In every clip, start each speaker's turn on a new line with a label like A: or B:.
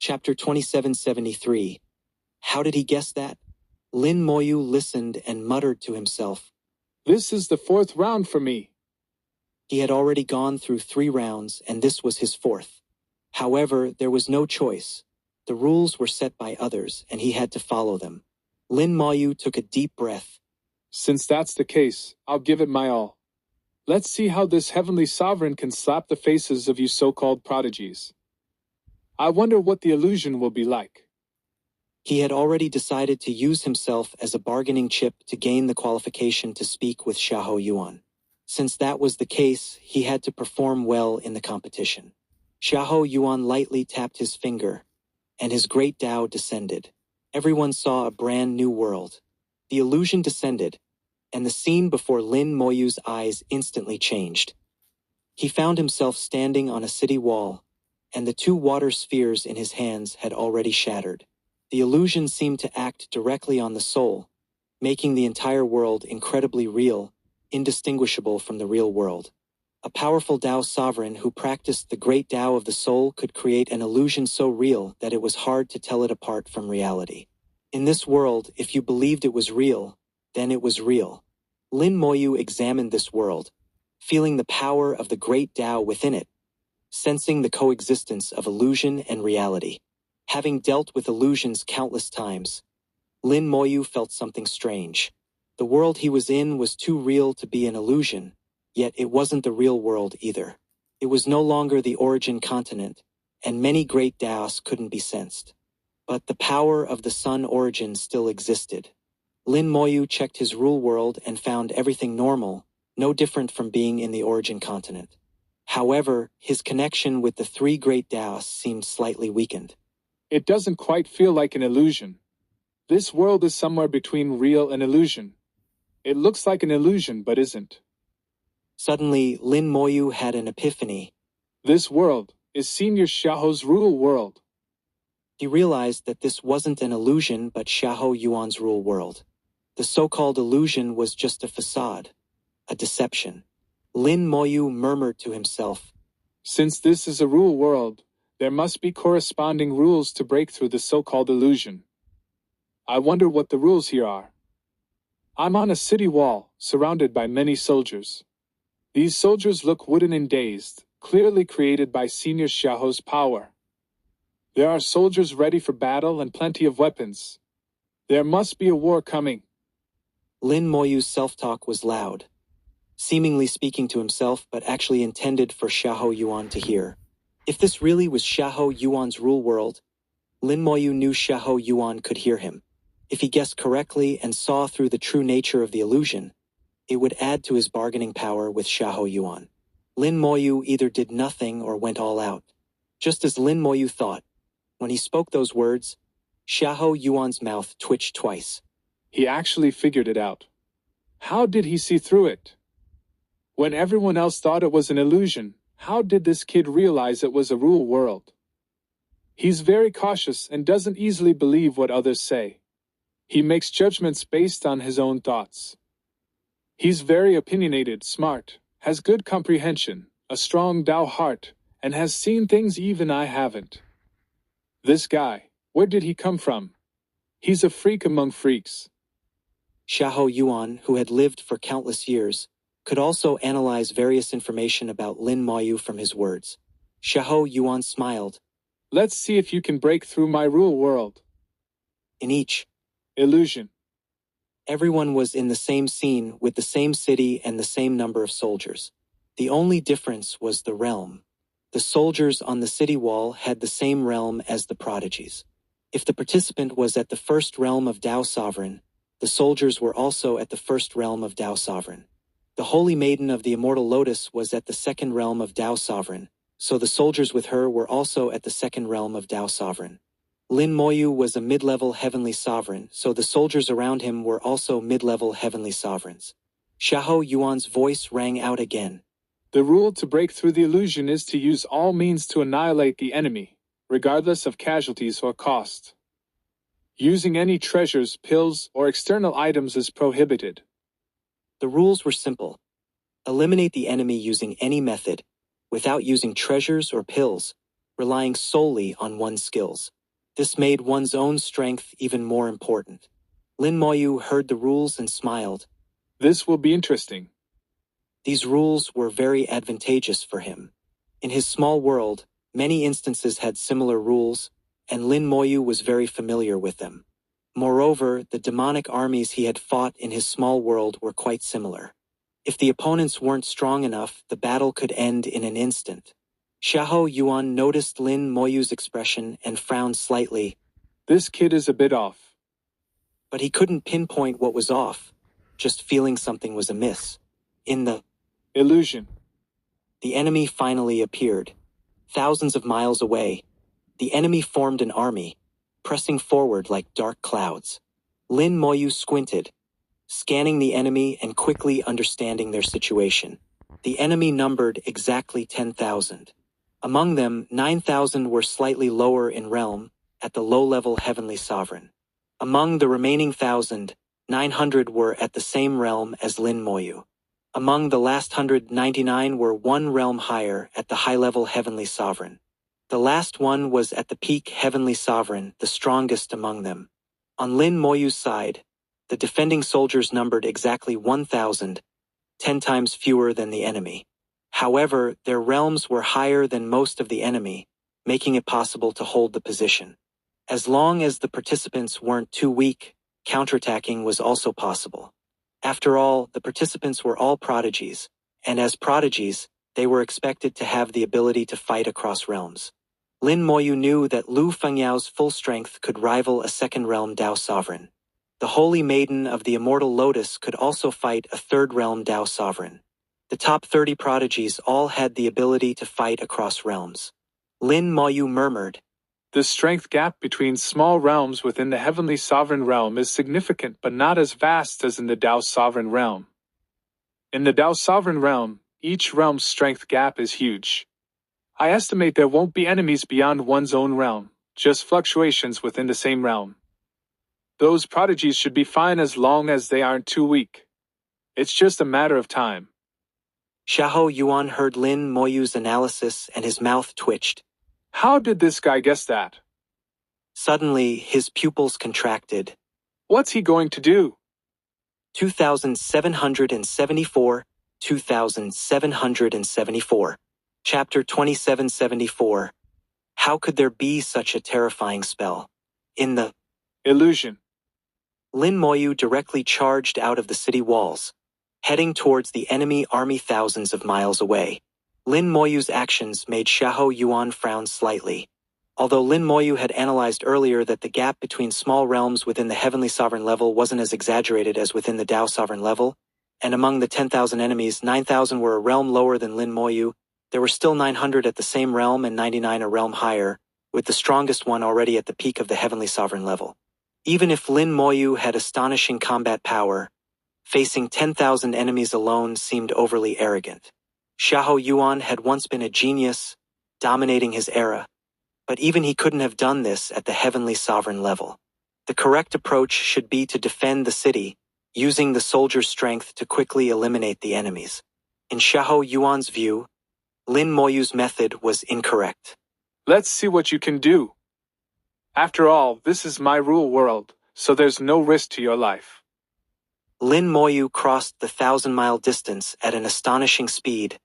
A: Chapter 2773. How did he guess that? Lin Moyu listened and muttered to himself.
B: This is the 4th round for me.
A: He had already gone through 3 rounds, and this was his 4th. However, there was no choice. The rules were set by others, and he had to follow them. Lin Moyu took a deep breath.
B: Since that's the case, I'll give it my all. Let's see how this heavenly sovereign can slap the faces of you so-called prodigies. I wonder what the illusion will be like.
A: He had already decided to use himself as a bargaining chip to gain the qualification to speak with Xiahou Yuan. Since that was the case, he had to perform well in the competition. Xiahou Yuan lightly tapped his finger, and his great Tao descended. Everyone saw a brand new world. The illusion descended, and the scene before Lin Moyu's eyes instantly changed. He found himself standing on a city wall, and the 2 water spheres in his hands had already shattered. The illusion seemed to act directly on the soul, making the entire world incredibly real, indistinguishable from the real world. A powerful Tao sovereign who practiced the great Tao of the soul could create an illusion so real that it was hard to tell it apart from reality. In this world, if you believed it was real, then it was real. Lin Moyu examined this world, feeling the power of the great Tao within it, sensing the coexistence of illusion and reality. Having dealt with illusions countless times, Lin Moyu felt something strange. The world he was in was too real to be an illusion, yet it wasn't the real world either. It was no longer the origin continent, and many great Taos couldn't be sensed. But the power of the sun origin still existed. Lin Moyu checked his rule world and found everything normal, no different from being in the origin continent. However, his connection with the 3 great Taos seemed slightly weakened.
B: It doesn't quite feel like an illusion. This world is somewhere between real and illusion. It looks like an illusion, but isn't.
A: Suddenly, Lin Moyu had an epiphany.
B: This world is Senior Xiaohu's rule world.
A: He realized that this wasn't an illusion but Xiahou Yuan's rule world. The so-called illusion was just a facade, a deception. Lin Moyu murmured to himself.
B: Since this is a rule world, there must be corresponding rules to break through the so-called illusion. I wonder what the rules here are. I'm on a city wall, surrounded by many soldiers. These soldiers look wooden and dazed, clearly created by Senior Xiaohu's power. There are soldiers ready for battle and plenty of weapons. There must be a war coming.
A: Lin Moyu's self-talk was loud, seemingly speaking to himself but actually intended for Xiahou Yuan to hear. If this really was Xiahou Yuan's rule world, Lin Moyu knew Xiahou Yuan could hear him. If he guessed correctly and saw through the true nature of the illusion, it would add to his bargaining power with Xiahou Yuan. Lin Moyu either did nothing or went all out. Just as Lin Moyu thought, when he spoke those words, Xiahou Yuan's mouth twitched twice.
B: He actually figured it out. How did he see through it? When everyone else thought it was an illusion, how did this kid realize it was a real world? He's very cautious and doesn't easily believe what others say. He makes judgments based on his own thoughts. He's very opinionated, smart, has good comprehension, a strong Tao heart, and has seen things even I haven't. This guy, where did he come from? He's a freak among freaks.
A: Xiahou Yuan, who had lived for countless years, could also analyze various information about Lin Moyu from his words. Xiahou Yuan smiled.
B: Let's see if you can break through my rule world.
A: In each
B: illusion,
A: everyone was in the same scene with the same city and the same number of soldiers. The only difference was the realm. The soldiers on the city wall had the same realm as the prodigies. If the participant was at the first realm of Tao Sovereign, the soldiers were also at the first realm of Tao Sovereign. The Holy Maiden of the Immortal Lotus was at the second realm of Tao Sovereign, so the soldiers with her were also at the second realm of Tao Sovereign. Lin Moyu was a mid-level heavenly sovereign, so the soldiers around him were also mid-level heavenly sovereigns. Xiahou Yuan's voice rang out again.
B: The rule to break through the illusion is to use all means to annihilate the enemy, regardless of casualties or cost. Using any treasures, pills, or external items is prohibited.
A: The rules were simple. Eliminate the enemy using any method, without using treasures or pills, relying solely on one's skills. This made one's own strength even more important. Lin Moyu heard the rules and smiled.
B: This will be interesting.
A: These rules were very advantageous for him. In his small world, many instances had similar rules, and Lin Moyu was very familiar with them. Moreover, the demonic armies he had fought in his small world were quite similar. If the opponents weren't strong enough, the battle could end in an instant. Xiahou Yuan noticed Lin Moyu's expression and frowned slightly.
B: This kid is a bit off.
A: But he couldn't pinpoint what was off, just feeling something was amiss. In the
B: illusion,
A: the enemy finally appeared. Thousands of miles away, the enemy formed an army, pressing forward like dark clouds. Lin Moyu squinted, scanning the enemy and quickly understanding their situation. The enemy numbered exactly 10,000. Among them, 9,000 were slightly lower in realm, at the low-level heavenly sovereign. Among the remaining 1,000, 900 were at the same realm as Lin Moyu. Among the last 199 were one realm higher at the high-level heavenly sovereign. The last one was at the peak heavenly sovereign, the strongest among them. On Lin Moyu's side, the defending soldiers numbered exactly 1,000, 10 times fewer than the enemy. However, their realms were higher than most of the enemy, making it possible to hold the position. As long as the participants weren't too weak, counterattacking was also possible. After all, the participants were all prodigies, and as prodigies, they were expected to have the ability to fight across realms. Lin Moyu knew that Lu Fengyao's full strength could rival a second realm Dao sovereign. The Holy Maiden of the Immortal Lotus could also fight a third realm Dao sovereign. The top 30 prodigies all had the ability to fight across realms. Lin Moyu murmured,
B: "The strength gap between small realms within the heavenly sovereign realm is significant but not as vast as in the Dao sovereign realm. In the Dao sovereign realm, each realm's strength gap is huge. I estimate there won't be enemies beyond one's own realm, just fluctuations within the same realm. Those prodigies should be fine as long as they aren't too weak. It's just a matter of time."
A: Xiahou Yuan heard Lin Moyu's analysis and his mouth twitched.
B: How did this guy guess that?
A: Suddenly, his pupils contracted.
B: What's he going to do?
A: 2774, 2774. Chapter 2774. How could there be such a terrifying spell? In the
B: illusion,
A: Lin Moyu directly charged out of the city walls, heading towards the enemy army thousands of miles away. Lin Moyu's actions made Xiahou Yuan frown slightly. Although Lin Moyu had analyzed earlier that the gap between small realms within the heavenly sovereign level wasn't as exaggerated as within the Dao sovereign level, and among the 10,000 enemies, 9,000 were a realm lower than Lin Moyu, there were still 900 at the same realm and 99 a realm higher, with the strongest one already at the peak of the heavenly sovereign level. Even if Lin Moyu had astonishing combat power, facing 10,000 enemies alone seemed overly arrogant. Xiahou Yuan had once been a genius, dominating his era, but even he couldn't have done this at the heavenly sovereign level. The correct approach should be to defend the city, using the soldier's strength to quickly eliminate the enemies. In Xiahou Yuan's view, Lin Moyu's method was incorrect.
B: Let's see what you can do. After all, this is my rule world, so there's no risk to your life.
A: Lin Moyu crossed the 1,000-mile distance at an astonishing speed,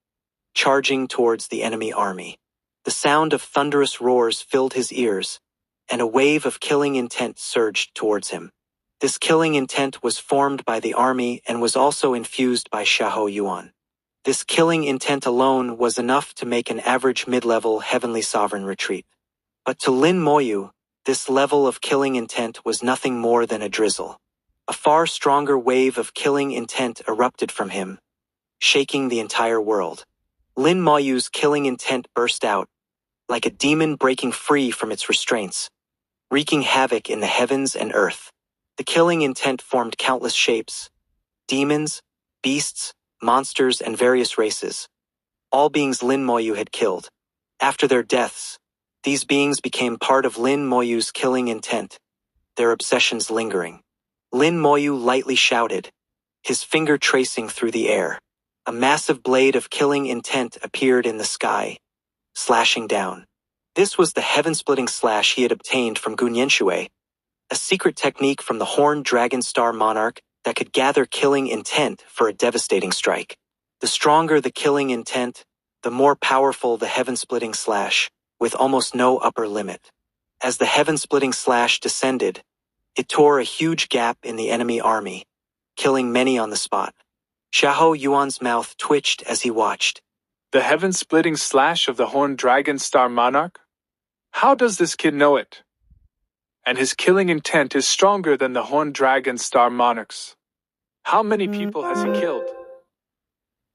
A: charging towards the enemy army. The sound of thunderous roars filled his ears, and a wave of killing intent surged towards him. This killing intent was formed by the army and was also infused by Xiahou Yuan. This killing intent alone was enough to make an average mid-level heavenly sovereign retreat. But to Lin Moyu, this level of killing intent was nothing more than a drizzle. A far stronger wave of killing intent erupted from him, shaking the entire world. Lin Moyu's killing intent burst out, like a demon breaking free from its restraints, wreaking havoc in the heavens and earth. The killing intent formed countless shapes: demons, beasts, monsters, and various races, all beings Lin Moyu had killed. After their deaths, these beings became part of Lin Moyu's killing intent, their obsessions lingering. Lin Moyu lightly shouted, his finger tracing through the air. A massive blade of killing intent appeared in the sky, slashing down. This was the heaven-splitting slash he had obtained from Gunyenshui, a secret technique from the horned dragon star monarch that could gather killing intent for a devastating strike. The stronger the killing intent, the more powerful the heaven-splitting slash, with almost no upper limit. As the heaven-splitting slash descended, it tore a huge gap in the enemy army, killing many on the spot. Xiahou Yuan's mouth twitched as he watched.
B: The heaven-splitting slash of the horned dragon star monarch? How does this kid know it? And his killing intent is stronger than the horned dragon star monarch's. How many people has he killed?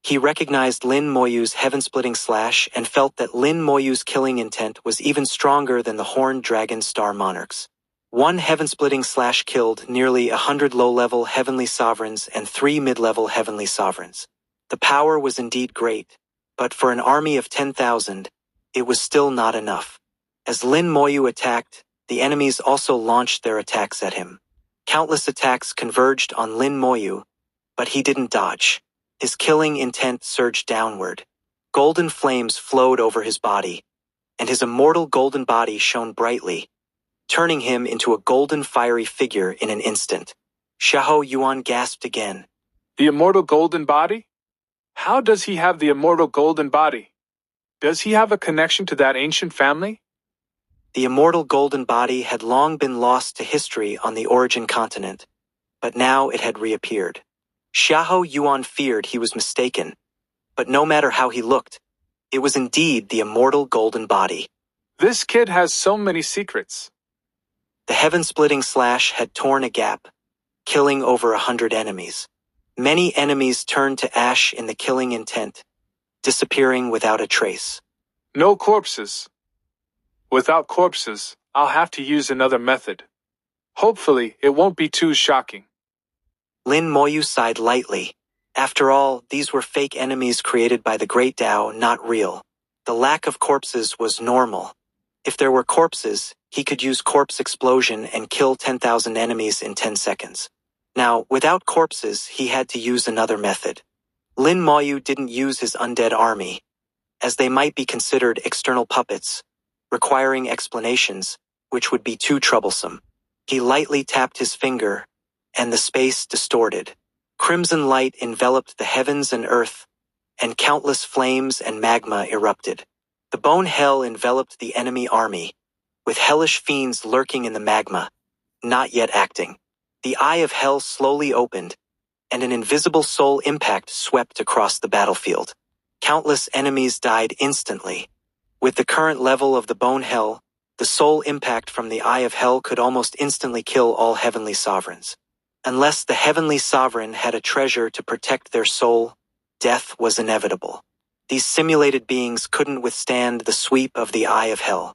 A: He recognized Lin Moyu's heaven-splitting slash and felt that Lin Moyu's killing intent was even stronger than the horned dragon star monarch's. One heaven-splitting slash killed nearly 100 low-level heavenly sovereigns and 3 mid-level heavenly sovereigns. The power was indeed great, but for an army of 10,000, it was still not enough. As Lin Moyu attacked, the enemies also launched their attacks at him. Countless attacks converged on Lin Moyu, but he didn't dodge. His killing intent surged downward. Golden flames flowed over his body, and his immortal golden body shone brightly, turning him into a golden fiery figure in an instant. Xiahou Yuan gasped again.
B: The immortal golden body? How does he have the immortal golden body? Does he have a connection to that ancient family?
A: The immortal golden body had long been lost to history on the origin continent, but now it had reappeared. Xiahou Yuan feared he was mistaken, but no matter how he looked, it was indeed the immortal golden body.
B: This kid has so many secrets.
A: The heaven-splitting slash had torn a gap, killing over 100 enemies. Many enemies turned to ash in the killing intent, disappearing without a trace.
B: No corpses. Without corpses, I'll have to use another method. Hopefully, it won't be too shocking.
A: Lin Moyu sighed lightly. After all, these were fake enemies created by the Great Tao, not real. The lack of corpses was normal. If there were corpses, he could use corpse explosion and kill 10,000 enemies in 10 seconds. Now, without corpses, he had to use another method. Lin Moyu didn't use his undead army, as they might be considered external puppets, requiring explanations, which would be too troublesome. He lightly tapped his finger, and the space distorted. Crimson light enveloped the heavens and earth, and countless flames and magma erupted. The bone hell enveloped the enemy army, with hellish fiends lurking in the magma, not yet acting. The eye of hell slowly opened, and an invisible soul impact swept across the battlefield. Countless enemies died instantly. With the current level of the bone hell, the soul impact from the eye of hell could almost instantly kill all heavenly sovereigns. Unless the heavenly sovereign had a treasure to protect their soul, death was inevitable. These simulated beings couldn't withstand the sweep of the eye of hell.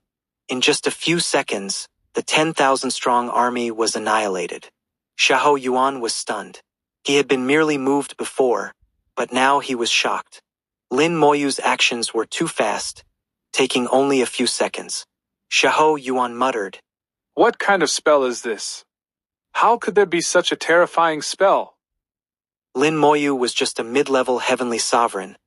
A: In just a few seconds, the 10,000-strong army was annihilated. Xiahou Yuan was stunned. He had been merely moved before, but now he was shocked. Lin Moyu's actions were too fast, taking only a few seconds. Xiahou Yuan muttered,
B: What kind of spell is this? How could there be such a terrifying spell?
A: Lin Moyu was just a mid-level heavenly sovereign,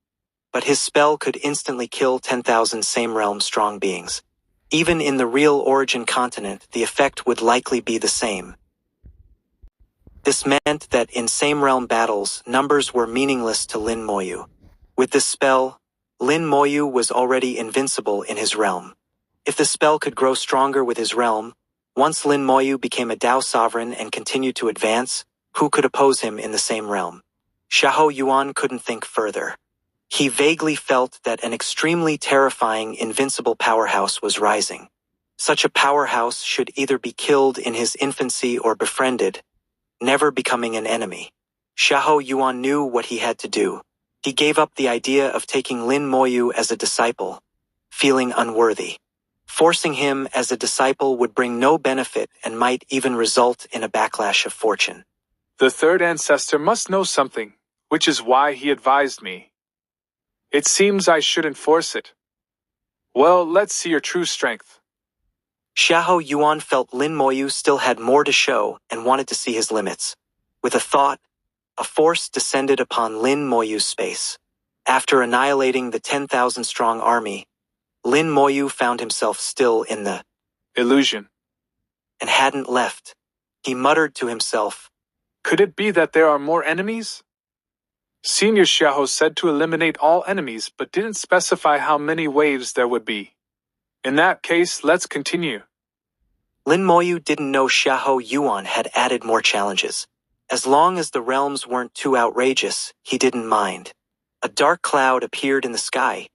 A: but his spell could instantly kill 10,000 same-realm strong beings. Even in the real origin continent, the effect would likely be the same. This meant that in same-realm battles, numbers were meaningless to Lin Moyu. With this spell, Lin Moyu was already invincible in his realm. If the spell could grow stronger with his realm, once Lin Moyu became a Tao sovereign and continued to advance, who could oppose him in the same realm? Xiahou Yuan couldn't think further. He vaguely felt that an extremely terrifying invincible powerhouse was rising. Such a powerhouse should either be killed in his infancy or befriended, never becoming an enemy. Xiahou Yuan knew what he had to do. He gave up the idea of taking Lin Moyu as a disciple, feeling unworthy. Forcing him as a disciple would bring no benefit and might even result in a backlash of fortune.
B: The third ancestor must know something, which is why he advised me. It seems I shouldn't force it. Well, let's see your true strength.
A: Xiahou Yuan felt Lin Moyu still had more to show and wanted to see his limits. With a thought, a force descended upon Lin Moyu's space. After annihilating the 10,000-strong army, Lin Moyu found himself still in the
B: illusion
A: and hadn't left. He muttered to himself,
B: "Could it be that there are more enemies?" Senior Xiahou said to eliminate all enemies but didn't specify how many waves there would be. In that case, let's continue.
A: Lin Moyu didn't know Xiahou Yuan had added more challenges. As long as the realms weren't too outrageous, he didn't mind. A dark cloud appeared in the sky,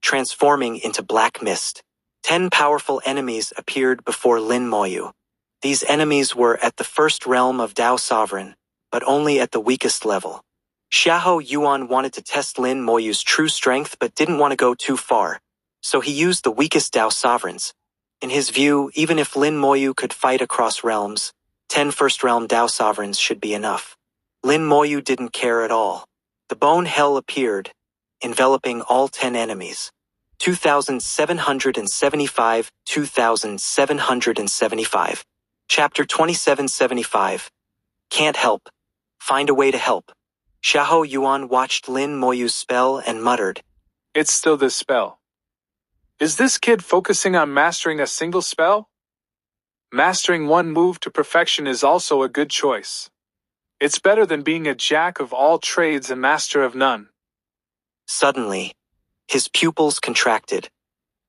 A: transforming into black mist. 10 powerful enemies appeared before Lin Moyu. These enemies were at the first realm of Dao Sovereign, but only at the weakest level. Xiahou Yuan wanted to test Lin Moyu's true strength but didn't want to go too far, so he used the weakest Dao Sovereigns. In his view, even if Lin Moyu could fight across realms, 10 first realm Dao Sovereigns should be enough. Lin Moyu didn't care at all. The bone hell appeared, enveloping all 10 enemies. 2775, 2775. Chapter 2775. Can't help. Find a way to help. Xiahou Yuan watched Lin Moyu's spell and muttered,
B: "It's still this spell. Is this kid focusing on mastering a single spell? Mastering one move to perfection is also a good choice. It's better than being a jack of all trades and master of none."
A: Suddenly, his pupils contracted,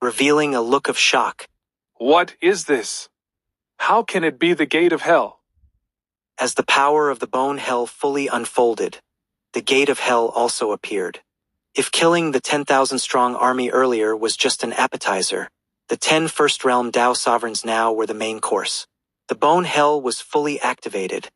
A: revealing a look of shock.
B: "What is this? How can it be the gate of hell?"
A: As the power of the bone hell fully unfolded, the gate of hell also appeared. If killing the 10,000-strong army earlier was just an appetizer, the 10 first-realm Dao Sovereigns now were the main course. The bone hell was fully activated,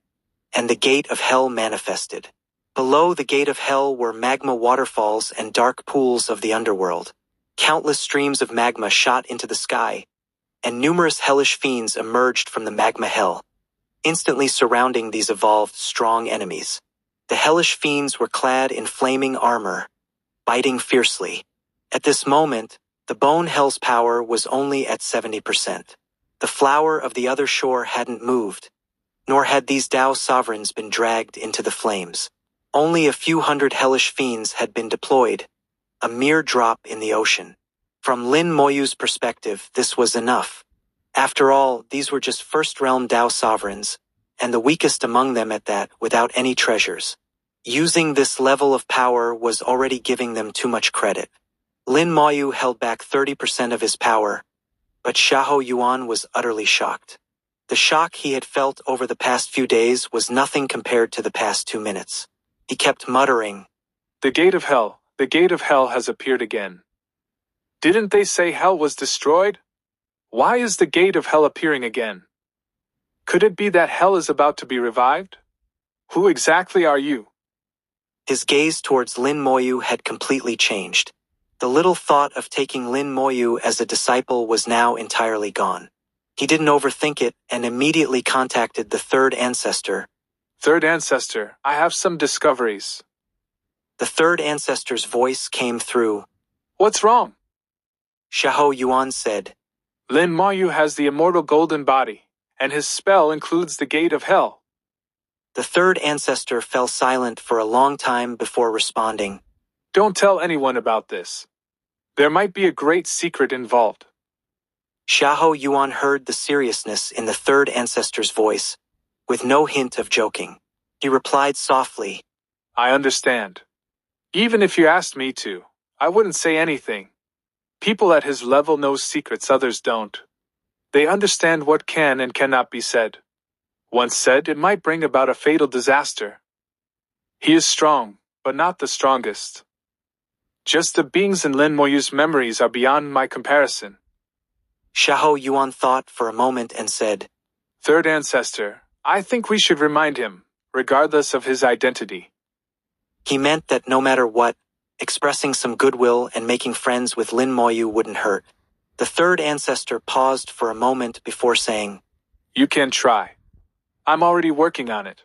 A: and the gate of hell manifested. Below the gate of hell were magma waterfalls and dark pools of the underworld. Countless streams of magma shot into the sky, and numerous hellish fiends emerged from the magma hell, instantly surrounding these evolved strong enemies. The hellish fiends were clad in flaming armor, biting fiercely. At this moment, the bone hell's power was only at 70%. The flower of the other shore hadn't moved, nor had these Dao Sovereigns been dragged into the flames. Only a few hundred hellish fiends had been deployed, a mere drop in the ocean. From Lin Moyu's perspective, this was enough. After all, these were just first-realm Dao Sovereigns, and the weakest among them at that, without any treasures. Using this level of power was already giving them too much credit. Lin Moyu held back 30% of his power, but Xiahou Yuan was utterly shocked. The shock he had felt over the past few days was nothing compared to the past 2 minutes. He kept muttering,
B: the gate of hell has appeared again. Didn't they say hell was destroyed? Why is the gate of hell appearing again? Could it be that hell is about to be revived? Who exactly are you?"
A: His gaze towards Lin Moyu had completely changed. The little thought of taking Lin Moyu as a disciple was now entirely gone. He didn't overthink it and immediately contacted the third ancestor.
B: "Third ancestor, I have some discoveries."
A: The third ancestor's voice came through.
B: "What's wrong?"
A: Xiahou Yuan said,
B: "Lin Moyu has the immortal golden body, and his spell includes the gate of hell."
A: The third ancestor fell silent for a long time before responding,
B: "Don't tell anyone about this. There might be a great secret involved."
A: Xiahou Yuan heard the seriousness in the third ancestor's voice, with no hint of joking. He replied softly,
B: "I understand. Even if you asked me to, I wouldn't say anything. People at his level know secrets others don't. They understand what can and cannot be said. Once said, it might bring about a fatal disaster. He is strong, but not the strongest. Just the beings in Lin Moyu's memories are beyond my comparison."
A: Xiahou Yuan thought for a moment and said,
B: "Third ancestor, I think we should remind him, regardless of his identity."
A: He meant that no matter what, expressing some goodwill and making friends with Lin Moyu wouldn't hurt. The third ancestor paused for a moment before saying,
B: "You can try. I'm already working on it."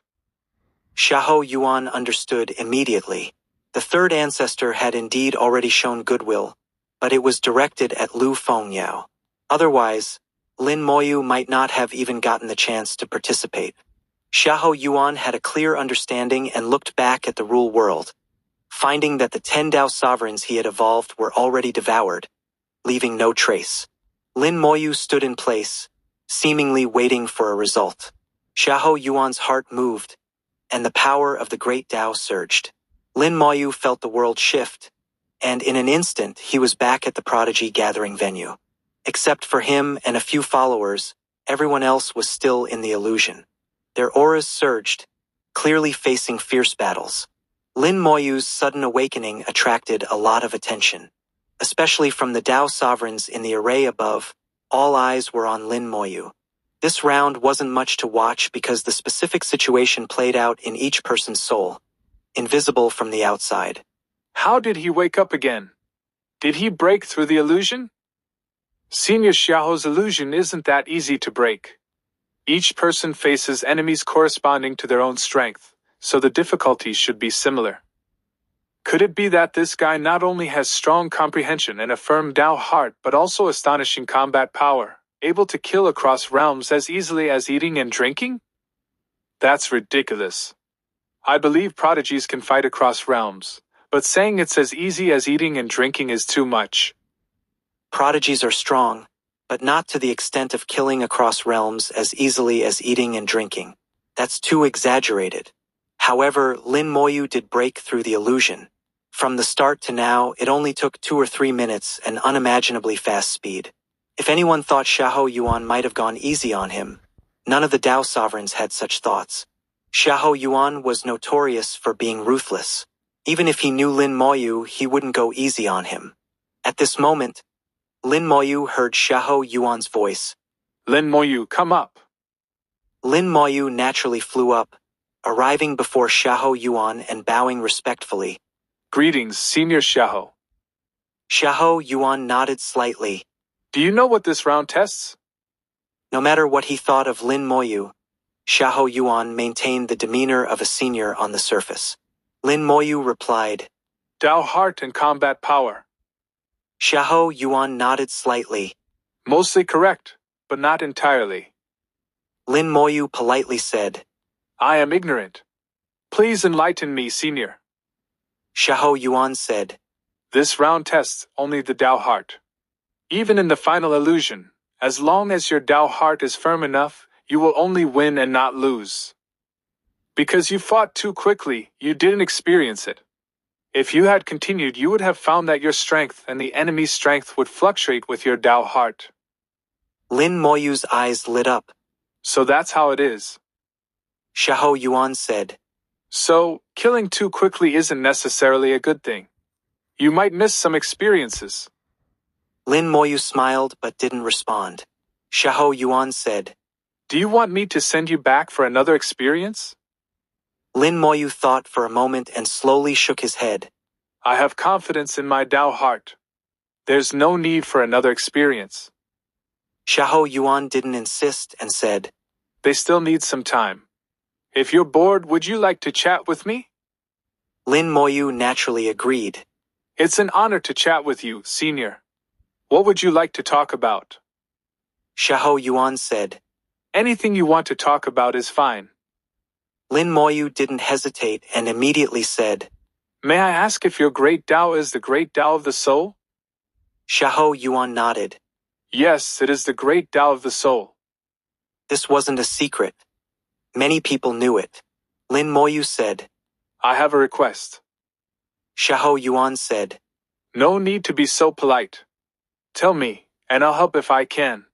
A: Xiahou Yuan understood immediately. The third ancestor had indeed already shown goodwill, but it was directed at Lu Fengyao. Otherwise, Lin Moyu might not have even gotten the chance to participate. Xiahou Yuan had a clear understanding and looked back at the rule world, finding that the 10 Dao Sovereigns he had evolved were already devoured. leaving no trace. Lin Moyu stood in place, seemingly waiting for a result. Xiahou Yuan's heart moved, and the power of the great Tao surged. Lin Moyu felt the world shift, and in an instant he was back at the prodigy gathering venue. Except for him and a few followers, everyone else was still in the illusion. Their auras surged, clearly facing fierce battles. Lin Moyu's sudden awakening attracted a lot of attention. Especially from the Tao sovereigns in the array above, all eyes were on Lin Moyu. This round wasn't much to watch because the specific situation played out in each person's soul, invisible from the outside.
B: How did he wake up again? Did he break through the illusion? Senior Xiao's illusion isn't that easy to break. Each person faces enemies corresponding to their own strength, so the difficulties should be similar. Could it be that this guy not only has strong comprehension and a firm Tao heart but also astonishing combat power, able to kill across realms as easily as eating and drinking? That's ridiculous. I believe prodigies can fight across realms, but saying it's as easy as eating and drinking is too much.
A: Prodigies are strong, but not to the extent of killing across realms as easily as eating and drinking. That's too exaggerated. However, Lin Moyu did break through the illusion. From the start to now, it only took 2 or 3 minutes and unimaginably fast speed. If anyone thought Xiahou Yuan might have gone easy on him, none of the Tao sovereigns had such thoughts. Xiahou Yuan was notorious for being ruthless. Even if he knew Lin Moyu, he wouldn't go easy on him. At this moment, Lin Moyu heard Xiahou Yuan's voice.
B: Lin Moyu, come up.
A: Lin Moyu naturally flew up, arriving before Xiahou Yuan and bowing respectfully.
B: Greetings, Senior Xiahou.
A: Xiahou Yuan nodded slightly.
B: Do you know what this round tests?
A: No matter what he thought of Lin Moyu, Xiahou Yuan maintained the demeanor of a senior on the surface. Lin Moyu replied,
B: Tao heart and combat power.
A: Xiahou Yuan nodded slightly.
B: Mostly correct, but not entirely.
A: Lin Moyu politely said,
B: I am ignorant. Please enlighten me, Senior.
A: Xiahou Yuan said,
B: This round tests only the Tao heart. Even in the final illusion, as long as your Tao heart is firm enough, you will only win and not lose. Because you fought too quickly, you didn't experience it. If you had continued, you would have found that your strength and the enemy's strength would fluctuate with your Tao heart.
A: Lin Moyu's eyes lit up.
B: So that's how it is.
A: Xiahou Yuan said,
B: So, killing too quickly isn't necessarily a good thing. You might miss some experiences.
A: Lin Moyu smiled but didn't respond. Xiahou Yuan said,
B: Do you want me to send you back for another experience?
A: Lin Moyu thought for a moment and slowly shook his head.
B: I have confidence in my Tao heart. There's no need for another experience.
A: Xiahou Yuan didn't insist and said,
B: They still need some time. If you're bored, would you like to chat with me?
A: Lin Moyu naturally agreed.
B: It's an honor to chat with you, Senior. What would you like to talk about?
A: Xiahou Yuan said,
B: Anything you want to talk about is fine.
A: Lin Moyu didn't hesitate and immediately said,
B: May I ask if your great Tao is the great Tao of the soul?
A: Xiahou Yuan nodded.
B: Yes, it is the great Tao of the soul.
A: This wasn't a secret. Many people knew it. Lin Moyu said,
B: I have a request.
A: Xiahou Yuan said,
B: No need to be so polite. Tell me, and I'll help if I can.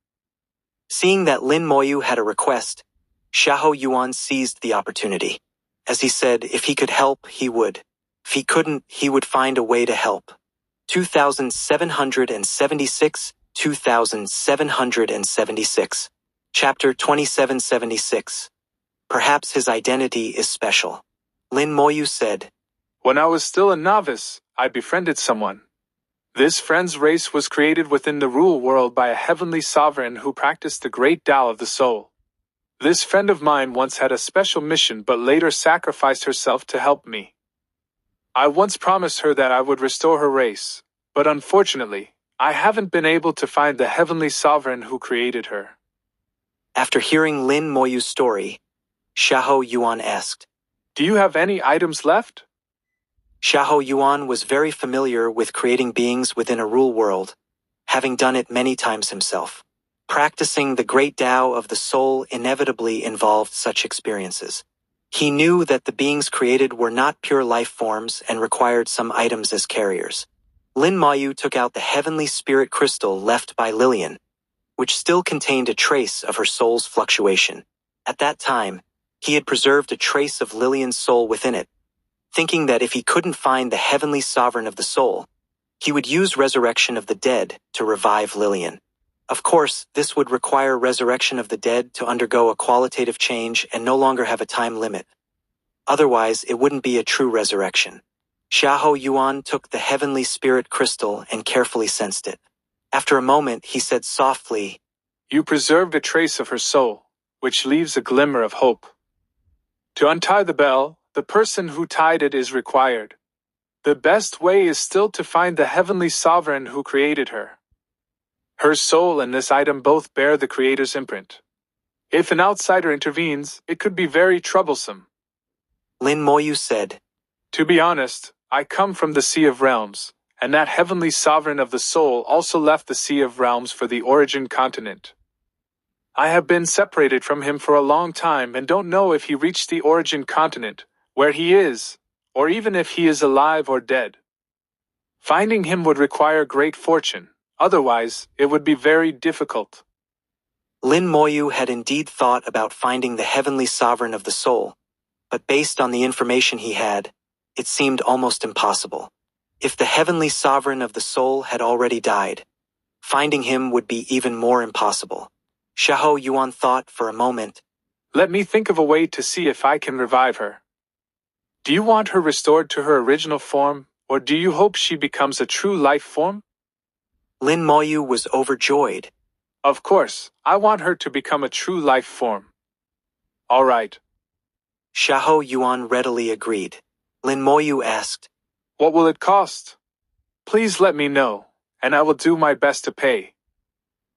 A: Seeing that Lin Moyu had a request, Xiahou Yuan seized the opportunity. As he said, if he could help, he would. If he couldn't, he would find a way to help. 2776, 2776. Chapter 2776. Perhaps his identity is special. Lin Moyu said,
B: When I was still a novice, I befriended someone. This friend's race was created within the rule world by a heavenly sovereign who practiced the great Tao of the soul. This friend of mine once had a special mission but later sacrificed herself to help me. I once promised her that I would restore her race, but unfortunately, I haven't been able to find the heavenly sovereign who created her.
A: After hearing Lin Moyu's story, Xiahou Yuan asked,
B: Do you have any items left?
A: Xiahou Yuan was very familiar with creating beings within a rule world, having done it many times himself. Practicing the great Tao of the soul inevitably involved such experiences. He knew that the beings created were not pure life forms and required some items as carriers. Lin Moyu took out the heavenly spirit crystal left by Lillian, which still contained a trace of her soul's fluctuation. At that time, he had preserved a trace of Lillian's soul within it, thinking that if he couldn't find the heavenly sovereign of the soul, he would use resurrection of the dead to revive Lillian. Of course, this would require resurrection of the dead to undergo a qualitative change and no longer have a time limit. Otherwise, it wouldn't be a true resurrection. Xiahou Yuan took the heavenly spirit crystal and carefully sensed it. After a moment, he said softly,
B: "You preserved a trace of her soul, which leaves a glimmer of hope. To untie the bell, the person who tied it is required. The best way is still to find the heavenly sovereign who created her. Her soul and this item both bear the Creator's imprint. If an outsider intervenes, it could be very troublesome."
A: Lin Moyu said,
B: "To be honest, I come from the Sea of Realms, and that heavenly sovereign of the soul also left the Sea of Realms for the origin continent. I have been separated from him for a long time and don't know if he reached the origin continent, where he is, or even if he is alive or dead. Finding him would require great fortune, otherwise it would be very difficult."
A: Lin Moyu had indeed thought about finding the heavenly sovereign of the soul, but based on the information he had, it seemed almost impossible. If the heavenly sovereign of the soul had already died, finding him would be even more impossible. Xiahou Yuan thought for a moment.
B: "Let me think of a way to see if I can revive her. Do you want her restored to her original form, or do you hope she becomes a true life form?"
A: Lin Moyu was overjoyed.
B: "Of course, I want her to become a true life form." "All right."
A: Xiahou Yuan readily agreed. Lin Moyu asked,
B: "What will it cost? Please let me know, and I will do my best to pay."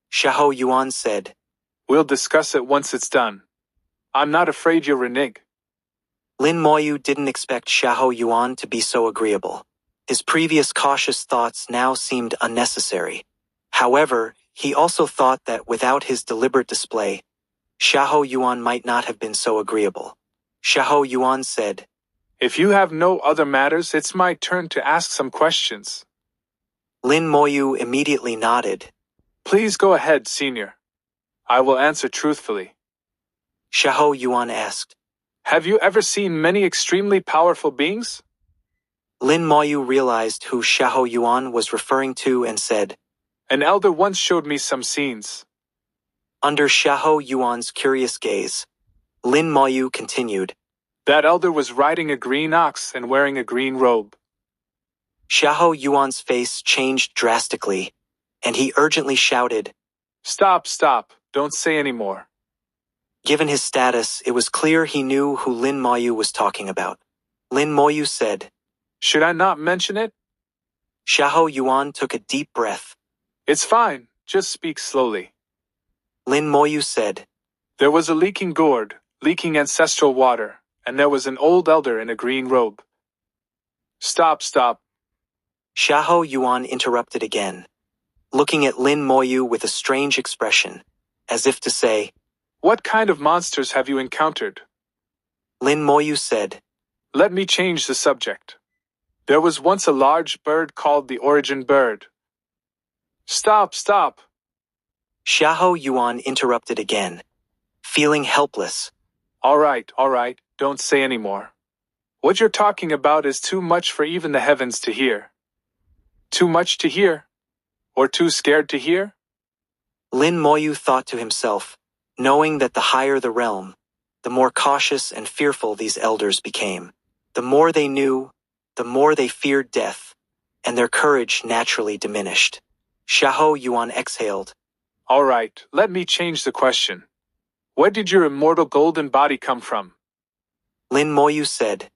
A: Xiahou Yuan said,
B: "We'll discuss it once it's done. I'm not afraid you'll renege."
A: Lin Moyu didn't expect Xiahou Yuan to be so agreeable. His previous cautious thoughts now seemed unnecessary. However, he also thought that without his deliberate display, Xiahou Yuan might not have been so agreeable. Xiahou Yuan said,
B: "If you have no other matters, it's my turn to ask some questions."
A: Lin Moyu immediately nodded.
B: "Please go ahead, Senior. I will answer truthfully."
A: Xiahou Yuan asked,
B: "Have you ever seen many extremely powerful beings?"
A: Lin Moyu realized who Xiahou Yuan was referring to and said,
B: "An elder once showed me some scenes."
A: Under Xiahou Yuan's curious gaze, Lin Moyu continued,
B: "That elder was riding a green ox and wearing a green robe."
A: Xiahou Yuan's face changed drastically, and he urgently shouted,
B: "Stop, stop, don't say any more."
A: Given his status, it was clear he knew who Lin Moyu was talking about. Lin Moyu said,
B: "Should I not mention it?"
A: Xiahou Yuan took a deep breath.
B: "It's fine, just speak slowly."
A: Lin Moyu said,
B: "There was a leaking gourd, leaking ancestral water, and there was an old elder in a green robe." "Stop, stop."
A: Xiahou Yuan interrupted again, looking at Lin Moyu with a strange expression, as if to say,
B: "What kind of monsters have you encountered?"
A: Lin Moyu said,
B: "Let me change the subject. There was once a large bird called the origin bird." "Stop, stop."
A: Xiahou Yuan interrupted again, feeling helpless.
B: All right, don't say any more. What you're talking about is too much for even the heavens to hear." "Too much to hear? Or too scared to hear?"
A: Lin Moyu thought to himself, knowing that the higher the realm, the more cautious and fearful these elders became. The more they knew, the more they feared death, and their courage naturally diminished. Xiahou Yuan exhaled.
B: "All right, let me change the question. Where did your immortal golden body come from?"
A: Lin Moyu said,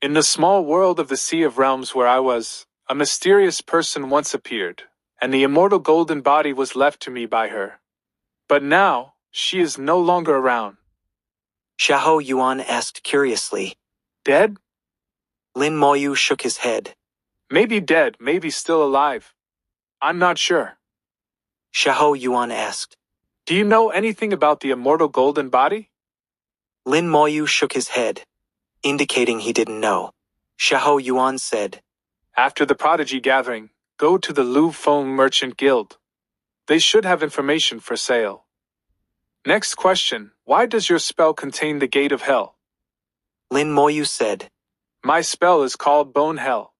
B: "In the small world of the Sea of Realms where I was, a mysterious person once appeared, and the immortal golden body was left to me by her. But now, she is no longer around."
A: Xiahou Yuan asked curiously.
B: "Dead?"
A: Lin Moyu shook his head.
B: "Maybe dead, maybe still alive. I'm not sure."
A: Xiahou Yuan asked.
B: Do you know anything about the immortal golden body?
A: Lin Moyu shook his head, indicating he didn't know. Xiahou Yuan said,
B: After the prodigy gathering, go to the Lu Feng Merchant Guild. They should have information for sale. Next question, why does your spell contain the gate of hell?
A: Lin Moyu said,
B: My spell is called Bone Hell.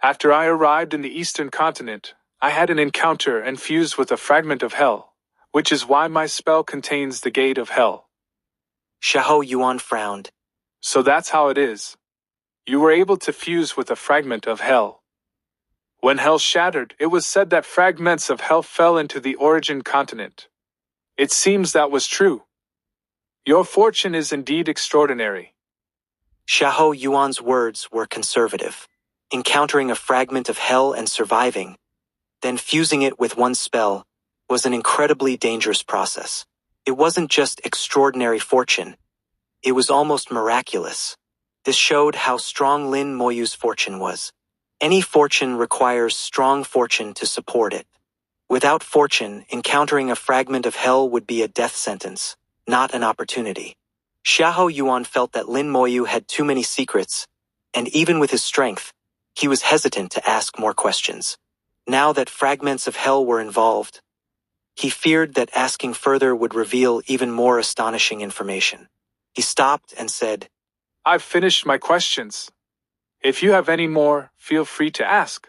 B: After I arrived in the eastern continent, I had an encounter and fused with a fragment of hell, which is why my spell contains the gate of hell.
A: Xiahou Yuan frowned.
B: So that's how it is. You were able to fuse with a fragment of hell. When hell shattered, it was said that fragments of hell fell into the origin continent. It seems that was true. Your fortune is indeed extraordinary.
A: Xiahou Yuan's words were conservative. Encountering a fragment of hell and surviving, then fusing it with one spell, was an incredibly dangerous process. It wasn't just extraordinary fortune. It was almost miraculous. This showed how strong Lin Moyu's fortune was. Any fortune requires strong fortune to support it. Without fortune, encountering a fragment of hell would be a death sentence, not an opportunity. Xiahou Yuan felt that Lin Moyu had too many secrets, and even with his strength, he was hesitant to ask more questions. Now that fragments of hell were involved, he feared that asking further would reveal even more astonishing information. He stopped and said,
B: I've finished my questions. If you have any more, feel free to ask.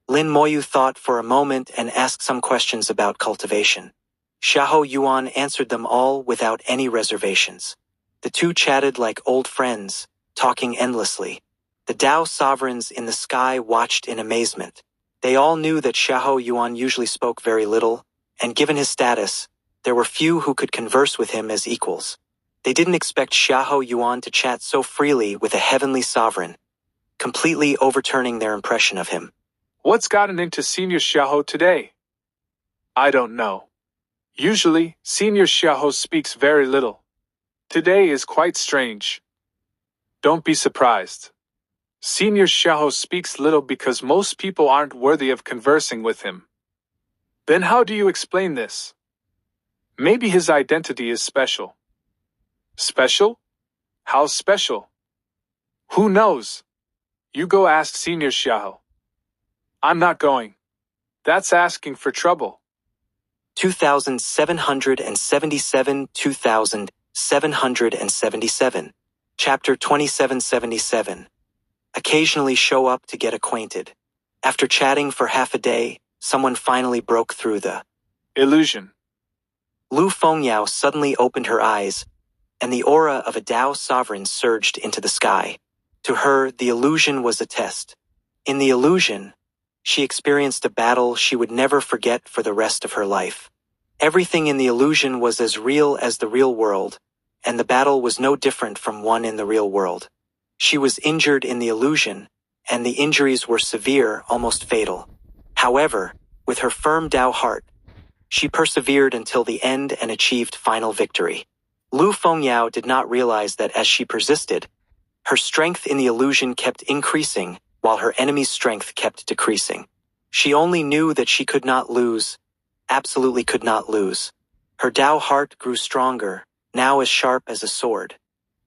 A: Lin Moyu thought for a moment and asked some questions about cultivation. Xiahou Yuan answered them all without any reservations. The two chatted like old friends, talking endlessly. The Tao sovereigns in the sky watched in amazement. They all knew that Xiahou Yuan usually spoke very little, and given his status, there were few who could converse with him as equals. They didn't expect Xiahou Yuan to chat so freely with a heavenly sovereign, completely overturning their impression of him.
B: What's gotten into Senior Xiahou today? I don't know. Usually, Senior Xiahou speaks very little. Today is quite strange. Don't be surprised. Senior Xiahou speaks little because most people aren't worthy of conversing with him. Then how do you explain this? Maybe his identity is special. Special? How special? Who knows? You go ask Senior Xiahou. I'm not going. That's asking for trouble.
A: 2777 2777. Chapter 2777. Occasionally show up to get acquainted. After chatting for half a day, someone finally broke through the
B: illusion.
A: Lu Fengyao suddenly opened her eyes, and the aura of a Tao sovereign surged into the sky. To her, the illusion was a test. In the illusion, she experienced a battle she would never forget for the rest of her life. Everything in the illusion was as real as the real world, and the battle was no different from one in the real world. She was injured in the illusion, and the injuries were severe, almost fatal. However, with her firm Tao heart, she persevered until the end and achieved final victory. Lu Fengyao did not realize that as she persisted, her strength in the illusion kept increasing, while her enemy's strength kept decreasing. She only knew that she could not lose, absolutely could not lose. Her Tao heart grew stronger, now as sharp as a sword.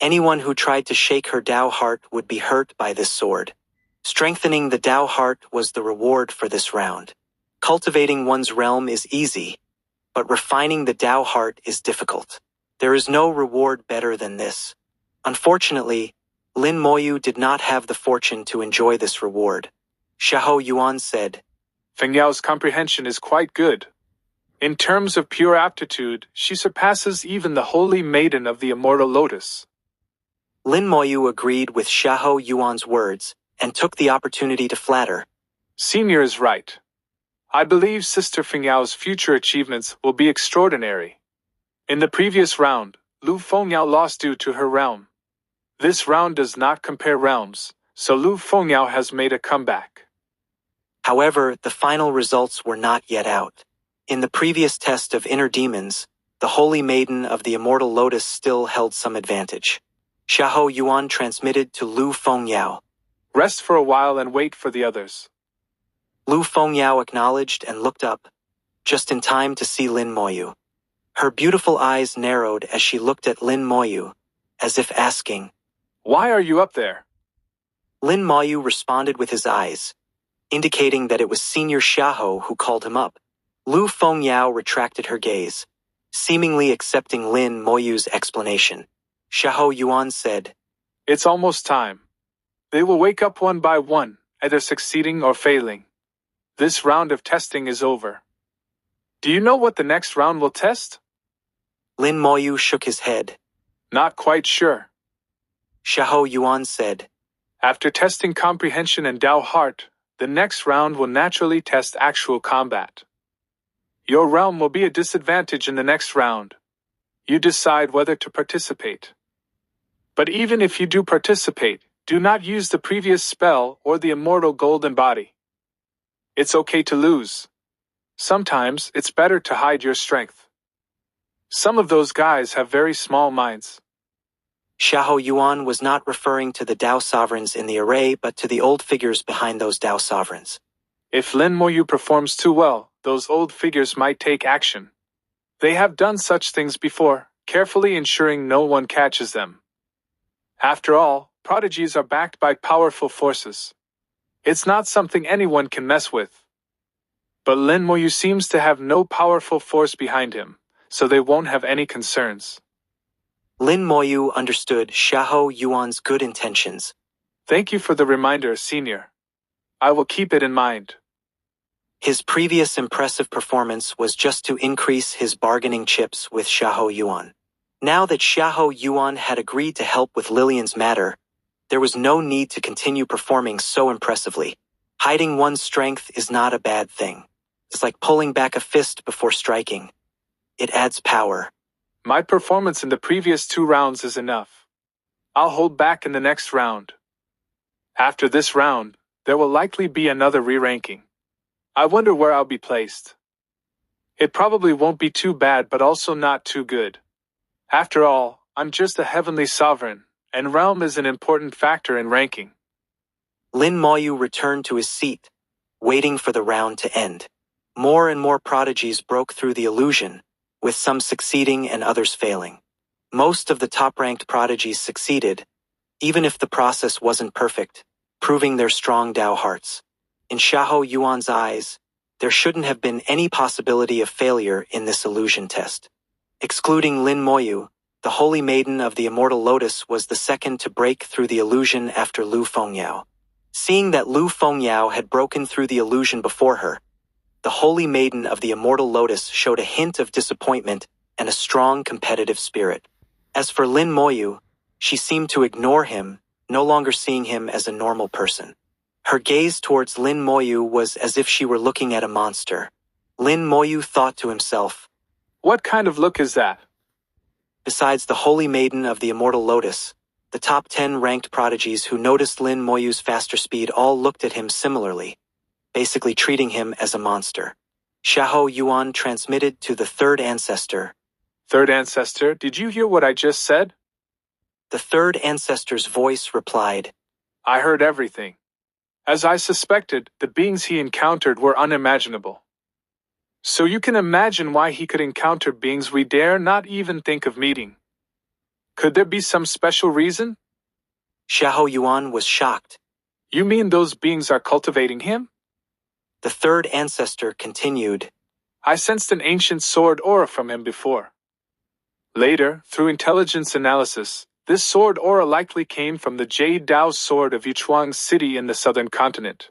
A: Anyone who tried to shake her Tao heart would be hurt by this sword. Strengthening the Tao heart was the reward for this round. Cultivating one's realm is easy, but refining the Tao heart is difficult. There is no reward better than this. Unfortunately, Lin Moyu did not have the fortune to enjoy this reward. Xiahou Yuan said,
B: Fengyao's comprehension is quite good. In terms of pure aptitude, she surpasses even the holy maiden of the immortal lotus.
A: Lin Moyu agreed with Xiahou Yuan's words and took the opportunity to flatter.
B: Senior is right. I believe Sister Fengyao's future achievements will be extraordinary. In the previous round, Lu Fengyao lost due to her realm. This round does not compare realms, so Lu Fengyao has made a comeback.
A: However, the final results were not yet out. In the previous test of inner demons, the Holy Maiden of the Immortal Lotus still held some advantage. Xiahou Yuan transmitted to Lu Fengyao.
B: Rest for a while and wait for the others.
A: Lu Fengyao acknowledged and looked up, just in time to see Lin Moyu. Her beautiful eyes narrowed as she looked at Lin Moyu, as if asking,
B: "Why are you up there?"
A: Lin Moyu responded with his eyes, indicating that it was Senior Xiahou who called him up. Lu Fengyao retracted her gaze, seemingly accepting Lin Moyu's explanation. Xiahou Yuan said,
B: "It's almost time. They will wake up one by one, either succeeding or failing. This round of testing is over. Do you know what the next round will test?"
A: Lin Moyu shook his head.
B: "Not quite sure."
A: Xiahou Yuan said,
B: "After testing comprehension and Dao heart, the next round will naturally test actual combat. Your realm will be a disadvantage in the next round. You decide whether to participate. But even if you do participate, do not use the previous spell or the immortal golden body. It's okay to lose. Sometimes it's better to hide your strength. Some of those guys have very small minds."
A: Xiahou Yuan was not referring to the Dao sovereigns in the array but to the old figures behind those Dao sovereigns.
B: If Lin Moyu performs too well, those old figures might take action. They have done such things before, carefully ensuring no one catches them. After all, prodigies are backed by powerful forces. It's not something anyone can mess with. But Lin Moyu seems to have no powerful force behind him, so they won't have any concerns.
A: Lin Moyu understood Xiahou Yuan's good intentions.
B: "Thank you for the reminder, Senior. I will keep it in mind."
A: His previous impressive performance was just to increase his bargaining chips with Xiahou Yuan. Now that Xiahou Yuan had agreed to help with Lillian's matter, there was no need to continue performing so impressively. Hiding one's strength is not a bad thing. It's like pulling back a fist before striking. It adds power.
B: My performance in the previous 2 rounds is enough. I'll hold back in the next round. After this round, there will likely be another re-ranking. I wonder where I'll be placed. It probably won't be too bad but also not too good. After all, I'm just a heavenly sovereign, and realm is an important factor in ranking.
A: Lin Moyu returned to his seat, waiting for the round to end. More and more prodigies broke through the illusion, with some succeeding and others failing. Most of the top-ranked prodigies succeeded, even if the process wasn't perfect, proving their strong Dao hearts. In Xiahou Yuan's eyes, there shouldn't have been any possibility of failure in this illusion test. Excluding Lin Moyu, the Holy Maiden of the Immortal Lotus was the second to break through the illusion after Lu Fengyao. Seeing that Lu Fengyao had broken through the illusion before her, the Holy Maiden of the Immortal Lotus showed a hint of disappointment and a strong competitive spirit. As for Lin Moyu, she seemed to ignore him, no longer seeing him as a normal person. Her gaze towards Lin Moyu was as if she were looking at a monster. Lin Moyu thought to himself,
B: "What kind of look is that?"
A: Besides the Holy Maiden of the Immortal Lotus, the top 10 ranked prodigies who noticed Lin Moyu's faster speed all looked at him similarly, basically treating him as a monster. Xiahou Yuan transmitted to the third ancestor.
B: "Third ancestor, did you hear what I just said?"
A: The third ancestor's voice replied,
B: "I heard everything. As I suspected, the beings he encountered were unimaginable. So you can imagine why he could encounter beings we dare not even think of meeting. Could there be some special reason?"
A: Xiahou Yuan was shocked.
B: "You mean those beings are cultivating him?"
A: The third ancestor continued,
B: "I sensed an ancient sword aura from him before. Later, through intelligence analysis, this sword aura likely came from the Jade Dao sword of Yuchuang City in the southern continent.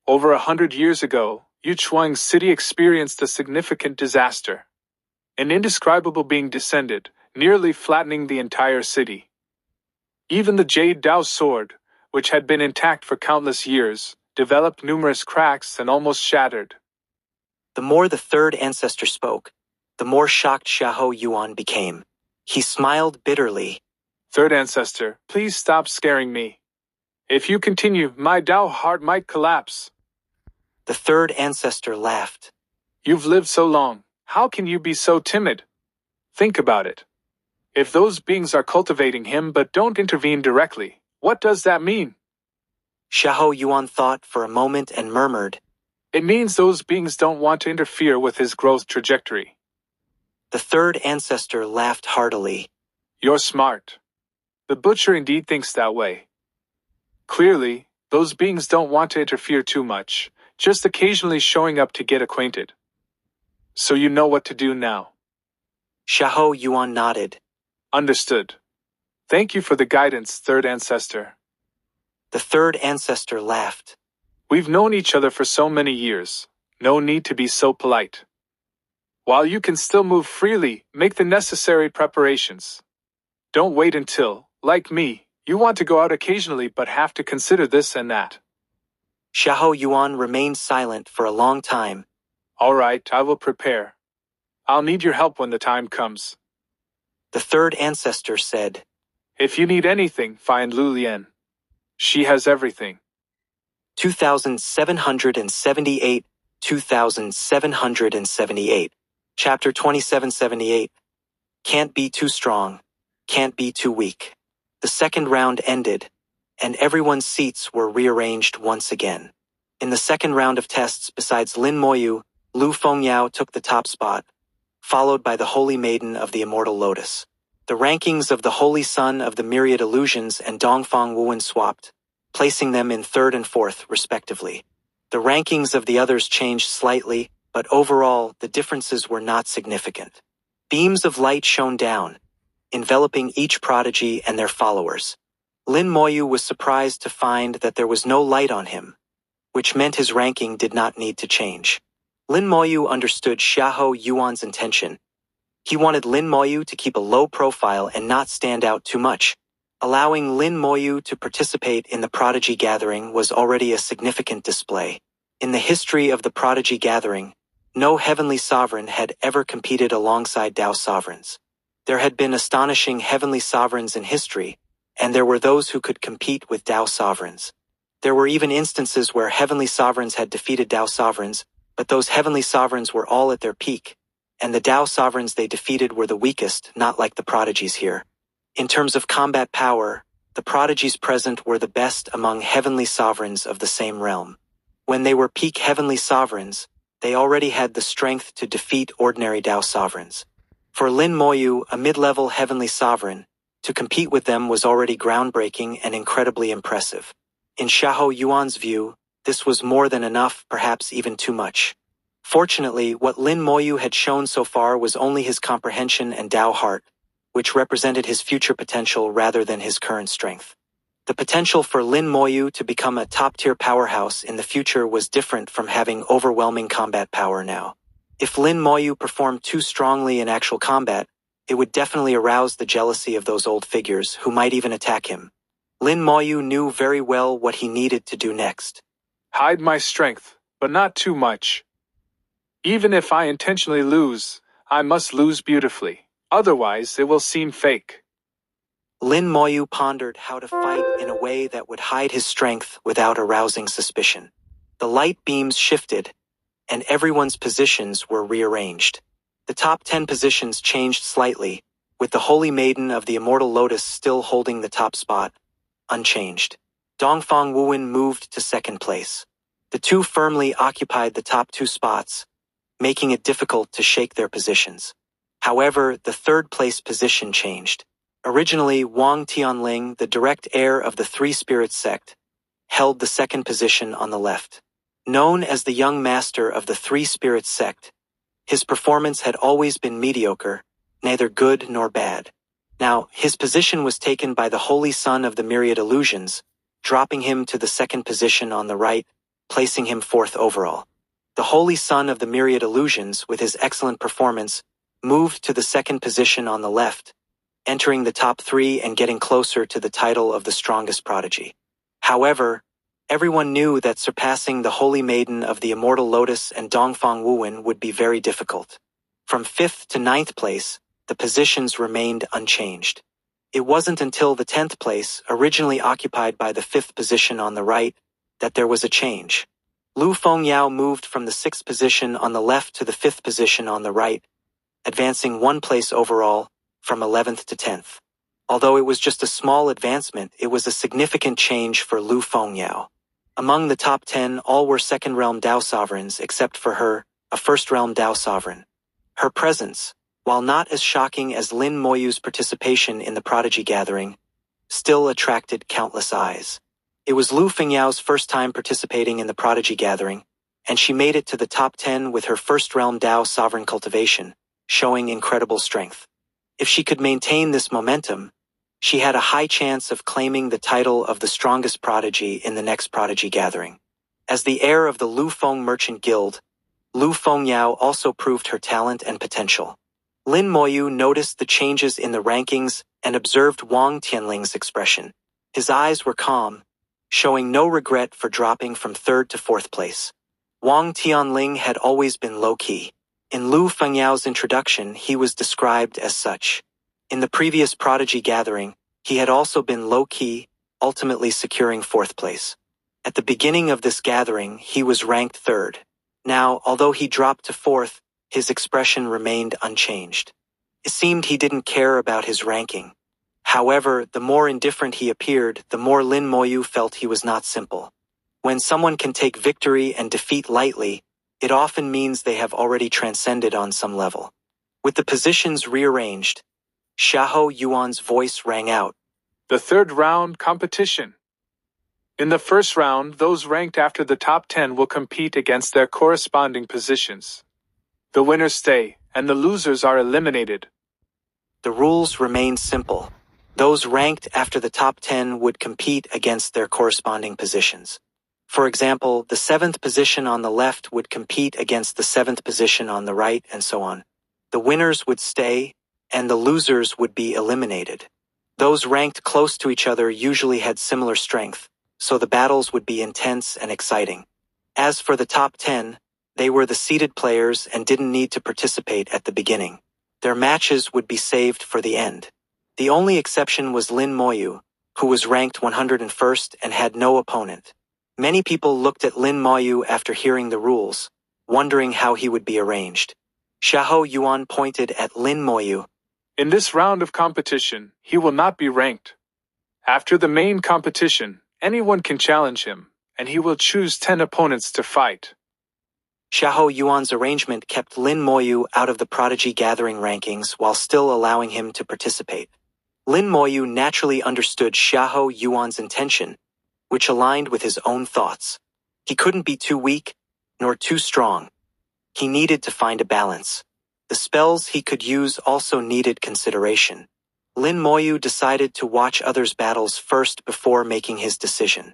B: Over 100 years ago, Yuchuang City experienced a significant disaster. An indescribable being descended, nearly flattening the entire city. Even the Jade Dao sword, which had been intact for countless years, developed numerous cracks and almost shattered."
A: The more the third ancestor spoke, the more shocked Xiahou Yuan became. He smiled bitterly.
B: "Third ancestor, please stop scaring me. If you continue, my Dao heart might collapse."
A: The third ancestor laughed.
B: "You've lived so long, how can you be so timid? Think about it. If those beings are cultivating him but don't intervene directly, what does that mean?"
A: Xiahou Yuan thought for a moment and murmured,
B: It means those beings don't want to interfere with his growth trajectory.
A: The third ancestor laughed heartily.
B: You're smart. The butcher indeed thinks that way. Clearly, those beings don't want to interfere too much, just occasionally showing up to get acquainted. So you know what to do now.
A: Xiahou Yuan nodded.
B: Understood. Thank you for the guidance, third ancestor.
A: The third ancestor laughed.
B: We've known each other for so many years. No need to be so polite. While you can still move freely, make the necessary preparations. Don't wait until, like me, you want to go out occasionally but have to consider this and that.
A: Xiahou Yuan remained silent for a long time.
B: All right, I will prepare. I'll need your help when the time comes.
A: The third ancestor said.
B: If you need anything, find Lu Lian. She has everything.
A: 2778, 2778. Chapter 2778. Can't be too strong. Can't be too weak. The second round ended, and everyone's seats were rearranged once again. In the second round of tests, besides Lin Moyu, Lu Fengyao took the top spot, followed by the Holy Maiden of the Immortal Lotus. The rankings of the Holy Son of the Myriad Illusions and Dongfang Wuwen swapped, placing them in third and fourth, respectively. The rankings of the others changed slightly, but overall, the differences were not significant. Beams of light shone down, enveloping each prodigy and their followers. Lin Moyu was surprised to find that there was no light on him, which meant his ranking did not need to change. Lin Moyu understood Xiahou Yuan's intention. He wanted Lin Moyu to keep a low profile and not stand out too much. Allowing Lin Moyu to participate in the Prodigy Gathering was already a significant display. In the history of the Prodigy Gathering, no heavenly sovereign had ever competed alongside Dao sovereigns. There had been astonishing heavenly sovereigns in history, and there were those who could compete with Dao sovereigns. There were even instances where heavenly sovereigns had defeated Dao sovereigns, but those heavenly sovereigns were all at their peak, and the Dao sovereigns they defeated were the weakest, not like the prodigies here. In terms of combat power, the prodigies present were the best among heavenly sovereigns of the same realm. When they were peak heavenly sovereigns, they already had the strength to defeat ordinary Dao sovereigns. For Lin Moyu, a mid-level heavenly sovereign, to compete with them was already groundbreaking and incredibly impressive. In Xiahou Yuan's view, this was more than enough, perhaps even too much. Fortunately, what Lin Moyu had shown so far was only his comprehension and Dao heart, which represented his future potential rather than his current strength. The potential for Lin Moyu to become a top-tier powerhouse in the future was different from having overwhelming combat power now. If Lin Moyu performed too strongly in actual combat, it would definitely arouse the jealousy of those old figures who might even attack him. Lin Moyu knew very well what he needed to do next.
B: Hide my strength, but not too much. Even if I intentionally lose, I must lose beautifully. Otherwise, it will seem fake.
A: Lin Moyu pondered how to fight in a way that would hide his strength without arousing suspicion. The light beams shifted, and everyone's positions were rearranged. The top 10 positions changed slightly, with the Holy Maiden of the Immortal Lotus still holding the top spot, unchanged. Dongfang Wuwen moved to second place. The two firmly occupied the top 2 spots, making it difficult to shake their positions. However, the third-place position changed. Originally, Wang Tianling, the direct heir of the Three Spirits sect, held the second position on the left. Known as the young master of the Three Spirits sect, his performance had always been mediocre, neither good nor bad. Now, his position was taken by the Holy Son of the Myriad Illusions, dropping him to the second position on the right, placing him fourth overall. The Holy Son of the Myriad Illusions, with his excellent performance, moved to the second position on the left, entering the top 3 and getting closer to the title of the strongest prodigy. However, everyone knew that surpassing the Holy Maiden of the Immortal Lotus and Dongfang Wuwen would be very difficult. From 5th to 9th place, the positions remained unchanged. It wasn't until the 10th place, originally occupied by the 5th position on the right, that there was a change. Lu Fengyao moved from the 6th position on the left to the 5th position on the right, advancing 1 place overall, from 11th to 10th. Although it was just a small advancement, it was a significant change for Lu Fengyao. Among the top 10, all were second realm Dao sovereigns except for her, a first realm Dao sovereign. Her presence, while not as shocking as Lin Moyu's participation in the Prodigy Gathering, still attracted countless eyes. It was Lu Fengyao's first time participating in the Prodigy Gathering, and she made it to the top 10 with her first realm Dao sovereign cultivation, showing incredible strength. If she could maintain this momentum, she had a high chance of claiming the title of the strongest prodigy in the next Prodigy Gathering. As the heir of the Lu Feng Merchant Guild, Lu Fengyao also proved her talent and potential. Lin Moyu noticed the changes in the rankings and observed Wang Tianling's expression. His eyes were calm, showing no regret for dropping from third to fourth place. Wang Tianling had always been low-key. In Lu Fengyao's introduction, he was described as such. In the previous Prodigy Gathering, he had also been low-key, ultimately securing fourth place. At the beginning of this gathering, he was ranked third. Now, although he dropped to fourth, his expression remained unchanged. It seemed he didn't care about his ranking. However, the more indifferent he appeared, the more Lin Moyu felt he was not simple. When someone can take victory and defeat lightly, it often means they have already transcended on some level. With the positions rearranged, Xiahou Yuan's voice rang out.
B: The third round competition. In the first round, those ranked after the top 10 will compete against their corresponding positions. The winners stay, and the losers are eliminated.
A: The rules remained simple. Those ranked after the top 10 would compete against their corresponding positions. For example, the 7th position on the left would compete against the 7th position on the right, and so on. The winners would stay, and the losers would be eliminated. Those ranked close to each other usually had similar strength, so the battles would be intense and exciting. As for the top 10, they were the seeded players and didn't need to participate at the beginning. Their matches would be saved for the end. The only exception was Lin Moyu, who was ranked 101st and had no opponent. Many people looked at Lin Moyu after hearing the rules, wondering how he would be arranged. Xiahou Yuan pointed at Lin Moyu.
B: In this round of competition, he will not be ranked. After the main competition, anyone can challenge him, and he will choose 10 opponents to fight.
A: Xiahou Yuan's arrangement kept Lin Moyu out of the Prodigy Gathering rankings while still allowing him to participate. Lin Moyu naturally understood Xiahou Yuan's intention, which aligned with his own thoughts. He couldn't be too weak, nor too strong. He needed to find a balance. The spells he could use also needed consideration. Lin Moyu decided to watch others' battles first before making his decision.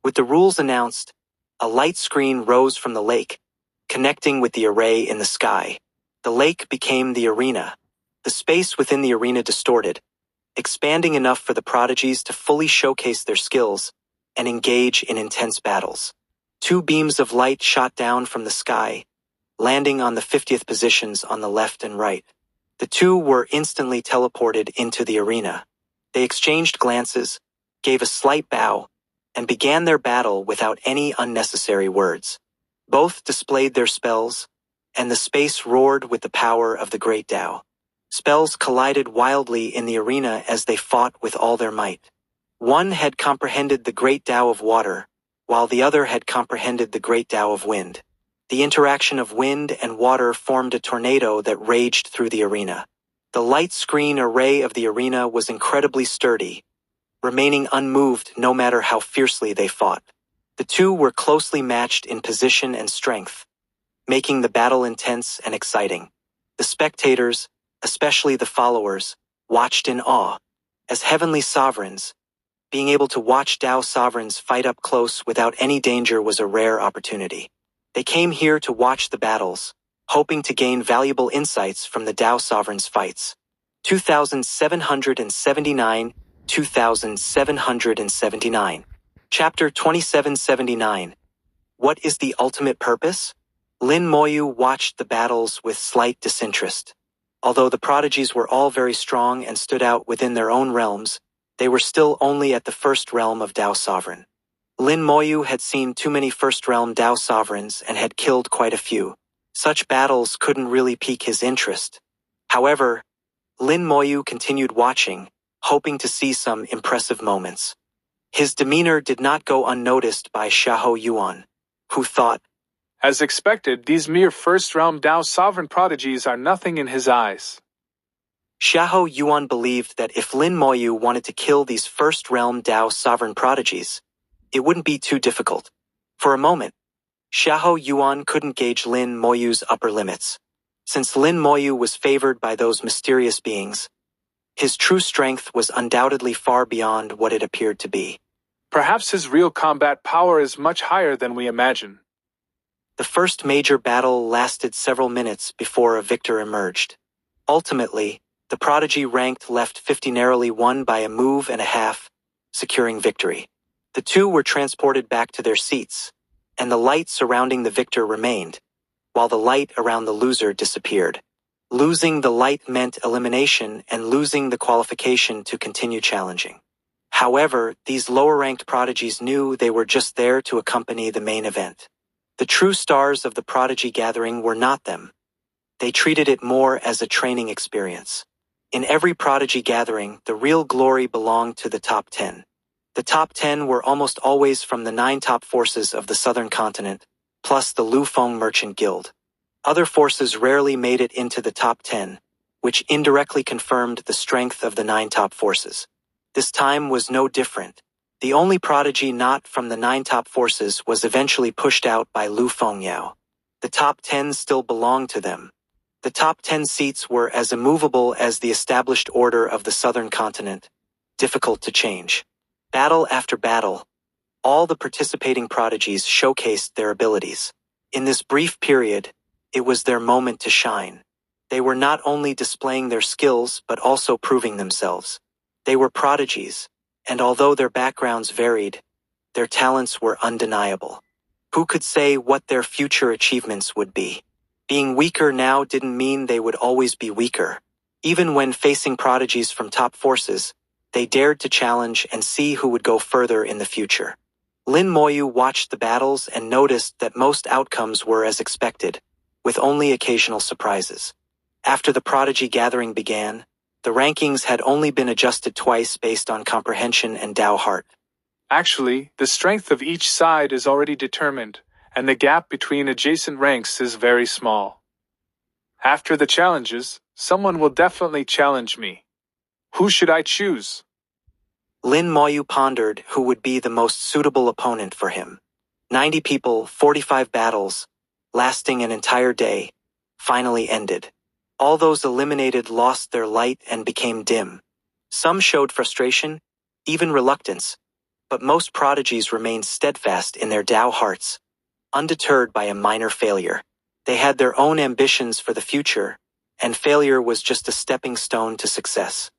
A: With the rules announced, a light screen rose from the lake, connecting with the array in the sky. The lake became the arena. The space within the arena distorted, expanding enough for the prodigies to fully showcase their skills and engage in intense battles. 2 beams of light shot down from the sky, landing on the 50th positions on the left and right. The 2 were instantly teleported into the arena. They exchanged glances, gave a slight bow, and began their battle without any unnecessary words. Both displayed their spells, and the space roared with the power of the Great Tao. Spells collided wildly in the arena as they fought with all their might. One had comprehended the Great Tao of water, while the other had comprehended the Great Tao of wind. The interaction of wind and water formed a tornado that raged through the arena. The light screen array of the arena was incredibly sturdy, remaining unmoved no matter how fiercely they fought. The 2 were closely matched in position and strength, making the battle intense and exciting. The spectators, especially the followers, watched in awe. As heavenly sovereigns, being able to watch Tao sovereigns fight up close without any danger was a rare opportunity. They came here to watch the battles, hoping to gain valuable insights from the Tao sovereigns' fights. 2779, 2779. Chapter 2779. What is the ultimate purpose? Lin Moyu watched the battles with slight disinterest. Although the prodigies were all very strong and stood out within their own realms, they were still only at the first realm of Tao sovereign. Lin Moyu had seen too many first-realm Tao sovereigns and had killed quite a few. Such battles couldn't really pique his interest. However, Lin Moyu continued watching, hoping to see some impressive moments. His demeanor did not go unnoticed by Xiahou Yuan, who thought,
B: As expected, these mere first-realm Dao sovereign prodigies are nothing in his eyes.
A: Xiahou Yuan believed that if Lin Moyu wanted to kill these first-realm Dao sovereign prodigies, it wouldn't be too difficult. For a moment, Xiahou Yuan couldn't gauge Lin Moyu's upper limits. Since Lin Moyu was favored by those mysterious beings, his true strength was undoubtedly far beyond what it appeared to be.
B: Perhaps his real combat power is much higher than we imagine.
A: The first major battle lasted several minutes before a victor emerged. Ultimately, the prodigy ranked left 50 narrowly won by a move and a half, securing victory. The two were transported back to their seats, and the light surrounding the victor remained, while the light around the loser disappeared. Losing the light meant elimination and losing the qualification to continue challenging. However, these lower-ranked prodigies knew they were just there to accompany the main event. The true stars of the prodigy gathering were not them. They treated it more as a training experience. In every prodigy gathering, the real glory belonged to the top 10. The top 10 were almost always from the 9 top forces of the southern continent, plus the Lufeng Merchant Guild. Other forces rarely made it into the top 10, which indirectly confirmed the strength of the 9 top forces. This time was no different. The only prodigy not from the 9 top forces was eventually pushed out by Lu Fengyao. The top 10 still belonged to them. The top 10 seats were as immovable as the established order of the southern continent, difficult to change. Battle after battle, all the participating prodigies showcased their abilities. In this brief period, it was their moment to shine. They were not only displaying their skills but also proving themselves. They were prodigies, and although their backgrounds varied, their talents were undeniable. Who could say what their future achievements would be? Being weaker now didn't mean they would always be weaker. Even when facing prodigies from top forces, they dared to challenge and see who would go further in the future. Lin Moyu watched the battles and noticed that most outcomes were as expected, with only occasional surprises. After the prodigy gathering began, the rankings had only been adjusted twice based on comprehension and Dao heart.
B: Actually, the strength of each side is already determined, and the gap between adjacent ranks is very small. After the challenges, someone will definitely challenge me. Who should I choose?
A: Lin Moyu pondered who would be the most suitable opponent for him. 90 people, 45 battles, lasting an entire day, finally ended. All those eliminated lost their light and became dim. Some showed frustration, even reluctance, but most prodigies remained steadfast in their Dao hearts, undeterred by a minor failure. They had their own ambitions for the future, and failure was just a stepping stone to success.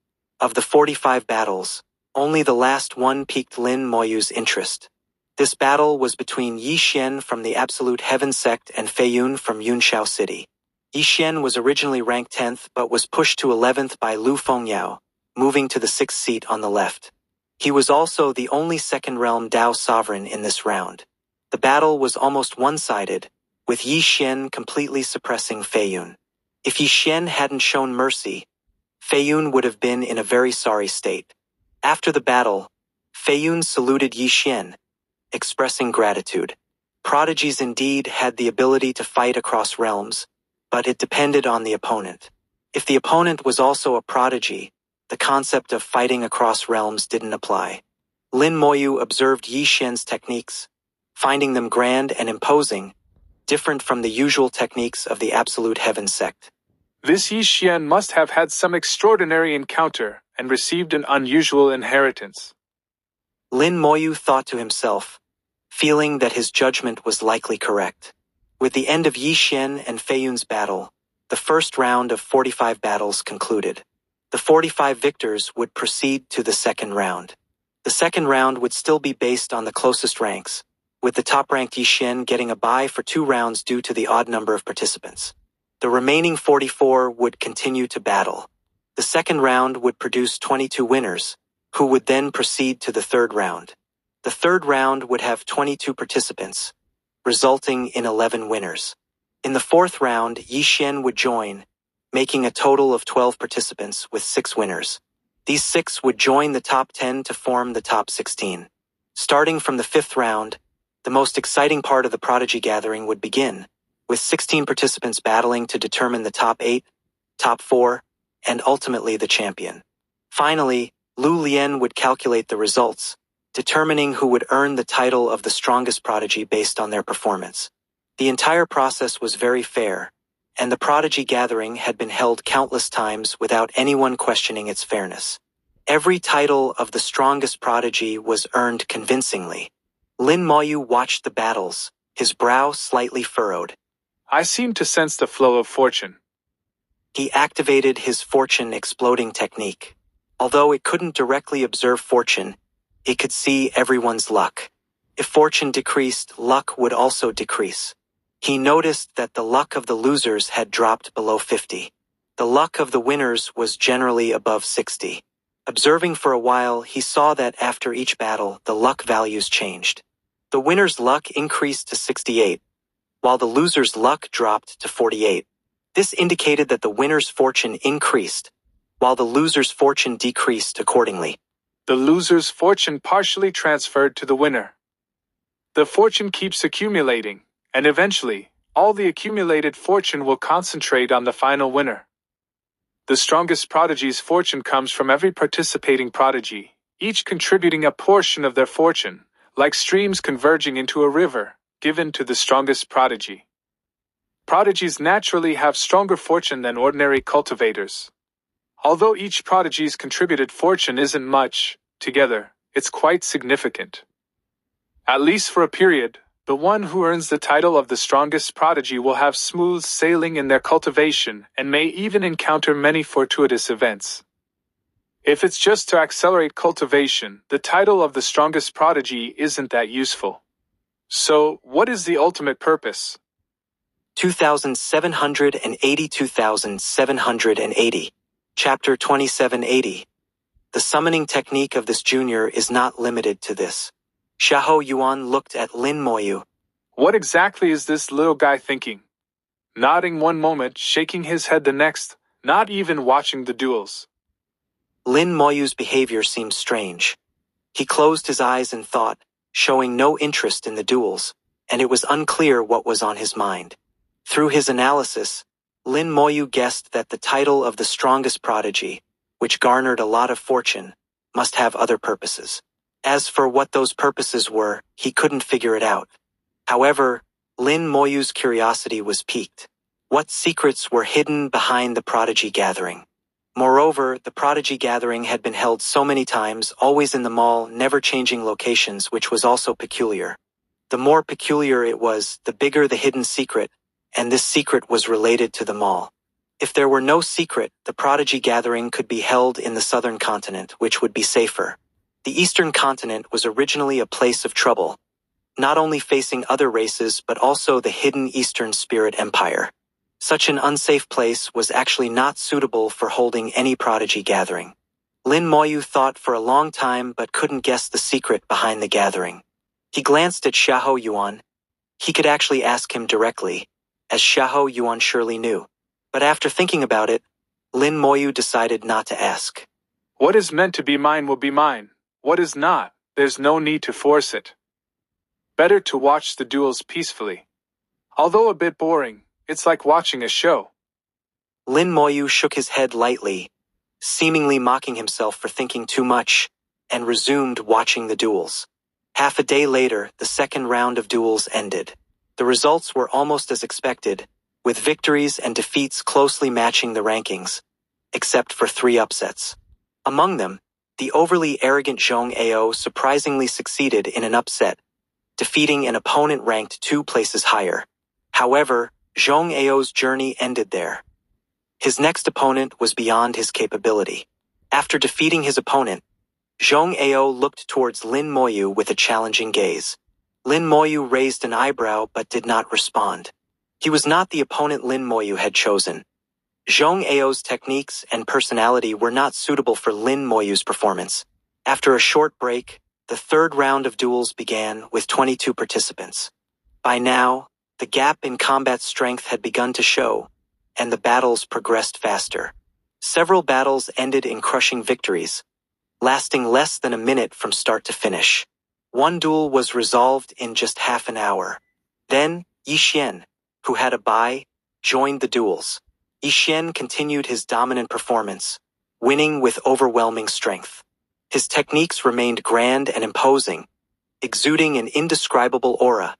A: Of the 45 battles, only the last one piqued Lin Moyu's interest. This battle was between Yi Xian from the Absolute Heaven sect and Fei Yun from Yunshao City. Yi Xian was originally ranked 10th but was pushed to 11th by Lu Fengyao, moving to the 6th seat on the left. He was also the only second-realm Dao sovereign in this round. The battle was almost one-sided, with Yi Xian completely suppressing Fei Yun. If Yi Xian hadn't shown mercy, Fei Yun would have been in a very sorry state. After the battle, Fei Yun saluted Yi Xian, expressing gratitude. Prodigies indeed had the ability to fight across realms, but it depended on the opponent. If the opponent was also a prodigy, the concept of fighting across realms didn't apply. Lin Moyu observed Yi Xian's techniques, finding them grand and imposing, different from the usual techniques of the Absolute Heaven sect.
B: This Yi Xian must have had some extraordinary encounter and received an unusual inheritance.
A: Lin Moyu thought to himself, feeling that his judgment was likely correct. With the end of Yi Xian and Fei Yun's battle, the first round of 45 battles concluded. The 45 victors would proceed to the second round. The second round would still be based on the closest ranks, with the top-ranked Yi Xian getting a bye for 2 rounds due to the odd number of participants. The remaining 44 would continue to battle. The second round would produce 22 winners, who would then proceed to the third round. The third round would have 22 participants, resulting in 11 winners. In the fourth round, Yi Xian would join, making a total of 12 participants with 6 winners. These 6 would join the top 10 to form the top 16. Starting from the 5th round, the most exciting part of the Prodigy Gathering would begin, with 16 participants battling to determine the top 8, top 4, and ultimately the champion. Finally, Lu Lian would calculate the results, determining who would earn the title of the strongest prodigy based on their performance. The entire process was very fair, and the Prodigy Gathering had been held countless times without anyone questioning its fairness. Every title of the strongest prodigy was earned convincingly. Lin Moyu watched the battles, his brow slightly furrowed.
B: I seem to sense the flow of fortune.
A: He activated his fortune exploding technique. Although it couldn't directly observe fortune, it could see everyone's luck. If fortune decreased, luck would also decrease. He noticed that the luck of the losers had dropped below 50. The luck of the winners was generally above 60. Observing for a while, he saw that after each battle, the luck values changed. The winner's luck increased to 68, while the loser's luck dropped to 48. This indicated that the winner's fortune increased, while the loser's fortune decreased accordingly.
B: The loser's fortune partially transferred to the winner. The fortune keeps accumulating, and eventually, all the accumulated fortune will concentrate on the final winner. The strongest prodigy's fortune comes from every participating prodigy, each contributing a portion of their fortune, like streams converging into a river, given to the strongest prodigy. Prodigies naturally have stronger fortune than ordinary cultivators. Although each prodigy's contributed fortune isn't much, together, it's quite significant. At least for a period, the one who earns the title of the strongest prodigy will have smooth sailing in their cultivation and may even encounter many fortuitous events. If it's just to accelerate cultivation, the title of the strongest prodigy isn't that useful. So, what is the ultimate purpose?
A: 2780. Chapter 2780. The summoning technique of this junior is not limited to this. Xiahou Yuan looked at Lin Moyu.
B: What exactly is this little guy thinking? Nodding one moment, shaking his head the next, not even watching the duels.
A: Lin Moyu's behavior seemed strange. He closed his eyes in thought, showing no interest in the duels, and it was unclear what was on his mind. Through his analysis, Lin Moyu guessed that the title of the strongest prodigy, which garnered a lot of fortune, must have other purposes. As for what those purposes were, he couldn't figure it out. However, Lin Moyu's curiosity was piqued. What secrets were hidden behind the Prodigy Gathering? Moreover, the Prodigy Gathering had been held so many times, always in the mall, never changing locations, which was also peculiar. The more peculiar it was, the bigger the hidden secret, and this secret was related to the mall. If there were no secret, the Prodigy Gathering could be held in the southern continent, which would be safer. The eastern continent was originally a place of trouble, not only facing other races but also the hidden Eastern Spirit Empire. Such an unsafe place was actually not suitable for holding any Prodigy Gathering. Lin Moyu thought for a long time but couldn't guess the secret behind the gathering. He glanced at Xiahou Yuan. He could actually ask him directly, as Xiahou Yuan surely knew. But after thinking about it, Lin Moyu decided not to ask.
B: What is meant to be mine will be mine. What is not, there's no need to force it. Better to watch the duels peacefully. Although a bit boring, it's like watching a show.
A: Lin Moyu shook his head lightly, seemingly mocking himself for thinking too much, and resumed watching the duels. Half a day later, the second round of duels ended. The results were almost as expected, with victories and defeats closely matching the rankings, except for 3 upsets. Among them, the overly arrogant Zhong Ao surprisingly succeeded in an upset, defeating an opponent ranked 2 places higher. However, Zhong Ao's journey ended there. His next opponent was beyond his capability. After defeating his opponent, Zhong Ao looked towards Lin Moyu with a challenging gaze. Lin Moyu raised an eyebrow but did not respond. He was not the opponent Lin Moyu had chosen. Zhong Ao's techniques and personality were not suitable for Lin Moyu's performance. After a short break, the third round of duels began with 22 participants. By now, the gap in combat strength had begun to show, and the battles progressed faster. Several battles ended in crushing victories, lasting less than a minute from start to finish. One duel was resolved in just half an hour. Then, Yi Xian, who had a bye, joined the duels. Yi Xian continued his dominant performance, winning with overwhelming strength. His techniques remained grand and imposing, exuding an indescribable aura,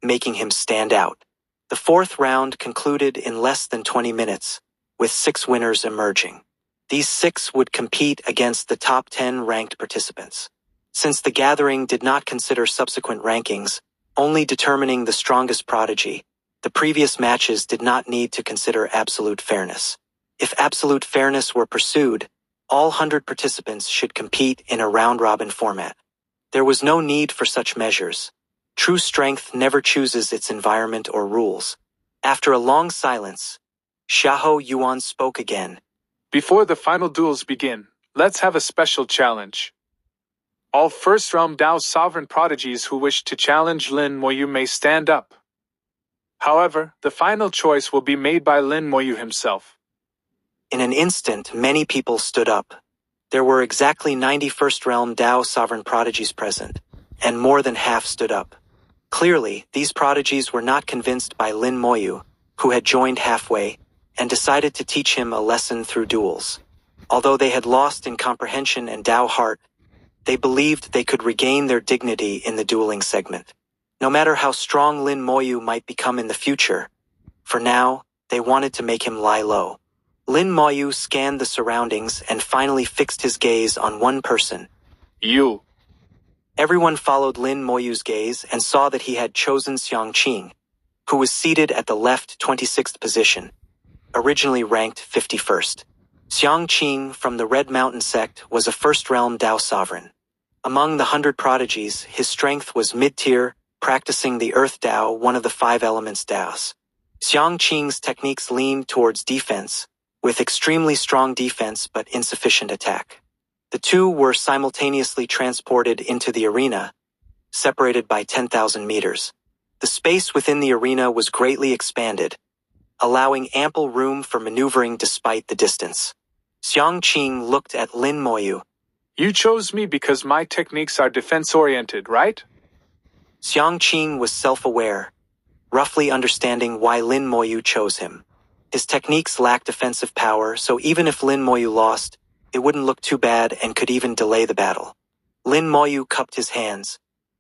A: making him stand out. The fourth round concluded in less than 20 minutes, with 6 winners emerging. These 6 would compete against the top 10 ranked participants. Since the gathering did not consider subsequent rankings, only determining the strongest prodigy, the previous matches did not need to consider absolute fairness. If absolute fairness were pursued, all 100 participants should compete in a round-robin format. There was no need for such measures. True strength never chooses its environment or rules. After a long silence, Xiahou Yuan spoke again.
B: Before the final duels begin, let's have a special challenge. All first-round Dao sovereign prodigies who wish to challenge Lin Moyu may stand up. However, the final choice will be made by Lin Moyu himself.
A: In an instant, many people stood up. There were exactly 90 first-realm Dao sovereign prodigies present, and more than half stood up. Clearly, these prodigies were not convinced by Lin Moyu, who had joined halfway, and decided to teach him a lesson through duels. Although they had lost in comprehension and Dao heart, they believed they could regain their dignity in the dueling segment. No matter how strong Lin Moyu might become in the future, for now, they wanted to make him lie low. Lin Moyu scanned the surroundings and finally fixed his gaze on one person.
B: You.
A: Everyone followed Lin Moyu's gaze and saw that he had chosen Xiang Qing, who was seated at the left 26th position, originally ranked 51st. Xiang Qing from the Red Mountain sect was a first-realm Dao sovereign. Among the 100 prodigies, his strength was mid-tier, practicing the Earth Dao, one of the 5 elements Daos. Xiang Qing's techniques leaned towards defense, with extremely strong defense but insufficient attack. The two were simultaneously transported into the arena, separated by 10,000 meters. The space within the arena was greatly expanded, allowing ample room for maneuvering despite the distance. Xiang Qing looked at Lin Moyu.
B: You chose me because my techniques are defense-oriented, right?
A: Xiang Qing was self-aware, roughly understanding why Lin Moyu chose him. His techniques lacked offensive power, so even if Lin Moyu lost, it wouldn't look too bad and could even delay the battle. Lin Moyu cupped his hands.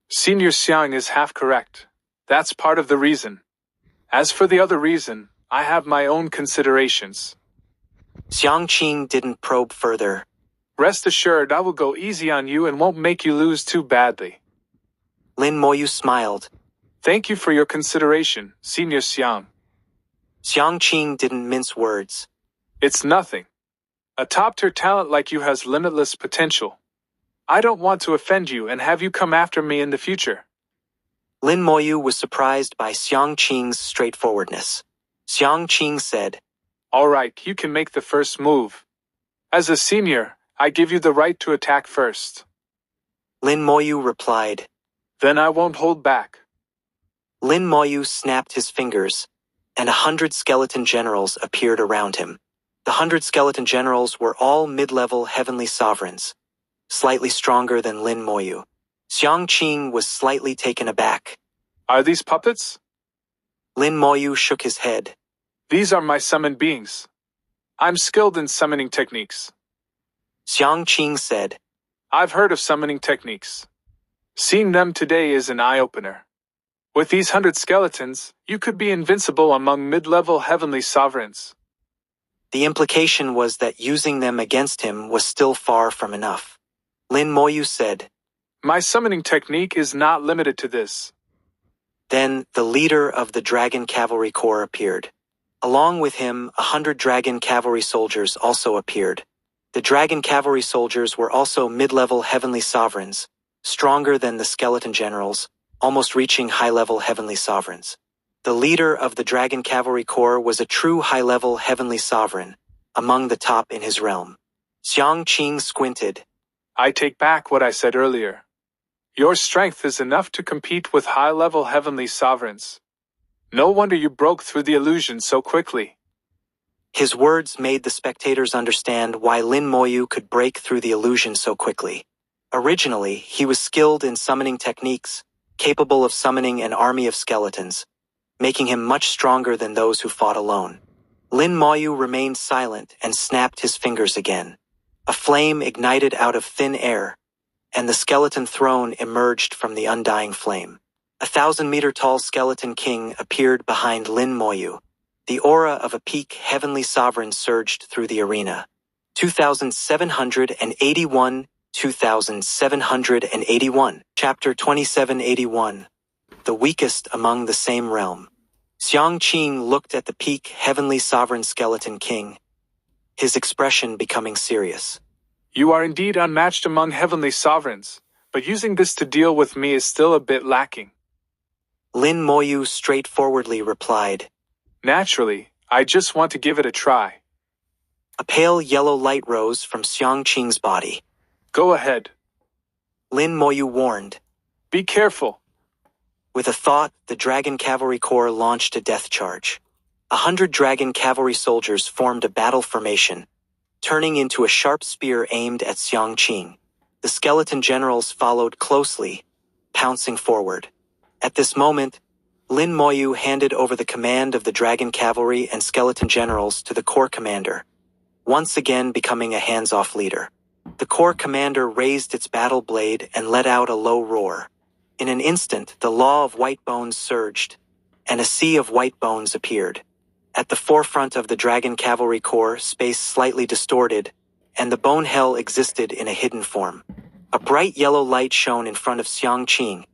B: Senior Xiang is half correct. That's part of the reason. As for the other reason, I have my own considerations.
A: Xiang Qing didn't probe further.
B: Rest assured, I will go easy on you and won't make you lose too badly.
A: Lin Moyu smiled.
B: Thank you for your consideration, Senior Xiang.
A: Xiang Qing didn't mince words.
B: It's nothing. A top-tier talent like you has limitless potential. I don't want to offend you and have you come after me in the future.
A: Lin Moyu was surprised by Xiang Qing's straightforwardness. Xiang Qing said,
B: All right, you can make the first move. As a senior, I give you the right to attack first.
A: Lin Moyu replied.
B: Then I won't hold back.
A: Lin Moyu snapped his fingers, and 100 skeleton generals appeared around him. The 100 skeleton generals were all mid-level heavenly sovereigns, slightly stronger than Lin Moyu. Xiang Qing was slightly taken aback.
B: Are these puppets?
A: Lin Moyu shook his head.
B: These are my summoned beings. I'm skilled in summoning techniques.
A: Xiang Qing said,
B: I've heard of summoning techniques. Seeing them today is an eye-opener. With these 100 skeletons, you could be invincible among mid-level heavenly sovereigns.
A: The implication was that using them against him was still far from enough. Lin Moyu said,
B: My summoning technique is not limited to this.
A: Then the leader of the Dragon Cavalry Corps appeared. Along with him, 100 Dragon Cavalry soldiers also appeared. The Dragon Cavalry soldiers were also mid-level heavenly sovereigns, stronger than the skeleton generals, almost reaching high-level heavenly sovereigns. The leader of the Dragon Cavalry Corps was a true high-level heavenly sovereign, among the top in his realm. Xiang Qing squinted.
B: I take back what I said earlier. Your strength is enough to compete with high-level heavenly sovereigns. No wonder you broke through the illusion so quickly.
A: His words made the spectators understand why Lin Moyu could break through the illusion so quickly. Originally, he was skilled in summoning techniques, capable of summoning an army of skeletons, making him much stronger than those who fought alone. Lin Moyu remained silent and snapped his fingers again. A flame ignited out of thin air, and the skeleton throne emerged from the undying flame. 1,000-meter-tall skeleton king appeared behind Lin Moyu. The aura of a peak heavenly sovereign surged through the arena. 2781, 2781. Chapter 2781. The weakest among the same realm. Xiang Qing looked at the peak heavenly sovereign skeleton king, his expression becoming serious.
B: You are indeed unmatched among heavenly sovereigns, but using this to deal with me is still a bit lacking.
A: Lin Moyu straightforwardly replied.
B: Naturally, I just want to give it a try.
A: A pale yellow light rose from Xiang Qing's body.
B: Go ahead.
A: Lin Moyu warned.
B: Be careful.
A: With a thought, the Dragon Cavalry Corps launched a death charge. 100 Dragon Cavalry soldiers formed a battle formation, turning into a sharp spear aimed at Xiang Qing. The skeleton generals followed closely, pouncing forward. At this moment, Lin Moyu handed over the command of the Dragon Cavalry and skeleton generals to the Corps commander, once again becoming a hands-off leader. The Corps commander raised its battle blade and let out a low roar. In an instant, the law of white bones surged, and a sea of white bones appeared. At the forefront of the Dragon Cavalry Corps, space slightly distorted, and the bone hell existed in a hidden form. A bright yellow light shone in front of Xiang Qing,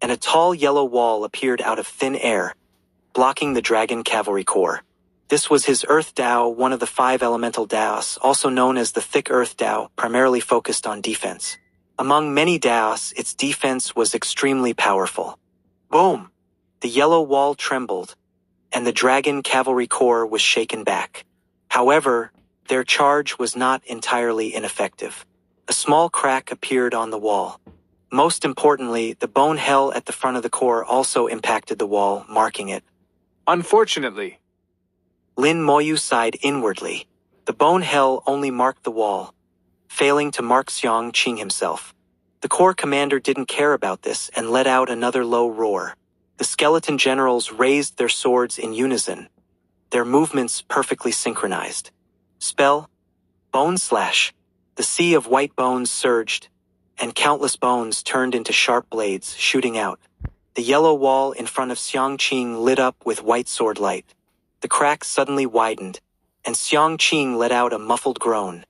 A: and a tall yellow wall appeared out of thin air, blocking the Dragon Cavalry Corps. This was his Earth Dao, one of the 5 elemental Daos, also known as the Thick Earth Dao, primarily focused on defense. Among many Daos, its defense was extremely powerful. Boom! The yellow wall trembled, and the Dragon Cavalry Corps was shaken back. However, their charge was not entirely ineffective. A small crack appeared on the wall. Most importantly, the bone hell at the front of the Corps also impacted the wall, marking it.
B: Unfortunately.
A: Lin Moyu sighed inwardly. The bone hell only marked the wall, failing to mark Xiang Qing himself. The Corps commander didn't care about this and let out another low roar. The skeleton generals raised their swords in unison, their movements perfectly synchronized. Spell, Bone Slash. The sea of white bones surged, and countless bones turned into sharp blades, shooting out. The yellow wall in front of Xiang Qing lit up with white sword light. The crack suddenly widened, and Xiang Qing let out a muffled groan,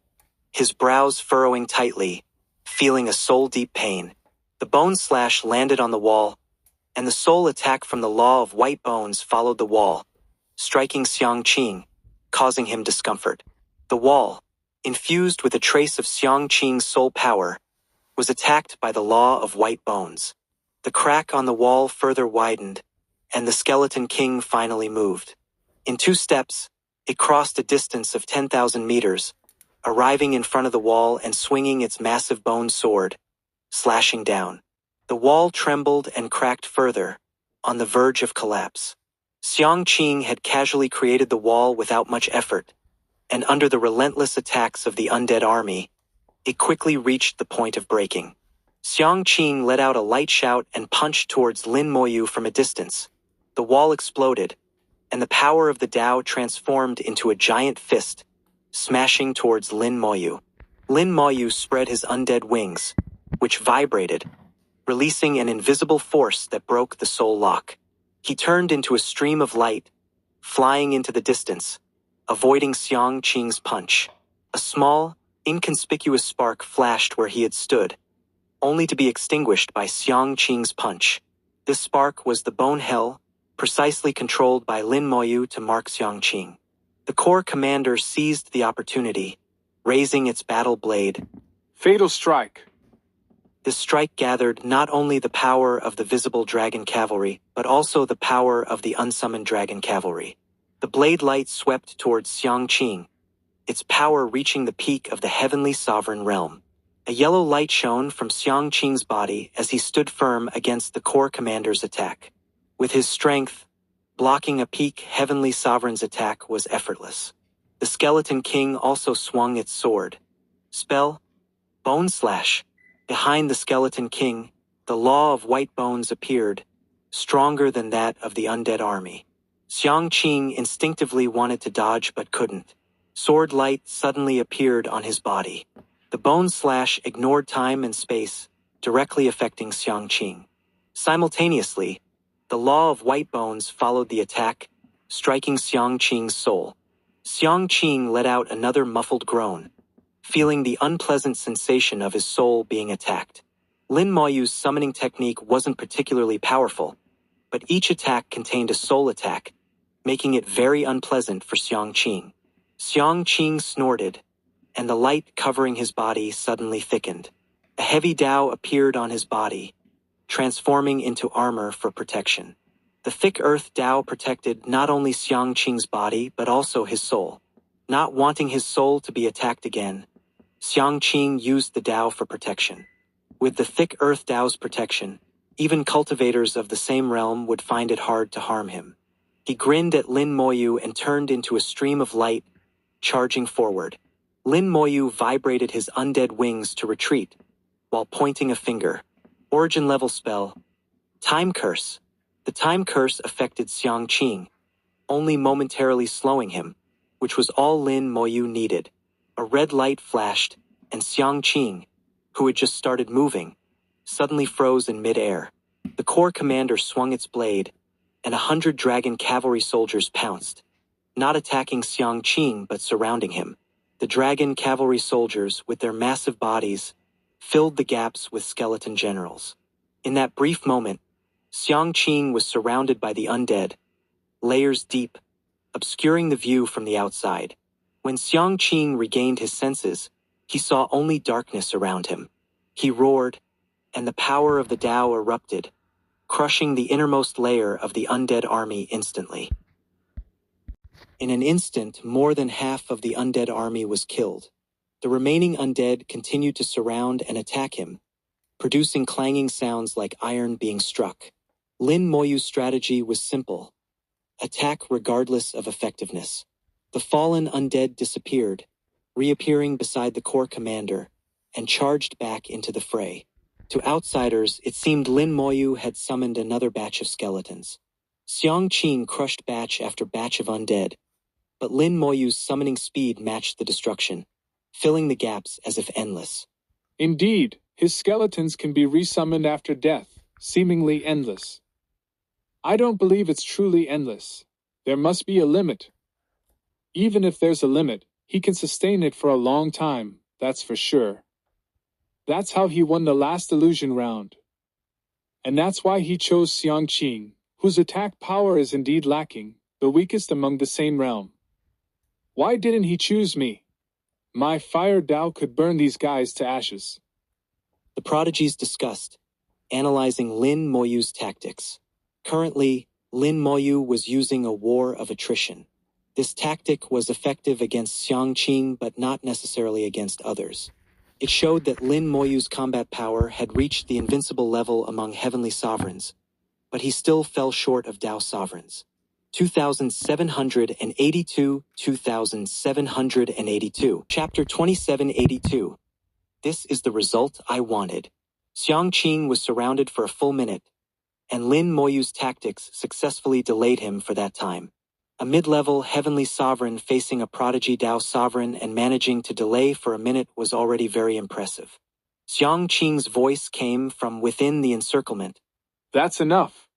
A: his brows furrowing tightly, feeling a soul-deep pain. The bone slash landed on the wall, and the soul attack from the law of white bones followed the wall, striking Xiang Qing, causing him discomfort. The wall, infused with a trace of Xiang Qing's soul power, was attacked by the law of white bones. The crack on the wall further widened, and the skeleton king finally moved. In 2 steps, it crossed a distance of 10,000 meters, arriving in front of the wall and swinging its massive bone sword, slashing down. The wall trembled and cracked further, on the verge of collapse. Xiang Qing had casually created the wall without much effort, and under the relentless attacks of the undead army, it quickly reached the point of breaking. Xiang Qing let out a light shout and punched towards Lin Moyu from a distance. The wall exploded, and the power of the Dao transformed into a giant fist, smashing towards Lin Moyu. Lin Moyu spread his undead wings, which vibrated, releasing an invisible force that broke the soul lock. He turned into a stream of light, flying into the distance, avoiding Xiang Qing's punch. A small, inconspicuous spark flashed where he had stood, only to be extinguished by Xiang Qing's punch. This spark was the bone hell, precisely controlled by Lin Moyu to mark Xiang Qing. The Corps commander seized the opportunity, raising its battle blade.
B: Fatal strike.
A: This strike gathered not only the power of the visible dragon cavalry, but also the power of the unsummoned dragon cavalry. The blade light swept towards Xiang Qing, its power reaching the peak of the heavenly sovereign realm. A yellow light shone from Xiang Qing's body as he stood firm against the Corps commander's attack. With his strength, blocking a peak heavenly sovereign's attack was effortless. The skeleton king also swung its sword. Spell, Bone Slash. Behind the Skeleton King, the law of white bones appeared, stronger than that of the undead army. Xiang Qing instinctively wanted to dodge but couldn't. Sword light suddenly appeared on his body. The bone slash ignored time and space, directly affecting Xiang Qing. Simultaneously, the law of white bones followed the attack, striking Xiang Qing's soul. Xiang Qing let out another muffled groan, feeling the unpleasant sensation of his soul being attacked. Lin Moyu's summoning technique wasn't particularly powerful, but each attack contained a soul attack, making it very unpleasant for Xiang Qing. Xiang Qing snorted, and the light covering his body suddenly thickened. A heavy Dao appeared on his body, transforming into armor for protection. The thick earth Dao protected not only Xiang Qing's body but also his soul. Not wanting his soul to be attacked again, Xiang Qing used the Dao for protection. With the thick earth Dao's protection, even cultivators of the same realm would find it hard to harm him. He grinned at Lin Moyu and turned into a stream of light, charging forward. Lin Moyu vibrated his undead wings to retreat, while pointing a finger. Origin level spell. Time Curse. The Time Curse affected Xiang Qing, only momentarily slowing him, which was all Lin Moyu needed. A red light flashed, and Xiang Qing, who had just started moving, suddenly froze in mid-air. The Corps commander swung its blade, and 100 dragon cavalry soldiers pounced, not attacking Xiang Qing but surrounding him. The dragon cavalry soldiers, with their massive bodies, filled the gaps with skeleton generals. In that brief moment, Xiang Qing was surrounded by the undead, layers deep, obscuring the view from the outside. When Xiang Qing regained his senses, he saw only darkness around him. He roared, and the power of the Dao erupted, crushing the innermost layer of the undead army instantly. In an instant, more than half of the undead army was killed. The remaining undead continued to surround and attack him, producing clanging sounds like iron being struck. Lin Moyu's strategy was simple: attack regardless of effectiveness. The fallen undead disappeared, reappearing beside the Corps commander, and charged back into the fray. To outsiders, it seemed Lin Moyu had summoned another batch of skeletons. Xiang Qing crushed batch after batch of undead, but Lin Moyu's summoning speed matched the destruction, filling the gaps as if endless.
B: Indeed, his skeletons can be resummoned after death, seemingly endless. I don't believe it's truly endless. There must be a limit. Even if there's a limit, he can sustain it for a long time, that's for sure. That's how he won the last illusion round. And that's why he chose Xiang Qing, whose attack power is indeed lacking, the weakest among the same realm. Why didn't he choose me? My fire Dao could burn these guys to ashes.
A: The prodigies discussed, analyzing Lin Moyu's tactics. Currently, Lin Moyu was using a war of attrition. This tactic was effective against Xiang Qing but not necessarily against others. It showed that Lin Moyu's combat power had reached the invincible level among heavenly sovereigns, but he still fell short of Dao sovereigns. 2782, 2782. Chapter 2782. This is the result I wanted. Xiang Qing was surrounded for a full minute, and Lin Moyu's tactics successfully delayed him for that time. A mid-level heavenly sovereign facing a prodigy Dao sovereign and managing to delay for a minute was already very impressive. Xiang Qing's voice came from within the encirclement.
B: That's enough.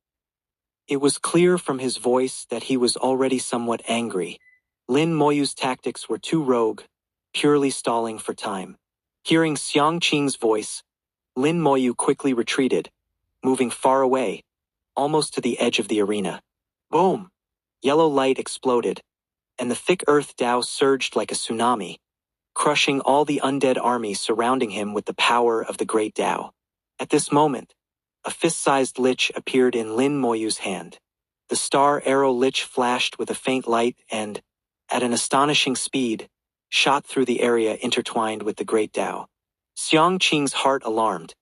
A: It was clear from his voice that he was already somewhat angry. Lin Moyu's tactics were too rogue, purely stalling for time. Hearing Xiang Qing's voice, Lin Moyu quickly retreated, moving far away, almost to the edge of the arena. Boom! Yellow light exploded, and the thick earth Dao surged like a tsunami, crushing all the undead army surrounding him with the power of the great Dao. At this moment, a fist-sized lich appeared in Lin Moyu's hand. The star arrow lich flashed with a faint light and, at an astonishing speed, shot through the area intertwined with the great Dao. Xiang Qing's heart alarmed,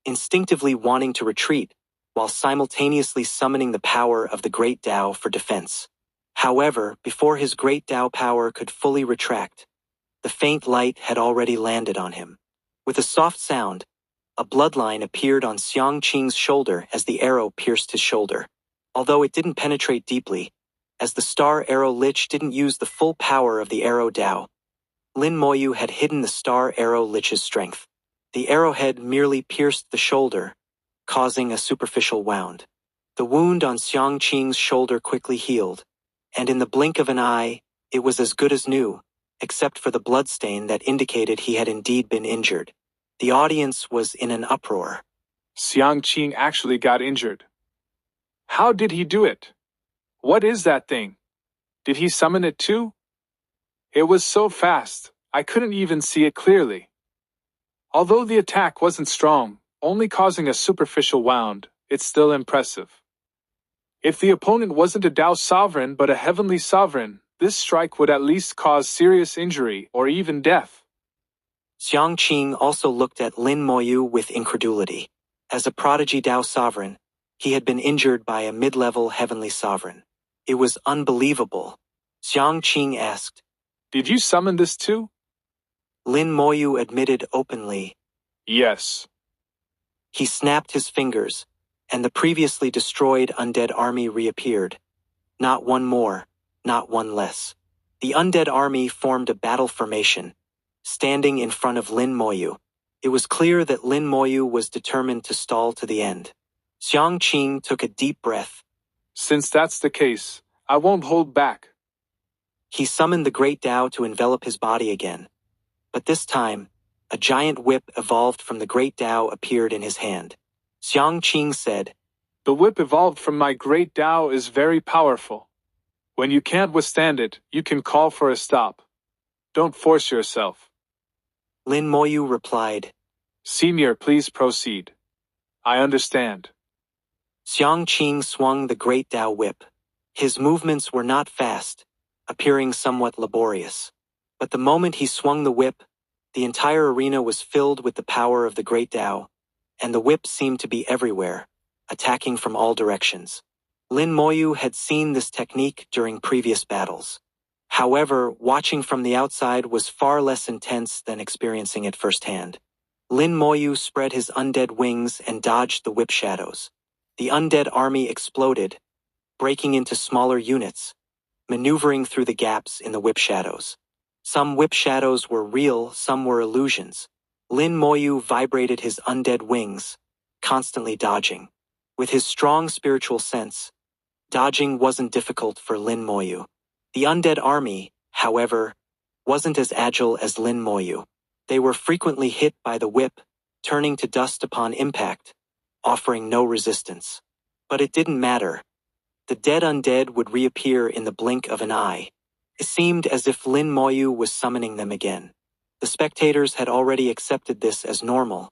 A: instinctively wanting to retreat, while simultaneously summoning the power of the great Dao for defense. However, before his great Dao power could fully retract, the faint light had already landed on him. With a soft sound, A bloodline appeared on Xiang Qing's shoulder as the arrow pierced his shoulder. Although it didn't penetrate deeply, as the star arrow lich didn't use the full power of the arrow Dao, Lin Moyu had hidden the star arrow lich's strength. The arrowhead merely pierced the shoulder, causing a superficial wound. The wound on Xiang Qing's shoulder quickly healed, and in the blink of an eye, it was as good as new, except for the bloodstain that indicated he had indeed been injured. The audience was in an uproar.
B: Xiang Qing actually got injured. How did he do it? What is that thing? Did he summon it too? It was so fast, I couldn't even see it clearly. Although the attack wasn't strong, only causing a superficial wound, it's still impressive. If the opponent wasn't a Dao sovereign but a heavenly sovereign, this strike would at least cause serious injury or even death.
A: Xiang Qing also looked at Lin Moyu with incredulity. As a prodigy Dao sovereign, he had been injured by a mid-level heavenly sovereign. It was unbelievable. Xiang Qing asked,
B: "Did you summon this too?"
A: Lin Moyu admitted openly.
B: Yes.
A: He snapped his fingers, and the previously destroyed undead army reappeared. Not one more, not one less. The undead army formed a battle formation, standing in front of Lin Moyu. It was clear that Lin Moyu was determined to stall to the end. Xiang Qing took a deep breath.
B: Since that's the case, I won't hold back.
A: He summoned the Great Dao to envelop his body again. But this time, a giant whip evolved from the Great Dao appeared in his hand. Xiang Qing said,
B: "The whip evolved from my Great Dao is very powerful. When you can't withstand it, you can call for a stop. Don't force yourself."
A: Lin Moyu replied,
B: "Senior, please proceed. I understand."
A: Xiang Qing swung the Great Dao whip. His movements were not fast, appearing somewhat laborious. But the moment he swung the whip, the entire arena was filled with the power of the Great Dao, and the whip seemed to be everywhere, attacking from all directions. Lin Moyu had seen this technique during previous battles. However, watching from the outside was far less intense than experiencing it firsthand. Lin Moyu spread his undead wings and dodged the whip shadows. The undead army exploded, breaking into smaller units, maneuvering through the gaps in the whip shadows. Some whip shadows were real, some were illusions. Lin Moyu vibrated his undead wings, constantly dodging. With his strong spiritual sense, dodging wasn't difficult for Lin Moyu. The undead army, however, wasn't as agile as Lin Moyu. They were frequently hit by the whip, turning to dust upon impact, offering no resistance. But it didn't matter. The dead undead would reappear in the blink of an eye. It seemed as if Lin Moyu was summoning them again. The spectators had already accepted this as normal,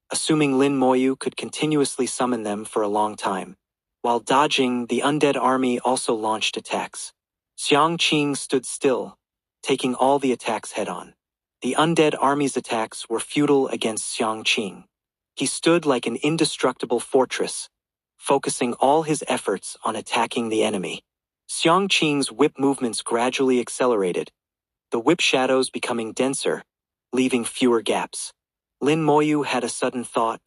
A: assuming Lin Moyu could continuously summon them for a long time. While dodging, the undead army also launched attacks. Xiang Qing stood still, taking all the attacks head-on. The undead army's attacks were futile against Xiang Qing. He stood like an indestructible fortress, focusing all his efforts on attacking the enemy. Xiang Qing's whip movements gradually accelerated, the whip shadows becoming denser, leaving fewer gaps. Lin Moyu had a sudden thought.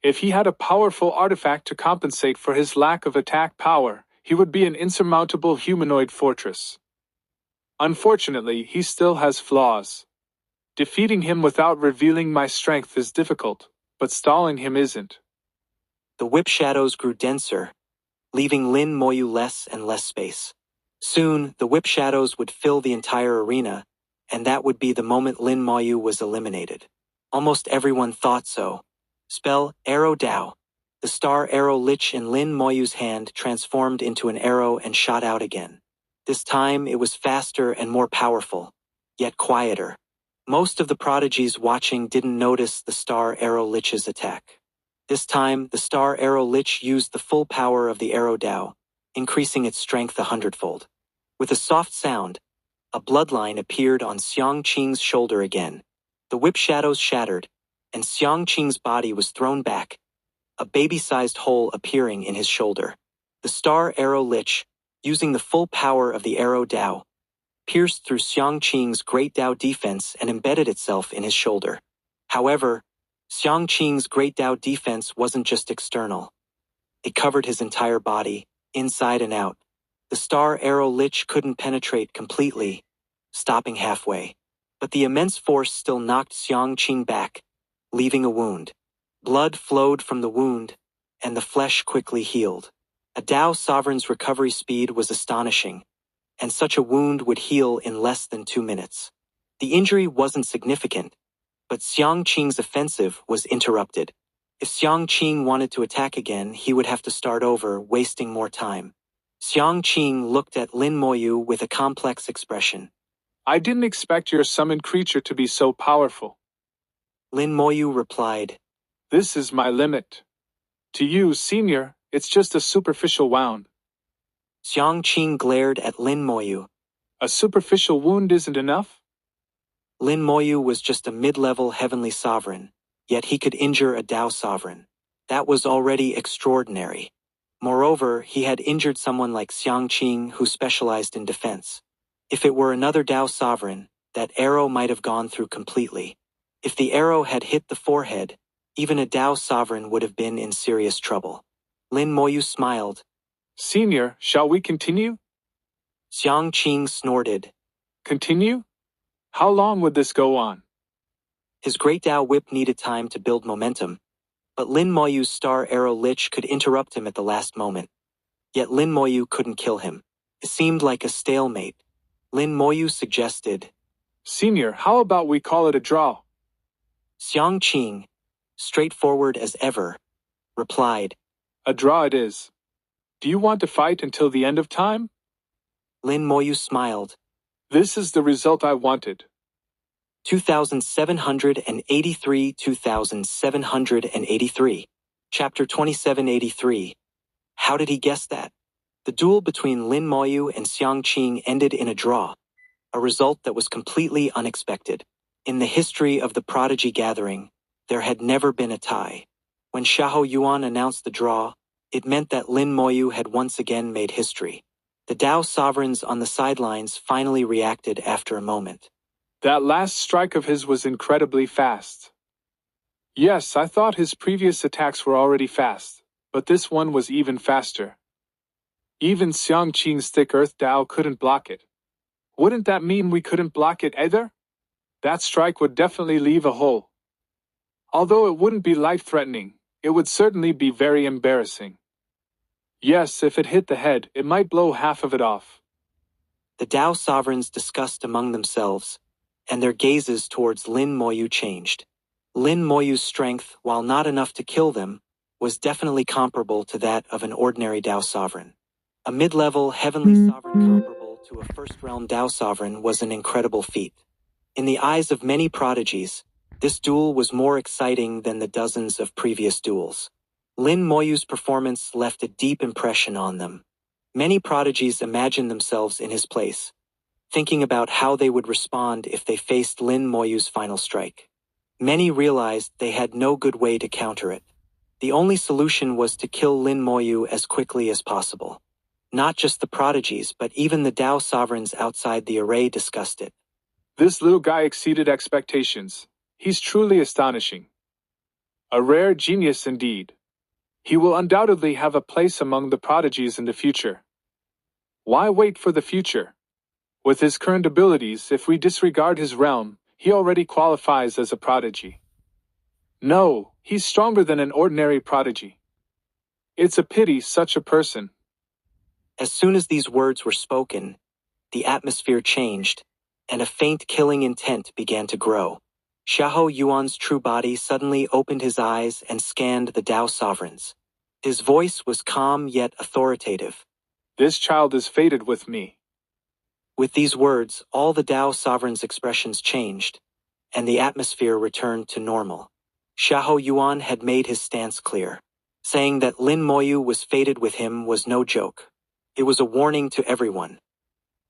B: If he had a powerful artifact to compensate for his lack of attack power, he would be an insurmountable humanoid fortress. Unfortunately, he still has flaws. Defeating him without revealing my strength is difficult, but stalling him isn't.
A: The whip shadows grew denser, leaving Lin Moyu less and less space. Soon, the whip shadows would fill the entire arena, and that would be the moment Lin Moyu was eliminated. Almost everyone thought so. Spell Arrow Dao. The star arrow lich in Lin Moyu's hand transformed into an arrow and shot out again. This time it was faster and more powerful, yet quieter. Most of the prodigies watching didn't notice the star arrow lich's attack. This time, the star arrow lich used the full power of the arrow Dao, increasing its strength 100-fold. With a soft sound, a bloodline appeared on Xiang Qing's shoulder again. The whip shadows shattered, and Xiang Qing's body was thrown back, a baby-sized hole appearing in his shoulder. The star arrow lich, using the full power of the arrow Dao, pierced through Xiang Qing's great Dao defense and embedded itself in his shoulder. However, Xiang Qing's Great Dao defense wasn't just external. It covered his entire body, inside and out. The star arrow lich couldn't penetrate completely, stopping halfway. But the immense force still knocked Xiang Qing back, leaving a wound. Blood flowed from the wound, and the flesh quickly healed. A Dao sovereign's recovery speed was astonishing, and such a wound would heal in less than 2 minutes. The injury wasn't significant, but Xiang Qing's offensive was interrupted. If Xiang Qing wanted to attack again, he would have to start over, wasting more time. Xiang Qing looked at Lin Moyu with a complex expression.
B: I didn't expect your summoned creature to be so powerful.
A: Lin Moyu replied,
B: This is my limit. To you, senior, it's just a superficial wound.
A: Xiang Qing glared at Lin Moyu.
B: A superficial wound isn't enough?
A: Lin Moyu was just a mid-level heavenly sovereign, yet he could injure a Dao sovereign. That was already extraordinary. Moreover, he had injured someone like Xiang Qing who specialized in defense. If it were another Dao sovereign, that arrow might have gone through completely. If the arrow had hit the forehead, even a Dao sovereign would have been in serious trouble. Lin Moyu smiled.
B: Senior, shall we continue?
A: Xiang Qing snorted.
B: Continue? How long would this go on?
A: His Great Dao whip needed time to build momentum, but Lin Moyu's Star Arrow Lich could interrupt him at the last moment. Yet Lin Moyu couldn't kill him. It seemed like a stalemate. Lin Moyu suggested,
B: Senior, how about we call it a draw?
A: Xiang Qing, straightforward as ever, replied,
B: A draw it is. Do you want to fight until the end of time?
A: Lin Moyu smiled.
B: This is the result I wanted.
A: 2783 2783. Chapter 2783. How did he guess that? The duel between Lin Moyu and Xiang Qing ended in a draw, a result that was completely unexpected. In the history of the Prodigy Gathering, there had never been a tie. When Xiahou Yuan announced the draw, it meant that Lin Moyu had once again made history. The Dao sovereigns on the sidelines finally reacted after a moment.
B: That last strike of his was incredibly fast. Yes, I thought his previous attacks were already fast, but this one was even faster. Even Xiang Qing's thick earth Dao couldn't block it. Wouldn't that mean we couldn't block it either? That strike would definitely leave a hole. Although it wouldn't be life-threatening, it would certainly be very embarrassing. Yes, if it hit the head, it might blow half of it off.
A: The Dao sovereigns discussed among themselves, and their gazes towards Lin Moyu changed. Lin Moyu's strength, while not enough to kill them, was definitely comparable to that of an ordinary Dao sovereign. A mid-level heavenly sovereign comparable to a first-realm Dao sovereign was an incredible feat. In the eyes of many prodigies, this duel was more exciting than the dozens of previous duels. Lin Moyu's performance left a deep impression on them. Many prodigies imagined themselves in his place, thinking about how they would respond if they faced Lin Moyu's final strike. Many realized they had no good way to counter it. The only solution was to kill Lin Moyu as quickly as possible. Not just the prodigies, but even the Dao sovereigns outside the array discussed it.
B: This little guy exceeded expectations. He's truly astonishing. A rare genius indeed. He will undoubtedly have a place among the prodigies in the future. Why wait for the future? With his current abilities, if we disregard his realm, he already qualifies as a prodigy. No, he's stronger than an ordinary prodigy. It's a pity such a person.
A: As soon as these words were spoken, the atmosphere changed, and a faint killing intent began to grow. Xiahou Yuan's true body suddenly opened his eyes and scanned the Dao sovereigns. His voice was calm yet authoritative.
B: This child is fated with me.
A: With these words, all the Dao sovereigns' expressions changed, and the atmosphere returned to normal. Xiahou Yuan had made his stance clear. Saying that Lin Moyu was fated with him was no joke. It was a warning to everyone.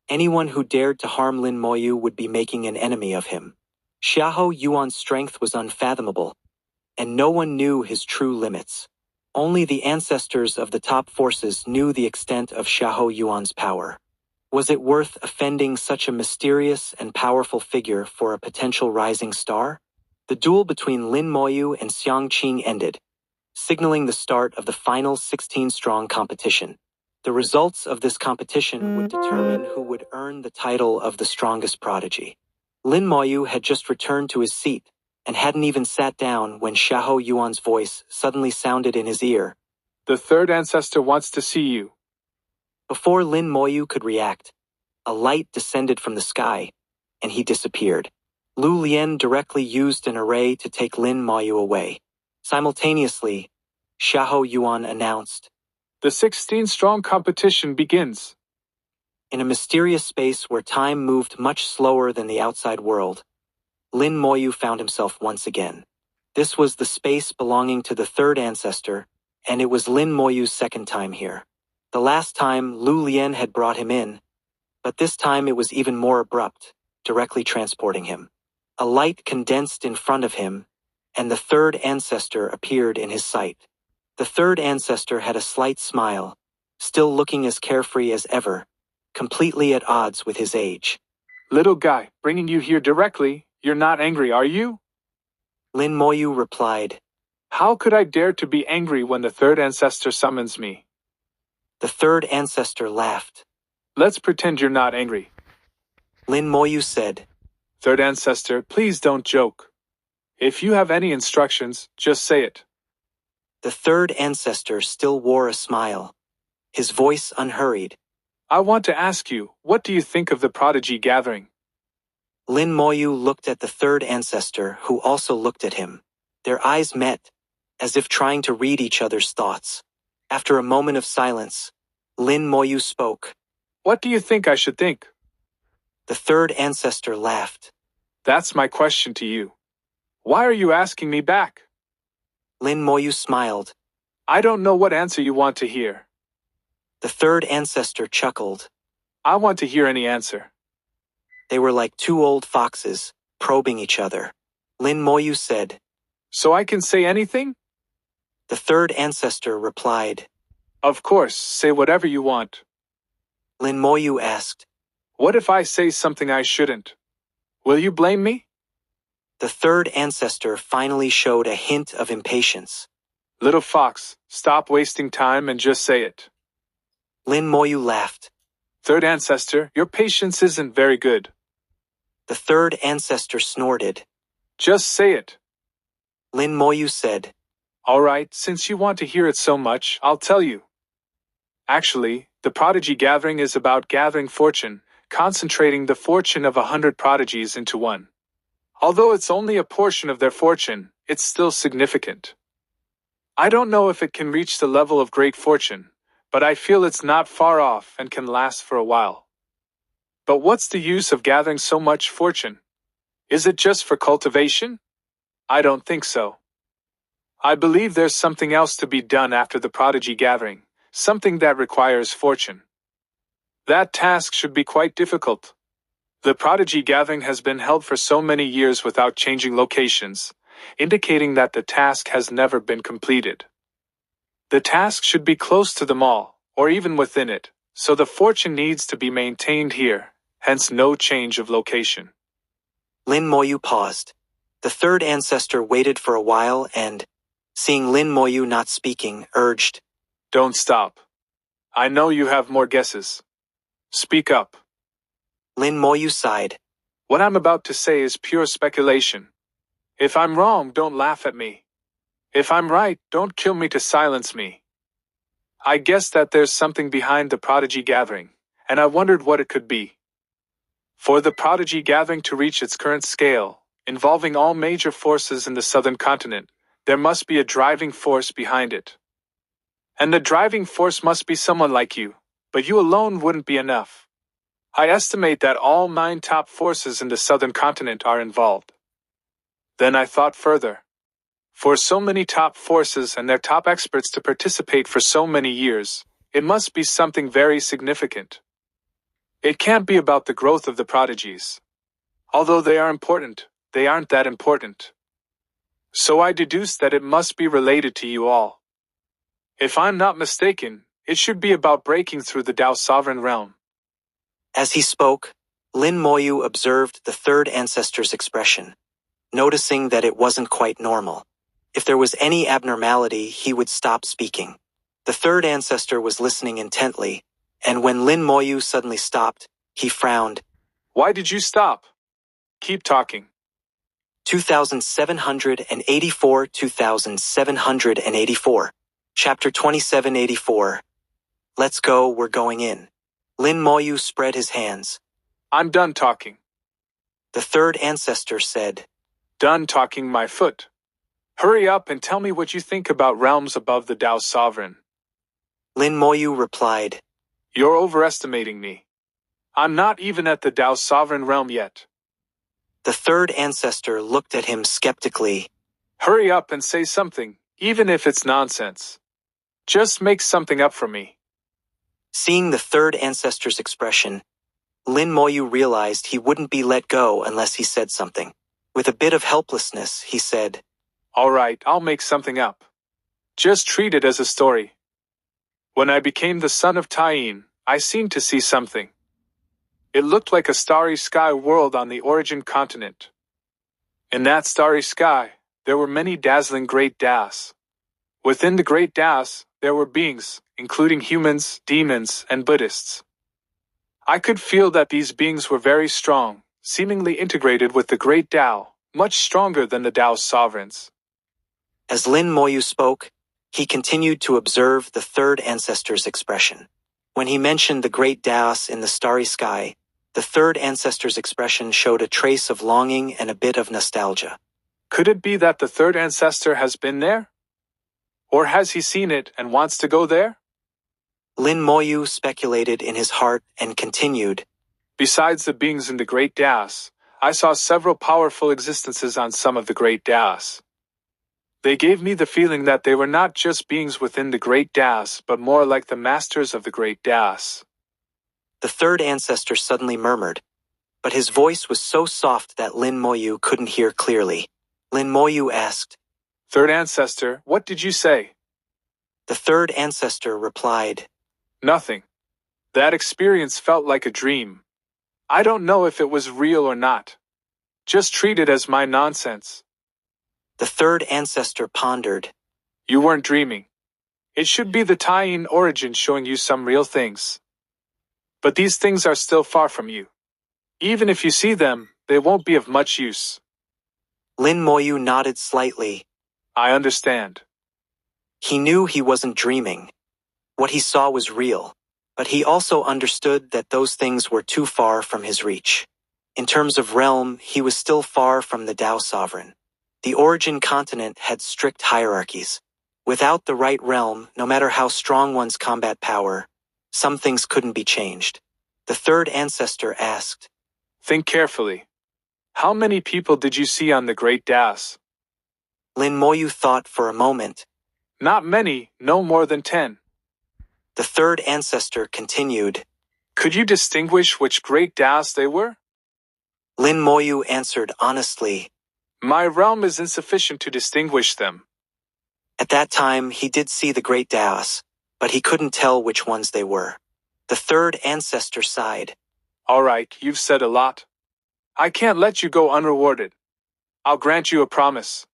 A: Anyone who dared to harm Lin Moyu would be making an enemy of him. Xiahou Yuan's strength was unfathomable, and no one knew his true limits. Only the ancestors of the top forces knew the extent of Xiahou Yuan's power. Was it worth offending such a mysterious and powerful figure for a potential rising star? The duel between Lin Moyu and Xiang Qing ended, signaling the start of the final 16-strong competition. The results of this competition would determine who would earn the title of the strongest prodigy. Lin Moyu had just returned to his seat and hadn't even sat down when Xiahou Yuan's voice suddenly sounded in his ear.
B: The third ancestor wants to see you.
A: Before Lin Moyu could react, a light descended from the sky, and he disappeared. Lu Lian directly used an array to take Lin Moyu away. Simultaneously, Xiahou Yuan announced,
B: The 16-strong competition begins.
A: in a mysterious space where time moved much slower than the outside world, Lin Moyu found himself once again. This was the space belonging to the third ancestor, and it was Lin Moyu's second time here. The last time, Lu Lian had brought him in, but this time it was even more abrupt, directly transporting him. A light condensed in front of him, and the third ancestor appeared in his sight. The third ancestor had a slight smile, still looking as carefree as ever, completely at odds with his age.
B: Little guy, bringing you here directly, you're not angry, are you?
A: Lin Moyu replied,
B: How could I dare to be angry when the third ancestor summons me?
A: The third ancestor laughed.
B: Let's pretend you're not angry.
A: Lin Moyu said,
B: Third ancestor, please don't joke. If you have any instructions, just say it.
A: The third ancestor still wore a smile, his voice unhurried.
B: I want to ask you, what do you think of the prodigy gathering?
A: Lin Moyu looked at the third ancestor, who also looked at him. Their eyes met, as if trying to read each other's thoughts. After a moment of silence, Lin Moyu spoke.
B: What do you think I should think?
A: The third ancestor laughed.
B: That's my question to you. Why are you asking me back?
A: Lin Moyu smiled.
B: I don't know what answer you want to hear.
A: The third ancestor chuckled.
B: I want to hear any answer.
A: They were like two old foxes, probing each other. Lin Moyu said,
B: So I can say anything?
A: The third ancestor replied.
B: Of course, say whatever you want.
A: Lin Moyu asked,
B: What if I say something I shouldn't? Will you blame me?
A: The third ancestor finally showed a hint of impatience.
B: Little fox, stop wasting time and just say it.
A: Lin Moyu laughed.
B: Third ancestor, your patience isn't very good.
A: The third ancestor snorted.
B: Just say it.
A: Lin Moyu said,
B: All right, since you want to hear it so much, I'll tell you. Actually, the prodigy gathering is about gathering fortune, concentrating the fortune of 100 prodigies into one. Although it's only a portion of their fortune, it's still significant. I don't know if it can reach the level of great fortune, but I feel it's not far off and can last for a while. But what's the use of gathering so much fortune? Is it just for cultivation? I don't think so. I believe there's something else to be done after the prodigy gathering, something that requires fortune. That task should be quite difficult. The prodigy gathering has been held for so many years without changing locations, indicating that the task has never been completed. The task should be close to them all, or even within it, so the fortune needs to be maintained here, hence no change of location.
A: Lin Moyu paused. The third ancestor waited for a while and, seeing Lin Moyu not speaking, urged,
B: Don't stop. I know you have more guesses. Speak up.
A: Lin Moyu sighed.
B: What I'm about to say is pure speculation. If I'm wrong, don't laugh at me. If I'm right, don't kill me to silence me. I guess that there's something behind the prodigy gathering, and I wondered what it could be. For the prodigy gathering to reach its current scale, involving all major forces in the southern continent, there must be a driving force behind it. And the driving force must be someone like you, but you alone wouldn't be enough. I estimate that all 9 top forces in the southern continent are involved. Then I thought further. For so many top forces and their top experts to participate for so many years, it must be something very significant. It can't be about the growth of the prodigies. Although they are important, they aren't that important. So I deduced that it must be related to you all. If I'm not mistaken, it should be about breaking through the Tao sovereign realm.
A: As he spoke, Lin Moyu observed the third ancestor's expression. noticing that it wasn't quite normal. If there was any abnormality, he would stop speaking. The third ancestor was listening intently, and when Lin Moyu suddenly stopped, he frowned.
B: Why did you stop? Keep talking.
A: 2784 2784. Chapter 2784. Let's go, we're going in. Lin Moyu spread his hands.
B: I'm done talking.
A: The third ancestor said.
B: Done talking my foot. Hurry up and tell me what you think about realms above the Tao Sovereign.
A: Lin Moyu replied.
B: You're overestimating me. I'm not even at the Tao Sovereign realm yet.
A: The third ancestor looked at him skeptically.
B: Hurry up and say something, even if it's nonsense. Just make something up for me.
A: Seeing the third ancestor's expression, Lin Moyu realized he wouldn't be let go unless he said something. With a bit of helplessness, he said,
B: All right, I'll make something up. Just treat it as a story. When I became the son of Taiyin, I seemed to see something. It looked like a starry sky world on the origin continent. In that starry sky, there were many dazzling great Das. Within the great Das, there were beings, including humans, demons, and Buddhists. I could feel that these beings were very strong, seemingly integrated with the great Tao, much stronger than the Tao's sovereigns.
A: As Lin Moyu spoke, he continued to observe the third ancestor's expression. When he mentioned the great Taos in the starry sky, the third ancestor's expression showed a trace of longing and a bit of nostalgia.
B: Could it be that the third ancestor has been there? Or has he seen it and wants to go there?
A: Lin Moyu speculated in his heart and continued.
B: Besides the beings in the great Taos, I saw several powerful existences on some of the great Taos. They gave me the feeling that they were not just beings within the great Taos, but more like the masters of the great Taos.
A: The third ancestor suddenly murmured, but his voice was so soft that Lin Moyu couldn't hear clearly. Lin Moyu asked,
B: Third ancestor, what did you say?
A: The third ancestor replied,
B: Nothing. That experience felt like a dream. I don't know if it was real or not. Just treat it as my nonsense.
A: The third ancestor pondered.
B: You weren't dreaming. It should be the Taiyin origin showing you some real things. But these things are still far from you. Even if you see them, they won't be of much use.
A: Lin Moyu nodded slightly.
B: I understand.
A: He knew he wasn't dreaming. What he saw was real, but he also understood that those things were too far from his reach. In terms of realm, he was still far from the Tao Sovereign. The origin continent had strict hierarchies. Without the right realm, no matter how strong one's combat power, some things couldn't be changed. The third ancestor asked,
B: Think carefully. How many people did you see on the Great Das?
A: Lin Moyu thought for a moment.
B: Not many, no more than 10.
A: The third ancestor continued.
B: Could you distinguish which Great Das they were?
A: Lin Moyu answered honestly.
B: My realm is insufficient to distinguish them.
A: At that time, he did see the Great Taos, but he couldn't tell which ones they were. The third ancestor sighed.
B: All right, you've said a lot. I can't let you go unrewarded. I'll grant you a promise.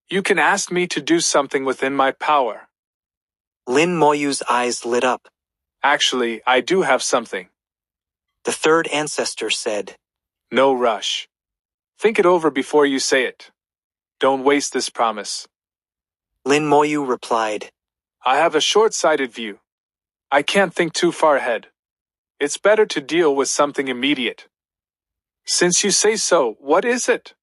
B: You can ask me to do something within my power.
A: Lin Moyu's eyes lit up.
B: Actually, I do have something.
A: The third ancestor said.
B: No rush. Think it over before you say it. Don't waste this promise.
A: Lin Moyu replied.
B: I have a short-sighted view. I can't think too far ahead. It's better to deal with something immediate. Since you say so, what is it?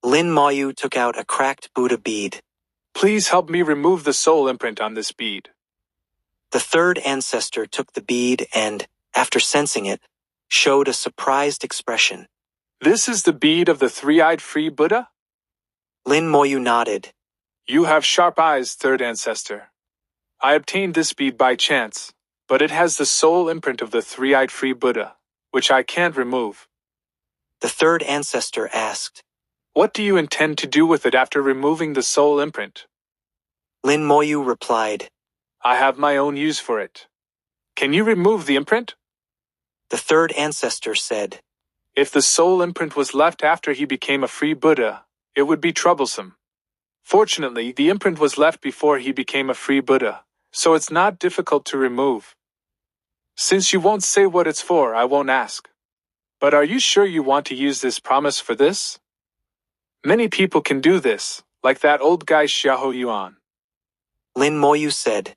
A: Lin Moyu took out a cracked Buddha bead.
B: Please help me remove the soul imprint on this bead.
A: The third ancestor took the bead and, after sensing it, showed a surprised expression.
B: This is the bead of the three-eyed free Buddha?
A: Lin Moyu nodded.
B: You have sharp eyes, third ancestor. I obtained this bead by chance, but it has the soul imprint of the three-eyed free Buddha, which I can't remove.
A: The third ancestor asked.
B: What do you intend to do with it after removing the soul imprint?
A: Lin Moyu replied.
B: I have my own use for it. Can you remove the imprint?
A: The third ancestor said.
B: If the soul imprint was left after he became a free Buddha, It would be troublesome. Fortunately, the imprint was left before he became a free Buddha, so it's not difficult to remove. Since you won't say what it's for, I won't ask. But are you sure you want to use this promise for this? Many people can do this, like that old guy Xiao Yuan.
A: Lin Moyu said.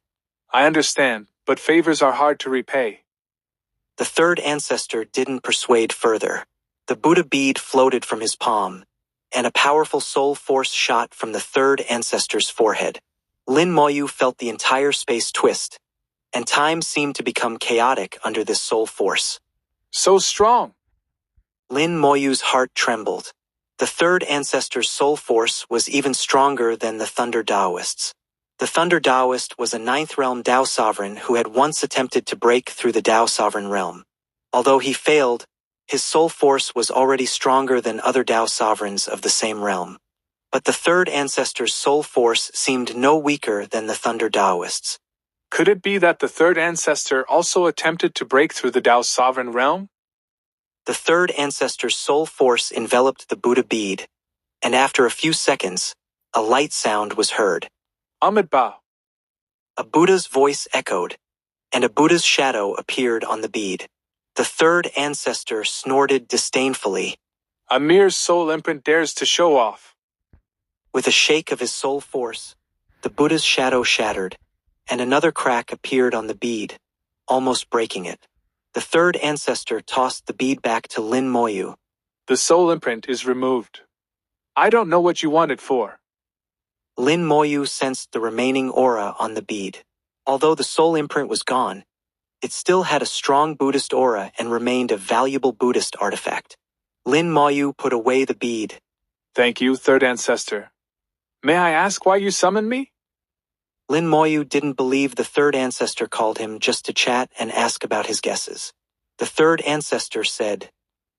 B: I understand, but favors are hard to repay.
A: The third ancestor didn't persuade further. The Buddha bead floated from his palm, and a powerful soul force shot from the third ancestor's forehead. Lin Moyu felt the entire space twist, and time seemed to become chaotic under this soul force.
B: So strong!
A: Lin Moyu's heart trembled. The third ancestor's soul force was even stronger than the Thunder Taoists. The Thunder Taoist was a ninth realm Tao sovereign who had once attempted to break through the Tao sovereign realm. Although he failed, his soul force was already stronger than other Tao sovereigns of the same realm. But the third ancestor's soul force seemed no weaker than the Thunder Taoists.
B: Could it be that the third ancestor also attempted to break through the Tao sovereign realm?
A: The third ancestor's soul force enveloped the Buddha bead, and after a few seconds, a light sound was heard.
B: Amitabha.
A: A Buddha's voice echoed, and a Buddha's shadow appeared on the bead. The third ancestor snorted disdainfully.
B: A mere soul imprint dares to show off.
A: With a shake of his soul force, the Buddha's shadow shattered, and another crack appeared on the bead, almost breaking it. The third ancestor tossed the bead back to Lin Moyu.
B: The soul imprint is removed. I don't know what you want it for.
A: Lin Moyu sensed the remaining aura on the bead. Although the soul imprint was gone, it still had a strong Buddhist aura and remained a valuable Buddhist artifact. Lin Moyu put away the bead.
B: Thank you, third ancestor. May I ask why you summoned me?
A: Lin Moyu didn't believe the third ancestor called him just to chat and ask about his guesses. The third ancestor said,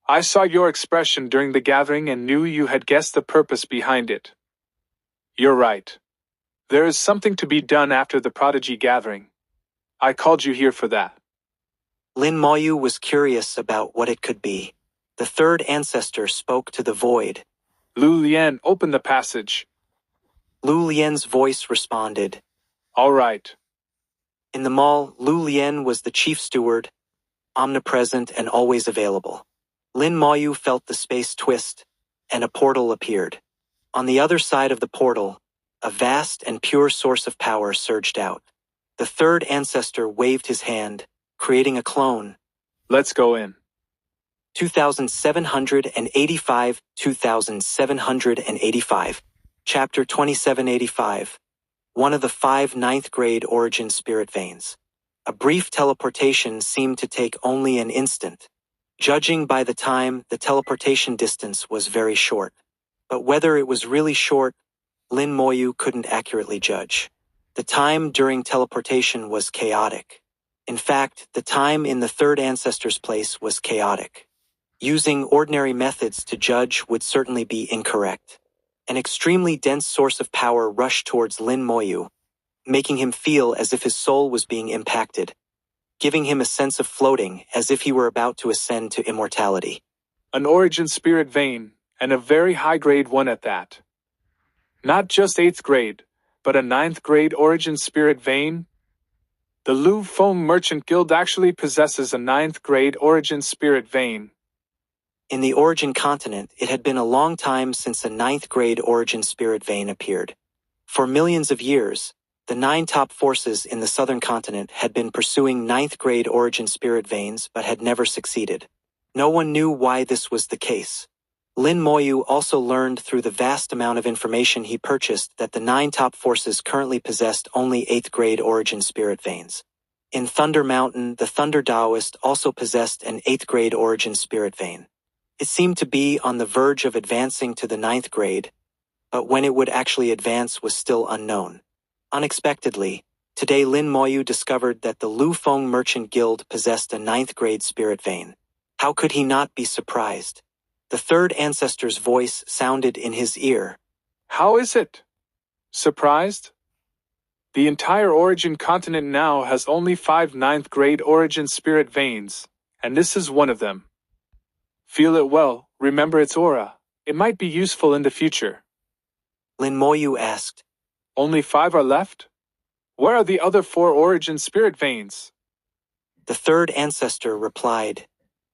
B: I saw your expression during the gathering and knew you had guessed the purpose behind it. You're right. There is something to be done after the prodigy gathering. I called you here for that.
A: Lin Moyu was curious about what it could be. The third ancestor spoke to the void.
B: Lu Lian, open the passage.
A: Lu Lian's voice responded.
B: All right.
A: In the mall, Lu Lian was the chief steward, omnipresent and always available. Lin Moyu felt the space twist, and a portal appeared. On the other side of the portal, a vast and pure source of power surged out. The third ancestor waved his hand, creating a clone.
B: Let's go in.
A: 2785, 2785. Chapter 2785. One of the 5 ninth grade origin spirit veins. A brief teleportation seemed to take only an instant. Judging by the time, the teleportation distance was very short. But whether it was really short, Lin Moyu couldn't accurately judge. The time during teleportation was chaotic. In fact, the time in the third ancestor's place was chaotic. Using ordinary methods to judge would certainly be incorrect. An extremely dense source of power rushed towards Lin Moyu, making him feel as if his soul was being impacted, giving him a sense of floating as if he were about to ascend to immortality.
B: An origin spirit vein, and a very high-grade one at that. Not just 8th grade, but a 9th grade origin spirit vein? The Lu Feng Merchant Guild actually possesses a 9th grade origin spirit vein.
A: In the origin continent, it had been a long time since a 9th grade origin spirit vein appeared. For millions of years, the 9 top forces in the southern continent had been pursuing 9th grade origin spirit veins but had never succeeded. No one knew why this was the case. Lin Moyu also learned through the vast amount of information he purchased that the 9 top forces currently possessed only 8th grade origin spirit veins. In Thunder Mountain, the Thunder Taoist also possessed an 8th grade origin spirit vein. It seemed to be on the verge of advancing to the 9th grade, but when it would actually advance was still unknown. Unexpectedly, today Lin Moyu discovered that the Lu Feng Merchant Guild possessed a 9th grade spirit vein. How could he not be surprised? The third ancestor's voice sounded in his ear.
B: How is it? Surprised? The entire origin continent now has only 5 9th grade origin spirit veins, and this is one of them. Feel it well, remember its aura. It might be useful in the future.
A: Lin Moyu asked.
B: Only 5 are left? Where are the other 4 origin spirit veins?
A: The third ancestor replied.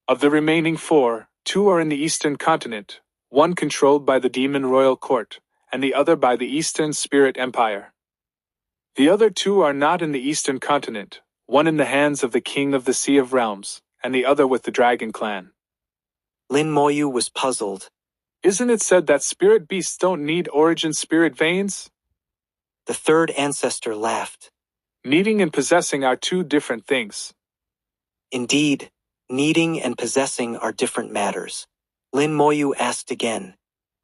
B: Of the remaining 4, 2 are in the Eastern continent, one controlled by the Demon Royal Court, and the other by the Eastern Spirit Empire. The other 2 are not in the Eastern continent, one in the hands of the King of the Sea of Realms, and the other with the Dragon Clan.
A: Lin Moyu was puzzled.
B: Isn't it said that spirit beasts don't need origin spirit veins?
A: The third ancestor laughed.
B: Needing and possessing are 2 different things.
A: Indeed, needing and possessing are different matters. Lin Moyu asked again.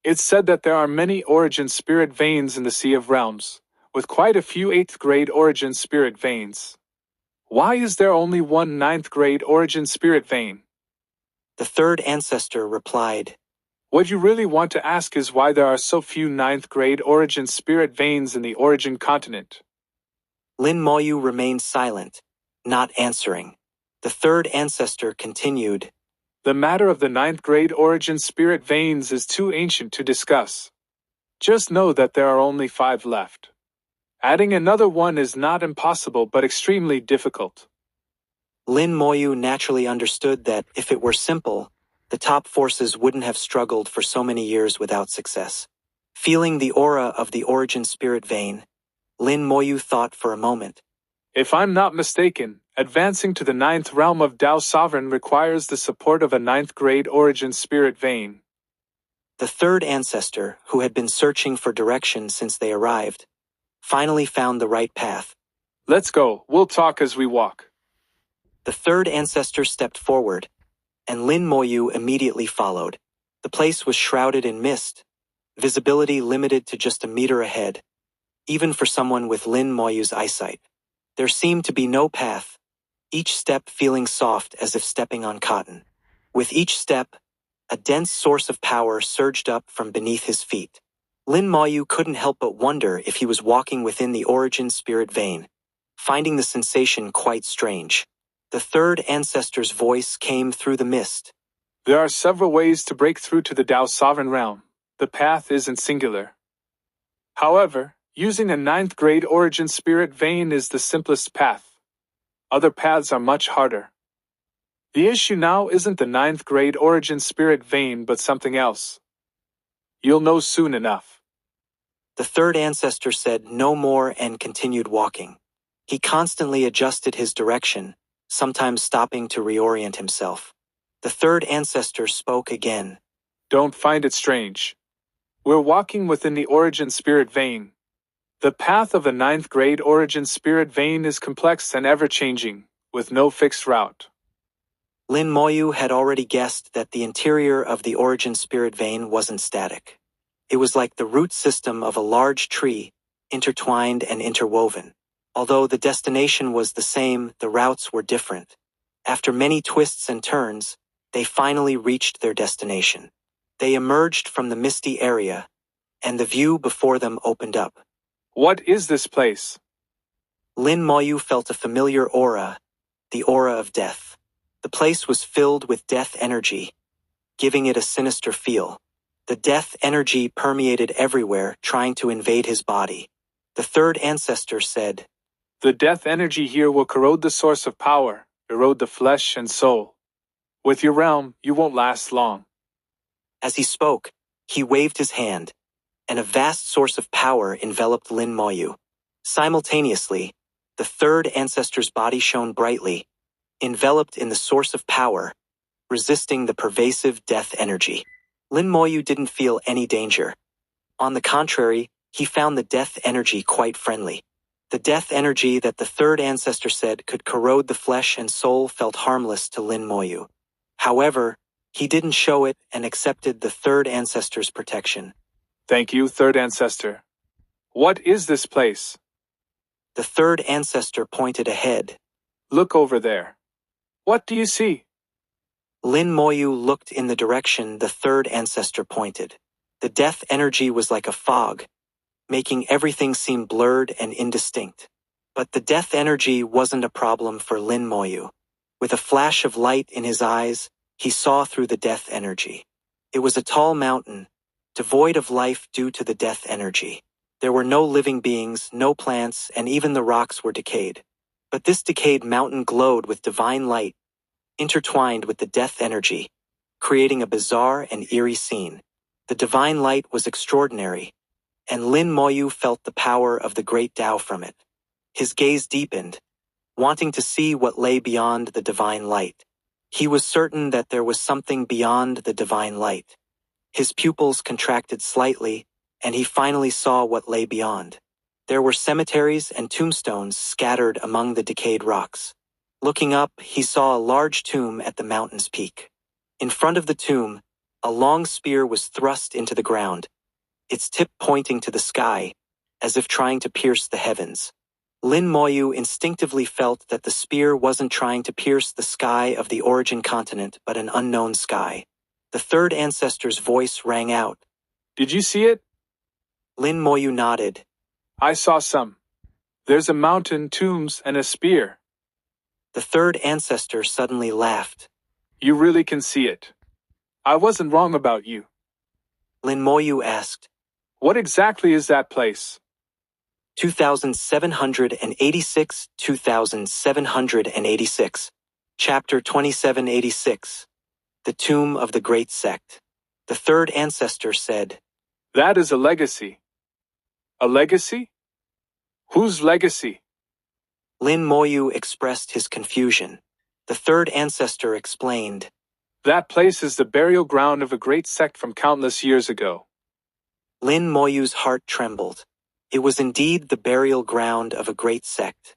B: It's said that there are many origin spirit veins in the Sea of Realms, with quite a few 8th grade origin spirit veins. Why is there only one 9th grade origin spirit vein?
A: The third ancestor replied.
B: What you really want to ask is why there are so few 9th grade origin spirit veins in the origin continent.
A: Lin Moyu remained silent, not answering. The third ancestor continued.
B: The matter of the 9th grade origin spirit veins is too ancient to discuss. Just know that there are only 5 left. Adding another one is not impossible but extremely difficult.
A: Lin Moyu naturally understood that if it were simple, the top forces wouldn't have struggled for so many years without success. Feeling the aura of the origin spirit vein, Lin Moyu thought for a moment.
B: If I'm not mistaken, advancing to the 9th realm of Dao Sovereign requires the support of a 9th grade origin spirit vein.
A: The third ancestor, who had been searching for direction since they arrived, finally found the right path.
B: Let's go, we'll talk as we walk.
A: The third ancestor stepped forward, and Lin Moyu immediately followed. The place was shrouded in mist, visibility limited to just a meter ahead, even for someone with Lin Moyu's eyesight. There seemed to be no path, each step feeling soft as if stepping on cotton. With each step, a dense source of power surged up from beneath his feet. Lin Moyu couldn't help but wonder if he was walking within the origin spirit vein, finding the sensation quite strange. The third ancestor's voice came through the mist.
B: There are several ways to break through to the Dao Sovereign realm. The path isn't singular. However, using a 9th grade origin spirit vein is the simplest path. Other paths are much harder. The issue now isn't the 9th grade origin spirit vein but something else. You'll know soon enough.
A: The third ancestor said no more and continued walking. He constantly adjusted his direction, sometimes stopping to reorient himself. The third ancestor spoke again.
B: Don't find it strange. We're walking within the origin spirit vein. The path of a 9th grade origin spirit vein is complex and ever-changing, with no fixed route.
A: Lin Moyu had already guessed that the interior of the origin spirit vein wasn't static. It was like the root system of a large tree, intertwined and interwoven. Although the destination was the same, the routes were different. After many twists and turns, they finally reached their destination. They emerged from the misty area, and the view before them opened up.
B: What is this place?
A: Lin Moyu felt a familiar aura, the aura of death. The place was filled with death energy, giving it a sinister feel. The death energy permeated everywhere, trying to invade his body. The third ancestor said,
B: The death energy here will corrode the source of power, erode the flesh and soul. With your realm, you won't last long.
A: As he spoke, he waved his hand, and a vast source of power enveloped Lin Moyu. Simultaneously, the third ancestor's body shone brightly, enveloped in the source of power, resisting the pervasive death energy. Lin Moyu didn't feel any danger. On the contrary, he found the death energy quite friendly. The death energy that the third ancestor said could corrode the flesh and soul felt harmless to Lin Moyu. However, he didn't show it and accepted the third ancestor's protection.
B: Thank you, third ancestor. What is this place?
A: The third ancestor pointed ahead.
B: Look over there. What do you see?
A: Lin Moyu looked in the direction the third ancestor pointed. The death energy was like a fog, making everything seem blurred and indistinct. But the death energy wasn't a problem for Lin Moyu. With a flash of light in his eyes, he saw through the death energy. It was a tall mountain, devoid of life due to the death energy. There were no living beings, no plants, and even the rocks were decayed. But this decayed mountain glowed with divine light, intertwined with the death energy, creating a bizarre and eerie scene. The divine light was extraordinary, and Lin Moyu felt the power of the great Tao from it. His gaze deepened, wanting to see what lay beyond the divine light. He was certain that there was something beyond the divine light. His pupils contracted slightly, and he finally saw what lay beyond. There were cemeteries and tombstones scattered among the decayed rocks. Looking up, he saw a large tomb at the mountain's peak. In front of the tomb, a long spear was thrust into the ground, its tip pointing to the sky, as if trying to pierce the heavens. Lin Moyu instinctively felt that the spear wasn't trying to pierce the sky of the origin continent but an unknown sky. The third ancestor's voice rang out.
B: Did you see it?
A: Lin Moyu nodded.
B: I saw some. There's a mountain, tombs, and a spear.
A: The third ancestor suddenly laughed.
B: You really can see it. I wasn't wrong about you.
A: Lin Moyu asked.
B: What exactly is that place?
A: 2786, 2786. Chapter 2786. The Tomb of the Great Sect. The third ancestor said.
B: That is a legacy. A legacy? Whose legacy?
A: Lin Moyu expressed his confusion. The third ancestor explained.
B: That place is the burial ground of a great sect from countless years ago.
A: Lin Moyu's heart trembled. It was indeed the burial ground of a great sect.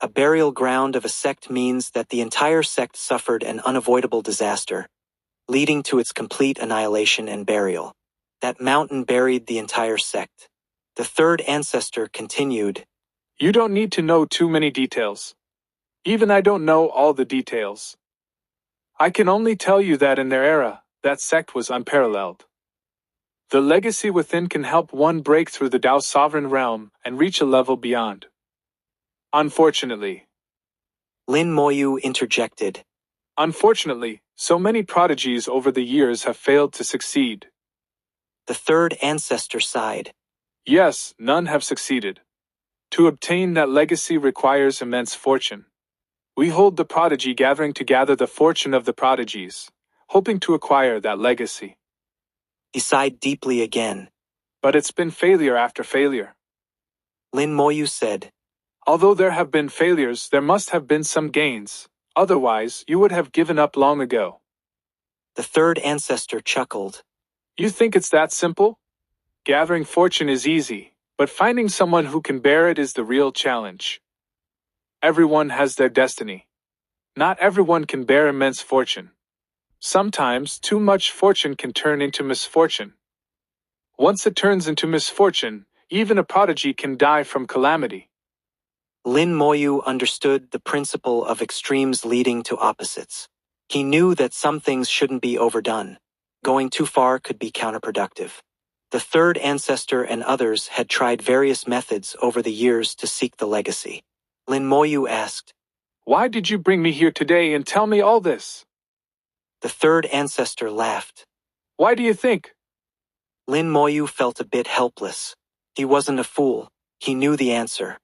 A: A burial ground of a sect means that the entire sect suffered an unavoidable disaster, leading to its complete annihilation and burial. That mountain buried the entire sect. The third ancestor continued.
B: You don't need to know too many details. Even I don't know all the details. I can only tell you that in their era, that sect was unparalleled. The legacy within can help one break through the Tao's sovereign realm and reach a level beyond. Unfortunately.
A: Lin Moyu interjected.
B: Unfortunately, so many prodigies over the years have failed to succeed.
A: The third ancestor sighed.
B: Yes, none have succeeded. To obtain that legacy requires immense fortune. We hold the prodigy gathering to gather the fortune of the prodigies, hoping to acquire that legacy.
A: He sighed deeply again.
B: But it's been failure after failure.
A: Lin Moyu said.
B: Although there have been failures, there must have been some gains. Otherwise, you would have given up long ago.
A: The third ancestor chuckled.
B: You think it's that simple? Gathering fortune is easy, but finding someone who can bear it is the real challenge. Everyone has their destiny. Not everyone can bear immense fortune. Sometimes, too much fortune can turn into misfortune. Once it turns into misfortune, even a prodigy can die from calamity.
A: Lin Moyu understood the principle of extremes leading to opposites. He knew that some things shouldn't be overdone. Going too far could be counterproductive. The third ancestor and others had tried various methods over the years to seek the legacy. Lin Moyu asked,
B: Why did you bring me here today and tell me all this?
A: The third ancestor laughed.
B: Why do you think?
A: Lin Moyu felt a bit helpless. He wasn't a fool. He knew the answer.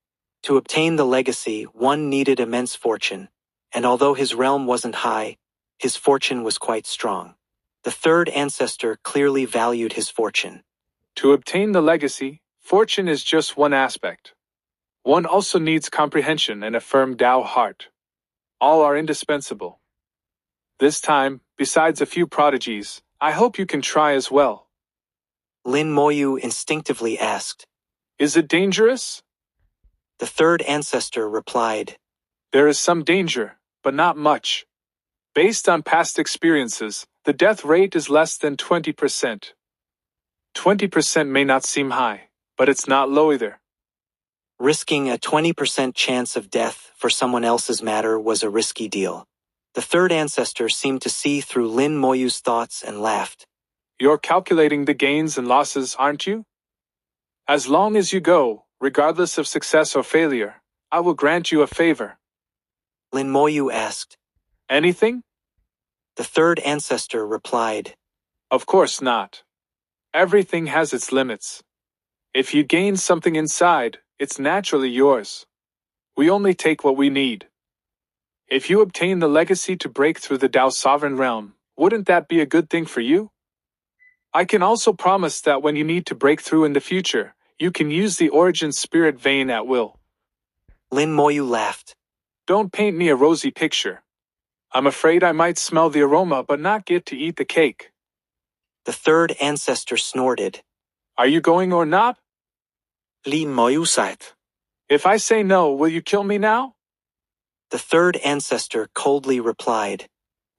A: To obtain the legacy, one needed immense fortune, and although his realm wasn't high, his fortune was quite strong. The third ancestor clearly valued his fortune.
B: To obtain the legacy, fortune is just one aspect. One also needs comprehension and a firm Tao heart. All are indispensable. This time, besides a few prodigies, I hope you can try as well.
A: Lin Moyu instinctively asked.
B: Is it dangerous?
A: The third ancestor replied.
B: There is some danger, but not much. Based on past experiences, the death rate is less than 20%. 20% may not seem high, but it's not low either.
A: Risking a 20% chance of death for someone else's matter was a risky deal. The third ancestor seemed to see through Lin Moyu's thoughts and laughed.
B: You're calculating the gains and losses, aren't you? As long as you go, regardless of success or failure, I will grant you a favor.
A: Lin Moyu asked.
B: Anything?
A: The third ancestor replied.
B: Of course not. Everything has its limits. If you gain something inside, it's naturally yours. We only take what we need. If you obtain the legacy to break through the Tao Sovereign Realm, wouldn't that be a good thing for you? I can also promise that when you need to break through in the future, you can use the origin spirit vein at will.
A: Lin Moyu laughed.
B: Don't paint me a rosy picture. I'm afraid I might smell the aroma but not get to eat the cake.
A: The third ancestor snorted.
B: Are you going or not?
C: Lin Moyu sighed.
B: If I say no, will you kill me now?
A: The third ancestor coldly replied.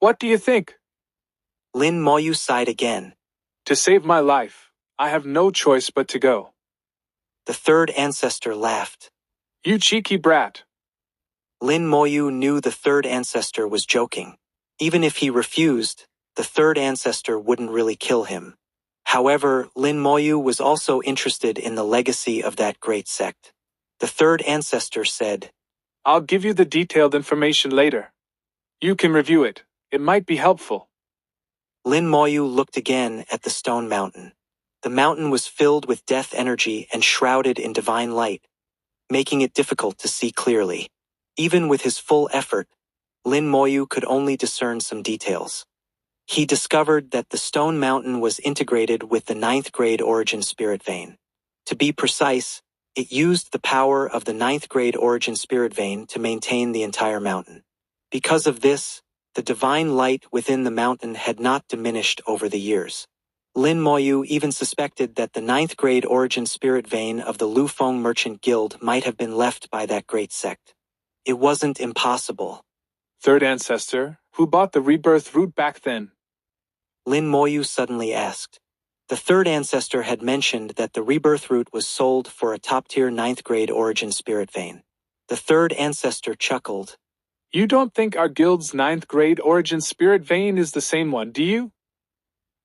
B: What do you think?
A: Lin Moyu sighed again.
B: To save my life, I have no choice but to go.
A: The third ancestor laughed.
B: You cheeky brat.
A: Lin Moyu knew the third ancestor was joking. Even if he refused, the third ancestor wouldn't really kill him. However, Lin Moyu was also interested in the legacy of that great sect. The third ancestor said,
B: I'll give you the detailed information later. You can review it. It might be helpful.
A: Lin Moyu looked again at the stone mountain. The mountain was filled with death energy and shrouded in divine light, making it difficult to see clearly. Even with his full effort, Lin Moyu could only discern some details. He discovered that the stone mountain was integrated with the 9th grade origin spirit vein. To be precise, it used the power of the 9th grade origin spirit vein to maintain the entire mountain. Because of this, the divine light within the mountain had not diminished over the years. Lin Moyu even suspected that the 9th grade origin spirit vein of the Lufeng Merchant Guild might have been left by that great sect. It wasn't impossible.
B: Third ancestor, who bought the rebirth root back then?
A: Lin Moyu suddenly asked. The third ancestor had mentioned that the rebirth root was sold for a top-tier 9th grade origin spirit vein. The third ancestor chuckled.
B: You don't think our guild's 9th grade origin spirit vein is the same one, do you?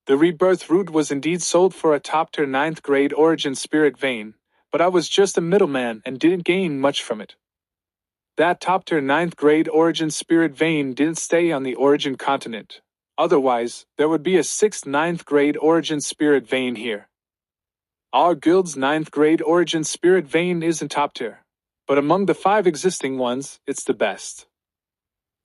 B: The rebirth root was indeed sold for a top-tier 9th grade origin spirit vein, but I was just a middleman and didn't gain much from it. That top-tier 9th grade origin spirit vein didn't stay on the origin continent. Otherwise, there would be a 6th 9th grade origin spirit vein here. Our guild's 9th grade origin spirit vein isn't top tier, but among the 5 existing ones, it's the best.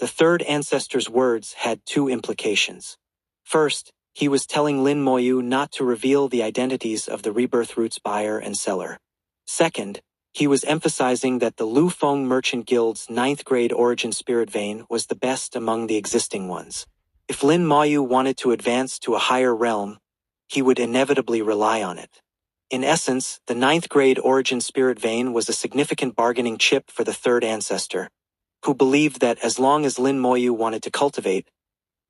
A: The third ancestor's words had 2 implications. First, he was telling Lin Moyu not to reveal the identities of the rebirth root's buyer and seller. Second, he was emphasizing that the Lufeng Merchant Guild's 9th grade origin spirit vein was the best among the existing ones. If Lin Moyu wanted to advance to a higher realm, he would inevitably rely on it. In essence, the 9th grade origin spirit vein was a significant bargaining chip for the third ancestor, who believed that as long as Lin Moyu wanted to cultivate,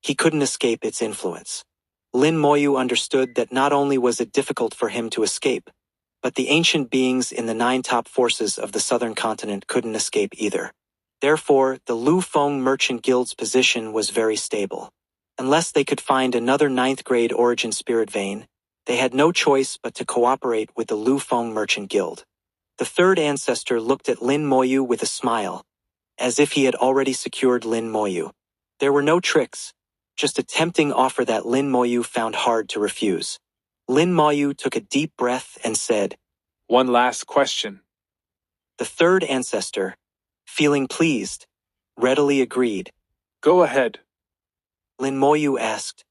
A: he couldn't escape its influence. Lin Moyu understood that not only was it difficult for him to escape, but the ancient beings in the 9 top forces of the southern continent couldn't escape either. Therefore, the Lufeng Merchant Guild's position was very stable. Unless they could find another 9th grade origin spirit vein, they had no choice but to cooperate with the Lufeng Merchant Guild. The third ancestor looked at Lin Moyu with a smile, as if he had already secured Lin Moyu. There were no tricks, just a tempting offer that Lin Moyu found hard to refuse. Lin Moyu took a deep breath and said,
B: One last question.
A: The third ancestor, feeling pleased, readily agreed.
B: Go ahead.
A: Lin Moyu asked,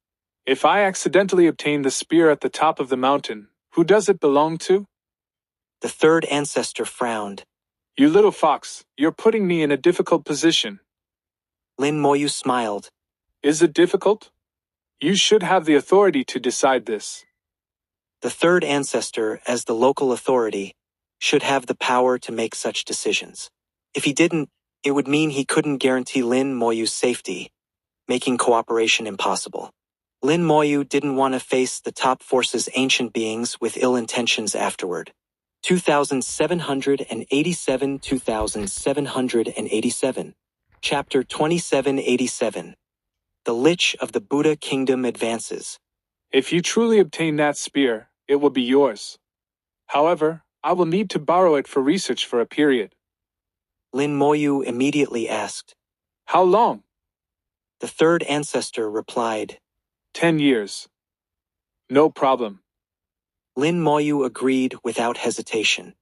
B: If I accidentally obtain the spear at the top of the mountain, who does it belong to?
A: The third ancestor frowned.
B: You little fox, you're putting me in a difficult position.
A: Lin Moyu smiled.
B: Is it difficult? You should have the authority to decide this.
A: The third ancestor, as the local authority, should have the power to make such decisions. If he didn't, it would mean he couldn't guarantee Lin Moyu's safety, making cooperation impossible. Lin Moyu didn't want to face the top force's ancient beings with ill intentions afterward. 2787 2787 Chapter 2787 The Lich of the Buddha Kingdom Advances.
B: If you truly obtain that spear, it will be yours. However, I will need to borrow it for research for a period.
A: Lin Moyu immediately asked.
B: How long?
A: The third ancestor replied.
B: 10 years. No problem.
A: Lin Moyu agreed without hesitation.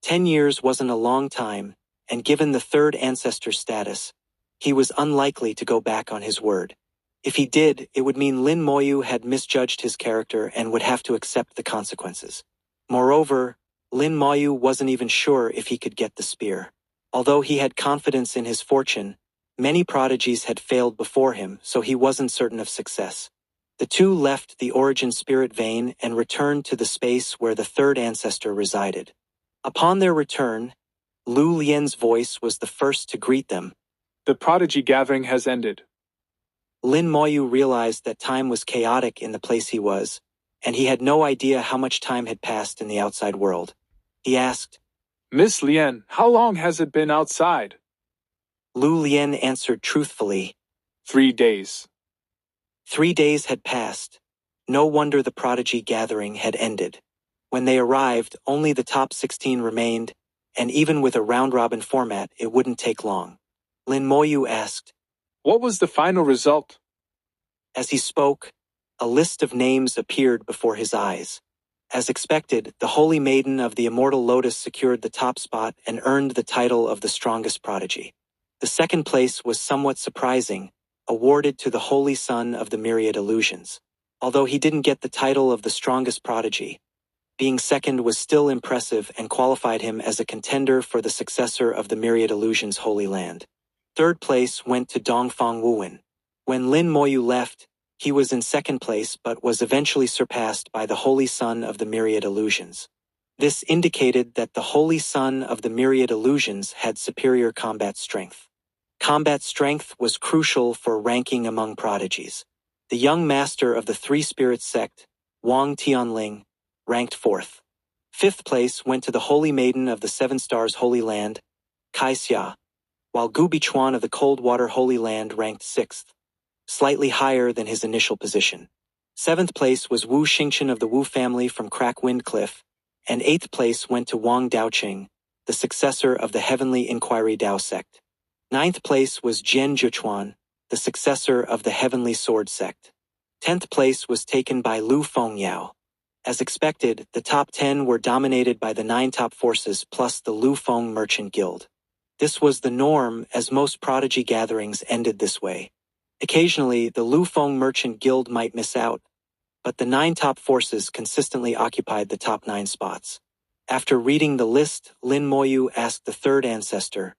A: 10 years wasn't a long time, and given the third ancestor's status, he was unlikely to go back on his word. If he did, it would mean Lin Moyu had misjudged his character and would have to accept the consequences. Moreover, Lin Moyu wasn't even sure if he could get the spear. Although he had confidence in his fortune, many prodigies had failed before him, so he wasn't certain of success. The two left the origin spirit vein and returned to the space where the third ancestor resided. Upon their return, Lu Lian's voice was the first to greet them.
B: The prodigy gathering has ended.
A: Lin Moyu realized that time was chaotic in the place he was, and he had no idea how much time had passed in the outside world. He asked,
B: Miss Lian, how long has it been outside?
A: Lu Lian answered truthfully,
B: 3 days.
A: 3 days had passed. No wonder the prodigy gathering had ended. When they arrived, only the top 16 remained, and even with a round-robin format, it wouldn't take long. Lin Moyu asked,
B: What was the final result?
A: As he spoke, a list of names appeared before his eyes. As expected, the Holy Maiden of the Immortal Lotus secured the top spot and earned the title of the strongest prodigy. The second place was somewhat surprising, awarded to the Holy Son of the Myriad Illusions. Although he didn't get the title of the strongest prodigy, being second was still impressive and qualified him as a contender for the successor of the Myriad Illusions Holy Land. Third place went to Dongfang Wuwen. When Lin Moyu left, he was in second place but was eventually surpassed by the Holy Son of the Myriad Illusions. This indicated that the Holy Son of the Myriad Illusions had superior combat strength. Combat strength was crucial for ranking among prodigies. The young master of the Three Spirits sect, Wang Tianling, ranked fourth. Fifth place went to the Holy Maiden of the Seven Stars Holy Land, Kai Xia, while Gu Bichuan of the Cold Water Holy Land ranked sixth, slightly higher than his initial position. Seventh place was Wu Xingchen of the Wu family from Crack Wind Cliff, and eighth place went to Wang Daoqing, the successor of the Heavenly Inquiry Dao sect. Ninth place was Jian Zhuchuan, the successor of the Heavenly Sword sect. 10th place was taken by Lu Fengyao. As expected, the top 10 were dominated by the 9 top forces plus the Lu Feng Merchant Guild. This was the norm, as most prodigy gatherings ended this way. Occasionally, the Lu Feng Merchant Guild might miss out, but the 9 top forces consistently occupied the top 9 spots. After reading the list, Lin Moyu asked the third ancestor,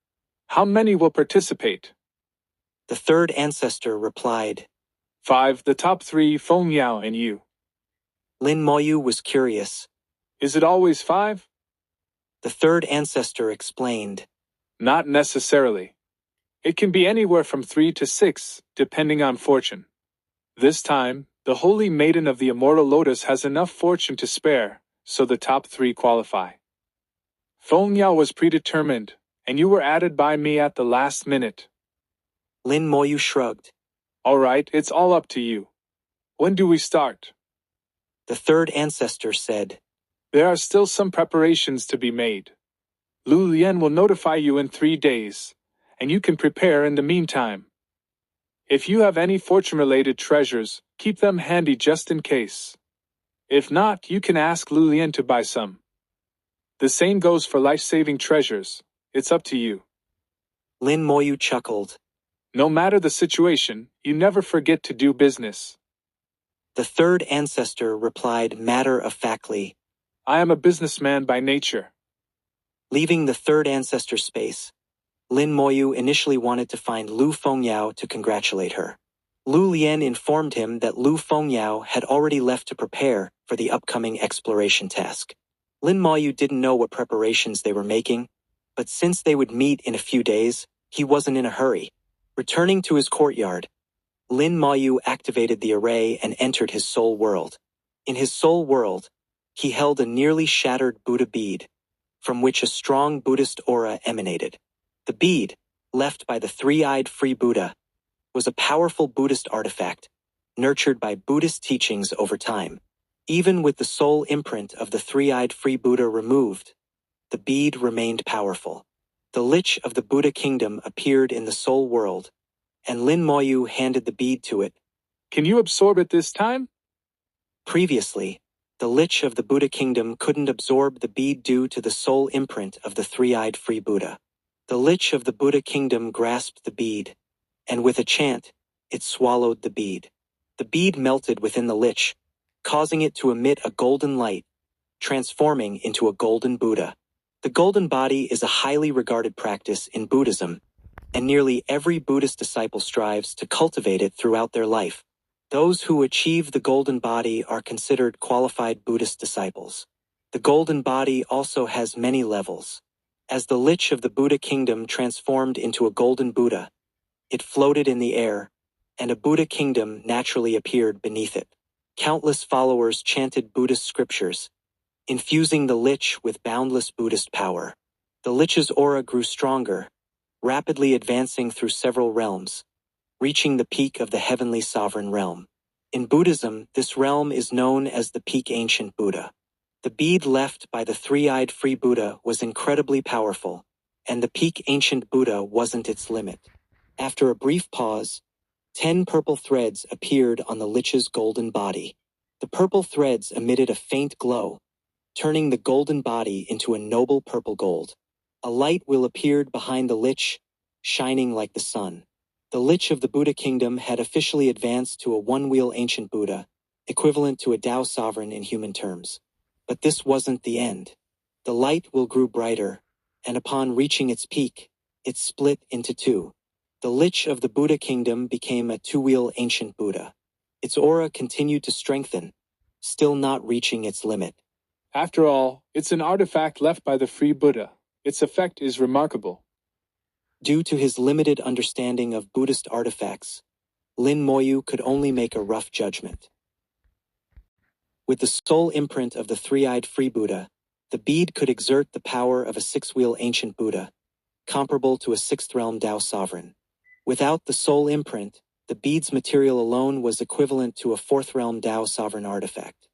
B: How many will participate?
A: The third ancestor replied,
B: 5, the top 3, Feng Yao and you.
A: Lin Moyu was curious.
B: Is it always 5?
A: The third ancestor explained,
B: Not necessarily. It can be anywhere from 3 to 6, depending on fortune. This time, the Holy Maiden of the Immortal Lotus has enough fortune to spare, so the top 3 qualify. Feng Yao was predetermined, and you were added by me at the last minute.
A: Lin Moyu shrugged.
B: All right, it's all up to you. When do we start?
A: The third ancestor said,
B: There are still some preparations to be made. Lu Lian will notify you in 3 days, and you can prepare in the meantime. If you have any fortune-related treasures, keep them handy just in case. If not, you can ask Lu Lian to buy some. The same goes for life-saving treasures. It's up to you.
A: Lin Moyu chuckled.
B: No matter the situation, you never forget to do business.
A: The third ancestor replied matter-of-factly,
B: I am a businessman by nature.
A: Leaving the third ancestor space, Lin Moyu initially wanted to find Lu Fengyao to congratulate her. Lu Lian informed him that Lu Fengyao had already left to prepare for the upcoming exploration task. Lin Moyu didn't know what preparations they were making, but since they would meet in a few days, he wasn't in a hurry. Returning to his courtyard, Lin Moyu activated the array and entered his soul world. In his soul world, he held a nearly shattered Buddha bead, from which a strong Buddhist aura emanated. The bead, left by the three-eyed free Buddha, was a powerful Buddhist artifact, nurtured by Buddhist teachings over time. Even with the soul imprint of the three-eyed free Buddha removed, the bead remained powerful. The Lich of the Buddha kingdom appeared in the soul world, and Lin Moyu handed the bead to it.
B: Can you absorb it this time?
A: Previously, The Lich of the Buddha kingdom couldn't absorb the bead due to the soul imprint of the three-eyed free Buddha. The Lich of the Buddha kingdom grasped the bead, and with a chant, it swallowed the bead. The bead melted within the Lich, causing it to emit a golden light, transforming into a golden Buddha. The golden body is a highly regarded practice in Buddhism, and nearly every Buddhist disciple strives to cultivate it throughout their life. Those who achieve the golden body are considered qualified Buddhist disciples. The golden body also has many levels. As the Lich of the Buddha kingdom transformed into a golden Buddha, it floated in the air, and a Buddha kingdom naturally appeared beneath it. Countless followers chanted Buddhist scriptures, infusing the Lich with boundless Buddhist power. The Lich's aura grew stronger, rapidly advancing through several realms, reaching the peak of the heavenly sovereign realm. In Buddhism, this realm is known as the peak ancient Buddha. The bead left by the three-eyed free Buddha was incredibly powerful, and the peak ancient Buddha wasn't its limit. After a brief pause, 10 purple threads appeared on the Lich's golden body. The purple threads emitted a faint glow, turning the golden body into a noble purple gold. A light will appeared behind the Lich, shining like the sun. The Lich of the Buddha kingdom had officially advanced to a one-wheel ancient Buddha, equivalent to a Tao sovereign in human terms. But this wasn't the end. The light will grew brighter, and upon reaching its peak, it split into two. The Lich of the Buddha kingdom became a two-wheel ancient Buddha. Its aura continued to strengthen, still not reaching its limit.
B: After all, it's an artifact left by the free Buddha. Its effect is remarkable.
A: Due to his limited understanding of Buddhist artifacts, Lin Moyu could only make a rough judgment. With the soul imprint of the three-eyed free Buddha, the bead could exert the power of a six-wheel ancient Buddha, comparable to a sixth-realm Tao sovereign. Without the soul imprint, the bead's material alone was equivalent to a fourth-realm Tao sovereign artifact.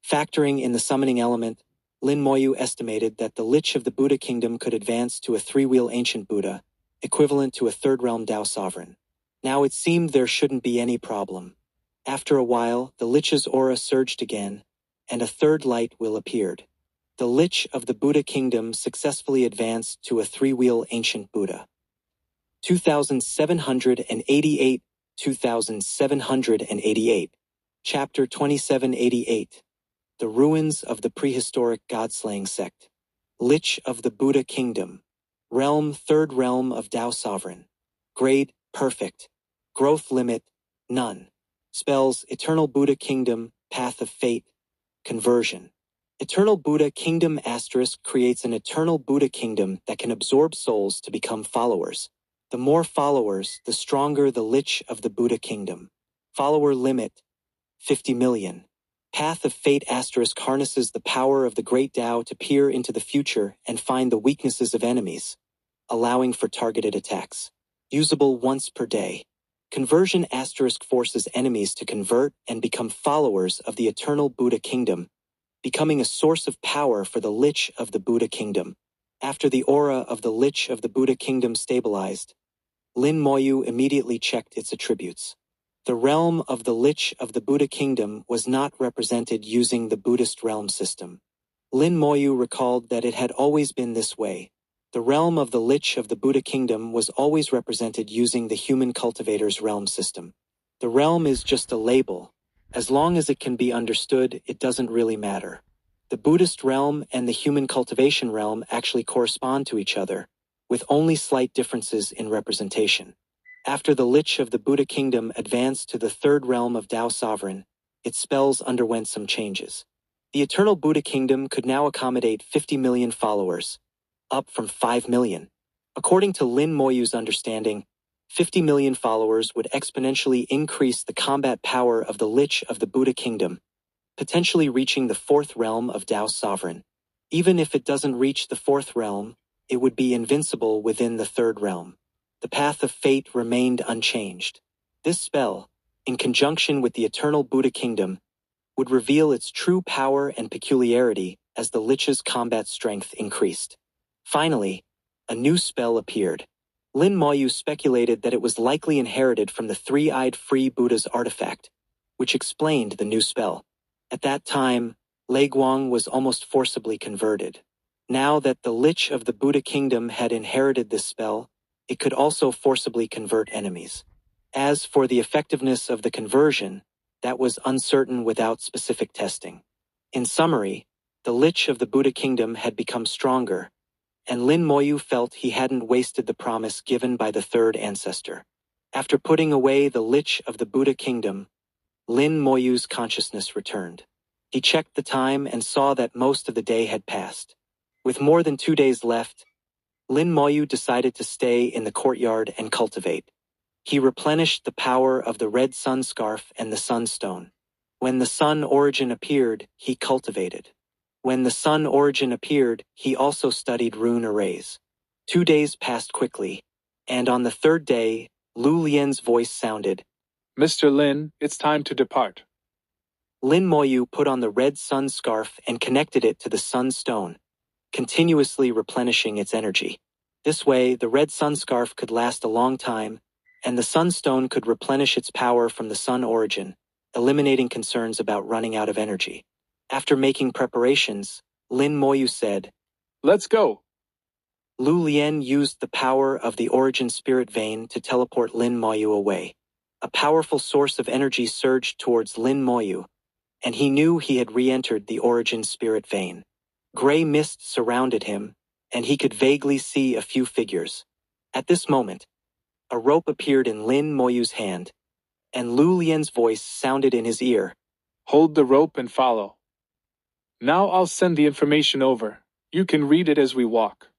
A: Factoring in the summoning element, Lin Moyu estimated that the Lich of the Buddha kingdom could advance to a three-wheel ancient Buddha, equivalent to a third-realm Tao sovereign. Now it seemed there shouldn't be any problem. After a while, the Lich's aura surged again, and a third light will appeared. The Lich of the Buddha kingdom successfully advanced to a three-wheel ancient Buddha. 2788, 2788. Chapter 2788. The Ruins of the Prehistoric God-Slaying Sect. Lich of the Buddha kingdom. Realm, third realm of Tao sovereign. Grade, perfect. Growth limit, none. Spells, Eternal Buddha kingdom, Path of Fate. Conversion. Eternal Buddha kingdom * creates an eternal Buddha kingdom that can absorb souls to become followers. The more followers, the stronger the Lich of the Buddha kingdom. Follower limit, 50 million. Path of Fate * harnesses the power of the great Tao to peer into the future and find the weaknesses of enemies, allowing for targeted attacks. Usable once per day. Conversion * forces enemies to convert and become followers of the eternal Buddha kingdom, becoming a source of power for the Lich of the Buddha kingdom. After the aura of the Lich of the Buddha kingdom stabilized, Lin Moyu immediately checked its attributes. The realm of the Lich of the Buddha kingdom was not represented using the Buddhist realm system. Lin Moyu recalled that it had always been this way. The realm of the Lich of the Buddha kingdom was always represented using the human cultivator's realm system. The realm is just a label. As long as it can be understood, it doesn't really matter. The Buddhist realm and the human cultivation realm actually correspond to each other, with only slight differences in representation. After the Lich of the Buddha kingdom advanced to the third realm of Tao sovereign, its spells underwent some changes. The eternal Buddha kingdom could now accommodate 50 million followers, up from 5 million. According to Lin Moyu's understanding, 50 million followers would exponentially increase the combat power of the Lich of the Buddha kingdom, potentially reaching the fourth realm of Tao sovereign. Even if it doesn't reach the fourth realm, it would be invincible within the third realm. The Path of Fate remained unchanged. This spell, in conjunction with the eternal Buddha kingdom, would reveal its true power and peculiarity as the Lich's combat strength increased. Finally, a new spell appeared. Lin Moyu speculated that it was likely inherited from the three-eyed free Buddha's artifact, which explained the new spell. At that time, Lei Guang was almost forcibly converted. Now that the Lich of the Buddha Kingdom had inherited this spell, it could also forcibly convert enemies. As for the effectiveness of the conversion, that was uncertain without specific testing. In summary, the Lich of the Buddha Kingdom had become stronger, and Lin Moyu felt he hadn't wasted the promise given by the third ancestor. After putting away the Lich of the Buddha Kingdom, Lin Moyu's consciousness returned. He checked the time and saw that most of the day had passed. With more than 2 days left, Lin Moyu decided to stay in the courtyard and cultivate. He replenished the power of the red sun scarf and the sunstone. When the sun origin appeared, he cultivated. When the sun origin appeared, he also studied rune arrays. 2 days passed quickly, and on the third day, Lu Lian's voice sounded.
B: Mr. Lin, it's time to depart.
A: Lin Moyu put on the red sun scarf and connected it to the sunstone, continuously replenishing its energy. This way, the red sun scarf could last a long time, and the sunstone could replenish its power from the sun origin, eliminating concerns about running out of energy. After making preparations, Lin Moyu said,
B: Let's go.
A: Lu Lian used the power of the origin spirit vein to teleport Lin Moyu away. A powerful source of energy surged towards Lin Moyu, and he knew he had re-entered the origin spirit vein. Gray mist surrounded him, and he could vaguely see a few figures. At this moment, a rope appeared in Lin Moyu's hand, and Lu Lian's voice sounded in his ear.
B: Hold the rope and follow. Now I'll send the information over. You can read it as we walk.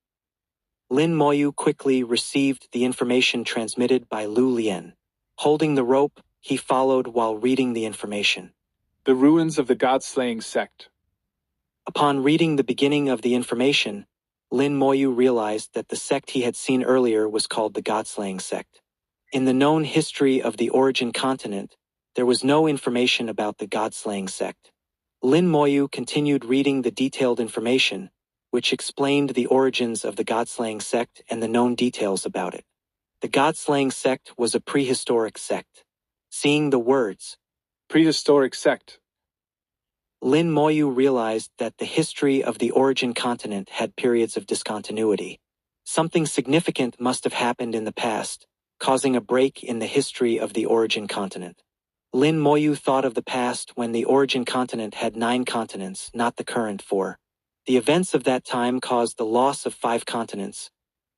A: Lin Moyu quickly received the information transmitted by Lu Lian. Holding the rope, he followed while reading the information.
B: The ruins of the god-slaying sect.
A: Upon reading the beginning of the information, Lin Moyu realized that the sect he had seen earlier was called the God-slaying sect. In the known history of the origin continent, there was no information about the God-slaying sect. Lin Moyu continued reading the detailed information, which explained the origins of the God-slaying sect and the known details about it. The God-slaying sect was a prehistoric sect. Seeing the words,
B: Prehistoric sect.
A: Lin Moyu realized that the history of the origin continent had periods of discontinuity. Something significant must have happened in the past, causing a break in the history of the origin continent. Lin Moyu thought of the past when the origin continent had 9 continents, not the current 4. The events of that time caused the loss of 5 continents,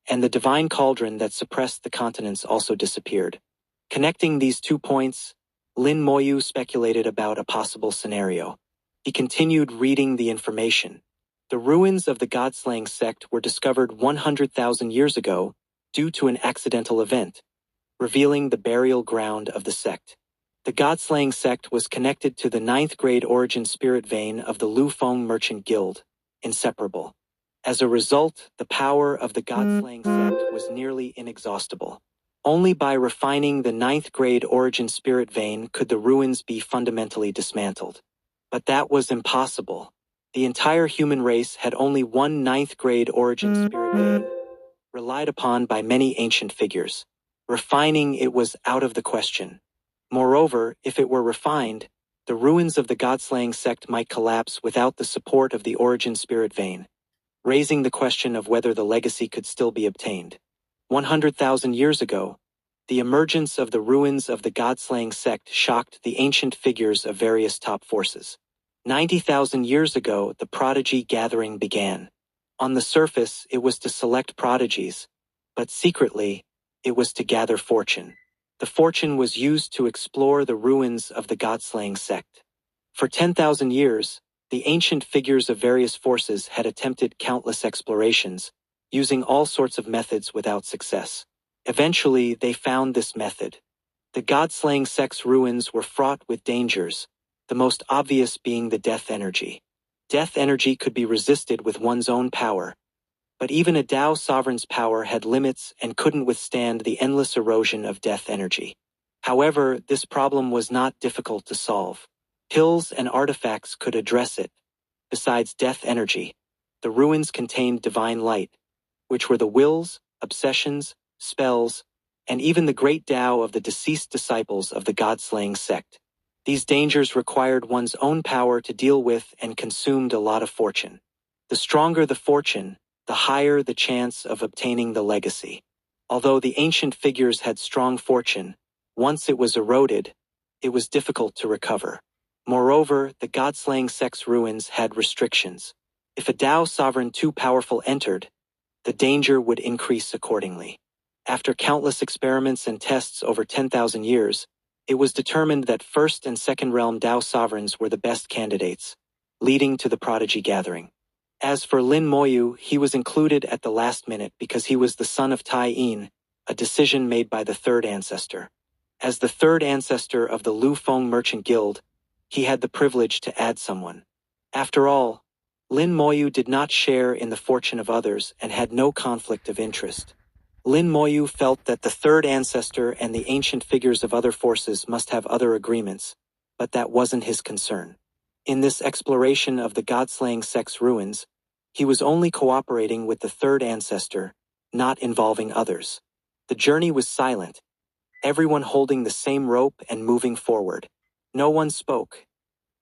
A: and the divine cauldron that suppressed the continents also disappeared. Connecting these 2 points, Lin Moyu speculated about a possible scenario. He continued reading the information. The ruins of the God-slaying sect were discovered 100,000 years ago due to an accidental event, revealing the burial ground of the sect. The God-slaying sect was connected to the 9th grade origin spirit vein of the Lufeng Merchant Guild, inseparable. As a result, the power of the God-slaying sect was nearly inexhaustible. Only by refining the 9th grade origin spirit vein could the ruins be fundamentally dismantled. But that was impossible. The entire human race had only one 9th grade origin spirit vein, relied upon by many ancient figures. Refining it was out of the question. Moreover, if it were refined, the ruins of the God-slaying sect might collapse without the support of the origin spirit vein, raising the question of whether the legacy could still be obtained. 100,000 years ago, the emergence of the ruins of the God-slaying sect shocked the ancient figures of various top forces. 90,000 years ago, the prodigy gathering began. On the surface, it was to select prodigies, but secretly, it was to gather fortune. The fortune was used to explore the ruins of the God-slaying sect. For 10,000 years, the ancient figures of various forces had attempted countless explorations, using all sorts of methods without success. Eventually, they found this method. The God-slaying sect's ruins were fraught with dangers, the most obvious being the death energy. Death energy could be resisted with one's own power, but even a Tao sovereign's power had limits and couldn't withstand the endless erosion of death energy. However, this problem was not difficult to solve. Pills and artifacts could address it. Besides death energy, the ruins contained divine light, which were the wills, obsessions, spells, and even the great Tao of the deceased disciples of the God-slaying sect. These dangers required one's own power to deal with and consumed a lot of fortune. The stronger the fortune, the higher the chance of obtaining the legacy. Although the ancient figures had strong fortune, once it was eroded, it was difficult to recover. Moreover, the god-slaying sect's ruins had restrictions. If a Tao sovereign too powerful entered, the danger would increase accordingly. After countless experiments and tests over 10,000 years, it was determined that first and second realm Tao sovereigns were the best candidates, leading to the prodigy gathering. As for Lin Moyu, he was included at the last minute because he was the son of Tai Yin, a decision made by the third ancestor. As the third ancestor of the Lu Feng Merchant Guild, he had the privilege to add someone. After all, Lin Moyu did not share in the fortune of others and had no conflict of interest. Lin Moyu felt that the third ancestor and the ancient figures of other forces must have other agreements, but that wasn't his concern. In this exploration of the god-slaying sect's ruins, he was only cooperating with the third ancestor, not involving others. The journey was silent, everyone holding the same rope and moving forward. No one spoke.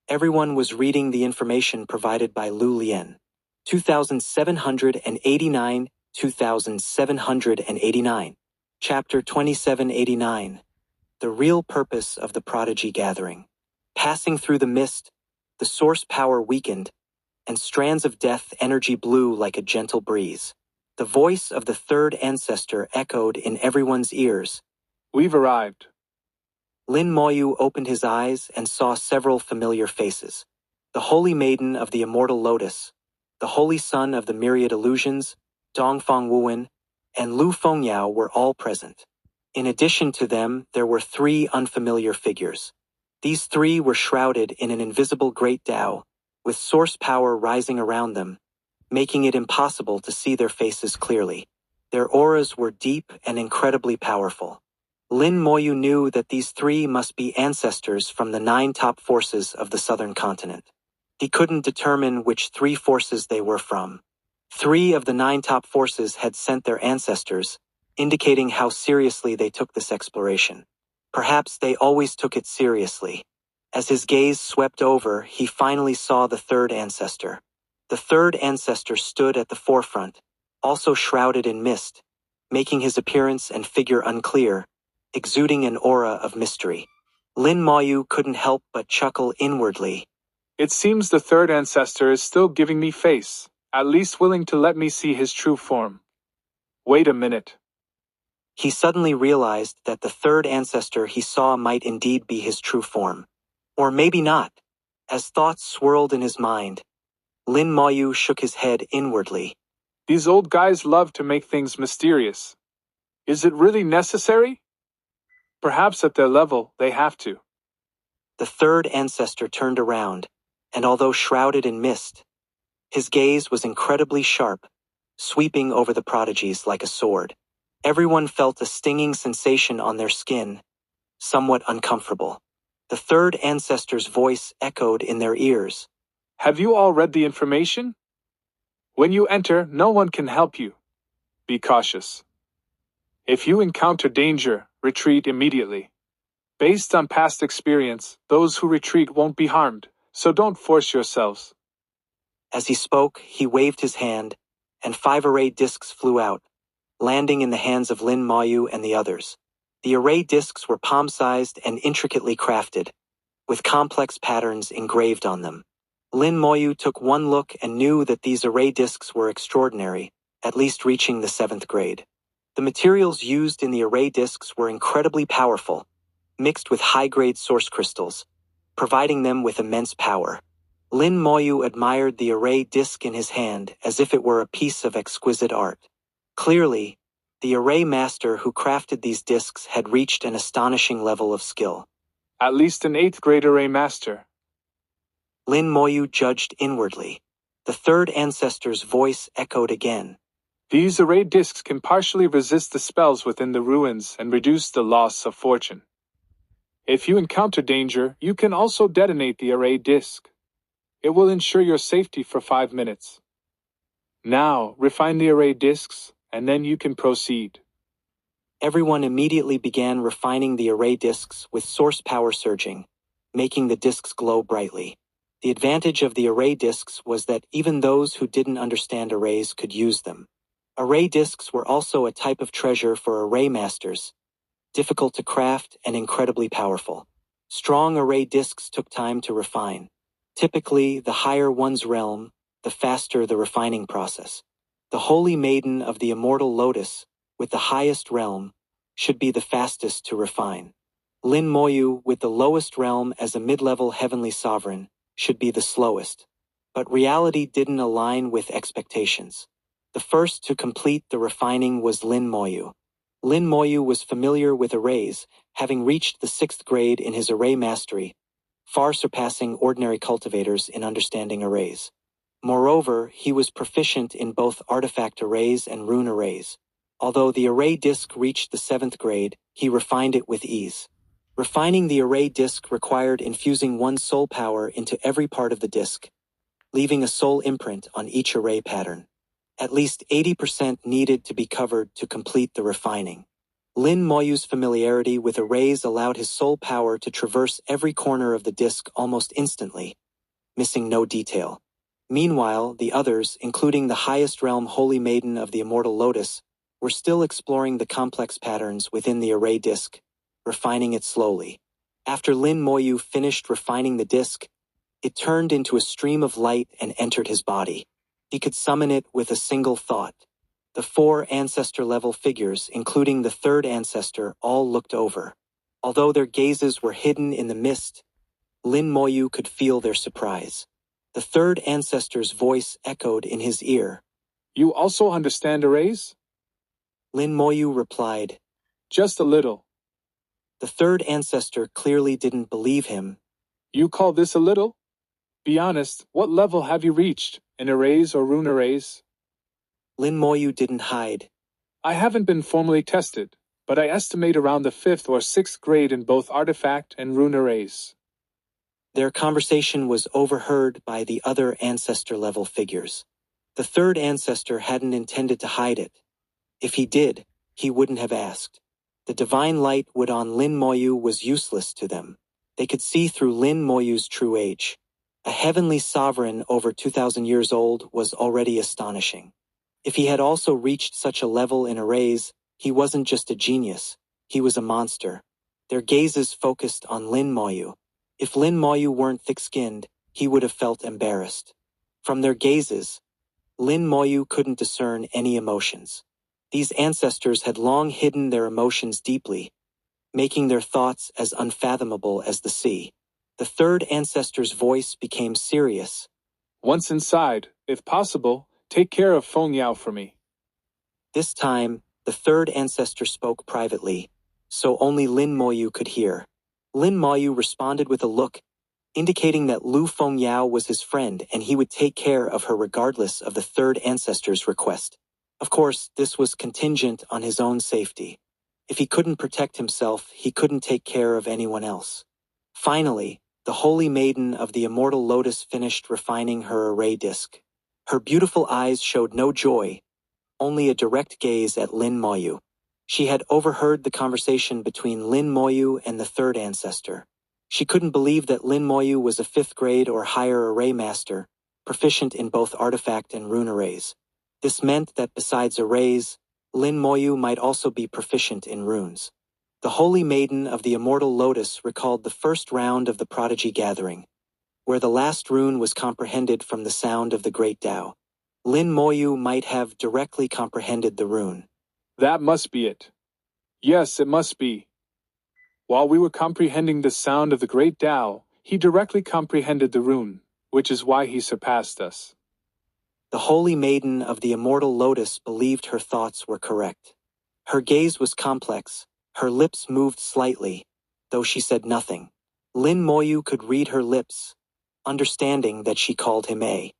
A: Everyone was reading the information provided by Lu Lian. 2789, 2789. Chapter 2789. The real purpose of the prodigy gathering. Passing through the mist, the source power weakened, and strands of death energy blew like a gentle breeze. The voice of the third ancestor echoed in everyone's ears.
B: We've arrived.
A: Lin Moyu opened his eyes and saw several familiar faces. The Holy Maiden of the Immortal Lotus, the Holy Son of the Myriad Illusions, Dongfang Wuwen, and Lu Fengyao were all present. In addition to them, there were three unfamiliar figures. These three were shrouded in an invisible great Tao, with source power rising around them, making it impossible to see their faces clearly. Their auras were deep and incredibly powerful. Lin Moyu knew that these three must be ancestors from the 9 top forces of the southern continent. He couldn't determine which 3 forces they were from. 3 of the 9 top forces had sent their ancestors, indicating how seriously they took this exploration. Perhaps they always took it seriously. As his gaze swept over, he finally saw the third ancestor. The third ancestor stood at the forefront, also shrouded in mist, making his appearance and figure unclear, exuding an aura of mystery. Lin Moyu couldn't help but chuckle inwardly.
B: It seems the third ancestor is still giving me face, at least willing to let me see his true form. Wait a minute.
A: He suddenly realized that the third ancestor he saw might indeed be his true form. Or maybe not. As thoughts swirled in his mind, Lin Moyu shook his head inwardly.
B: These old guys love to make things mysterious. Is it really necessary? Perhaps at their level, they have to.
A: The third ancestor turned around, and although shrouded in mist, his gaze was incredibly sharp, sweeping over the prodigies like a sword. Everyone felt a stinging sensation on their skin, somewhat uncomfortable. The third ancestor's voice echoed in their ears.
B: Have you all read the information? When you enter, no one can help you. Be cautious. If you encounter danger, retreat immediately. Based on past experience, those who retreat won't be harmed, so don't force yourselves.
A: As he spoke, he waved his hand, and 5 array discs flew out, landing in the hands of Lin Moyu and the others. The array discs were palm-sized and intricately crafted, with complex patterns engraved on them. Lin Moyu took one look and knew that these array discs were extraordinary, at least reaching the 7th grade. The materials used in the array discs were incredibly powerful, mixed with high-grade source crystals, providing them with immense power. Lin Moyu admired the array disc in his hand as if it were a piece of exquisite art. Clearly, the array master who crafted these discs had reached an astonishing level of skill.
B: At least an 8th grade array master.
A: Lin Moyu judged inwardly. The third ancestor's voice echoed again.
B: These array discs can partially resist the spells within the ruins and reduce the loss of fortune. If you encounter danger, you can also detonate the array disc. It will ensure your safety for 5 minutes. Now, refine the array discs, and then you can proceed.
A: Everyone immediately began refining the array discs with source power surging, making the discs glow brightly. The advantage of the array discs was that even those who didn't understand arrays could use them. Array discs were also a type of treasure for array masters, difficult to craft and incredibly powerful. Strong array discs took time to refine. Typically, the higher one's realm, the faster the refining process. The Holy Maiden of the Immortal Lotus, with the highest realm, should be the fastest to refine. Lin Moyu, with the lowest realm as a mid-level heavenly sovereign, should be the slowest. But reality didn't align with expectations. The first to complete the refining was Lin Moyu. Lin Moyu was familiar with arrays, having reached the 6th grade in his array mastery, far surpassing ordinary cultivators in understanding arrays. Moreover, he was proficient in both artifact arrays and rune arrays. Although the array disc reached the 7th grade, he refined it with ease. Refining the array disc required infusing one's soul power into every part of the disc, leaving a soul imprint on each array pattern. At least 80% needed to be covered to complete the refining. Lin Moyu's familiarity with arrays allowed his soul power to traverse every corner of the disc almost instantly, missing no detail. Meanwhile, the others, including the highest realm Holy Maiden of the Immortal Lotus, were still exploring the complex patterns within the array disc, refining it slowly. After Lin Moyu finished refining the disc, it turned into a stream of light and entered his body. He could summon it with a single thought. The 4 ancestor-level figures, including the 3rd ancestor, all looked over. Although their gazes were hidden in the mist, Lin Moyu could feel their surprise. The 3rd ancestor's voice echoed in his ear.
B: You also understand arrays?
A: Lin Moyu replied,
B: Just a little.
A: The 3rd ancestor clearly didn't believe him.
B: You call this a little? Be honest, what level have you reached, in arrays or rune arrays?
A: Lin Moyu didn't hide.
B: I haven't been formally tested, but I estimate around the 5th or 6th grade in both artifact and rune arrays.
A: Their conversation was overheard by the other ancestor-level figures. The 3rd ancestor hadn't intended to hide it. If he did, he wouldn't have asked. The divine light would on Lin Moyu was useless to them. They could see through Lin Moyu's true age. A heavenly sovereign over 2,000 years old was already astonishing. If he had also reached such a level in arrays, he wasn't just a genius, he was a monster. Their gazes focused on Lin Moyu. If Lin Moyu weren't thick-skinned, he would have felt embarrassed. From their gazes, Lin Moyu couldn't discern any emotions. These ancestors had long hidden their emotions deeply, making their thoughts as unfathomable as the sea. The 3rd ancestor's voice became serious.
B: Once inside, if possible, take care of Feng Yao for me.
A: This time, the 3rd ancestor spoke privately, so only Lin Moyu could hear. Lin Moyu responded with a look, indicating that Lu Feng Yao was his friend and he would take care of her regardless of the 3rd ancestor's request. Of course, this was contingent on his own safety. If he couldn't protect himself, he couldn't take care of anyone else. Finally, the Holy Maiden of the Immortal Lotus finished refining her array disc. Her beautiful eyes showed no joy, only a direct gaze at Lin Moyu. She had overheard the conversation between Lin Moyu and the 3rd ancestor. She couldn't believe that Lin Moyu was a 5th grade or higher array master, proficient in both artifact and rune arrays. This meant that besides arrays, Lin Moyu might also be proficient in runes. The Holy Maiden of the Immortal Lotus recalled the first round of the Prodigy Gathering, where the last rune was comprehended from the sound of the Great Tao. Lin Moyu might have directly comprehended the rune.
B: That must be it. Yes, it must be. While we were comprehending the sound of the Great Tao, he directly comprehended the rune, which is why he surpassed us.
A: The Holy Maiden of the Immortal Lotus believed her thoughts were correct. Her gaze was complex, her lips moved slightly, though she said nothing. Lin Moyu could read her lips, understanding that she called him a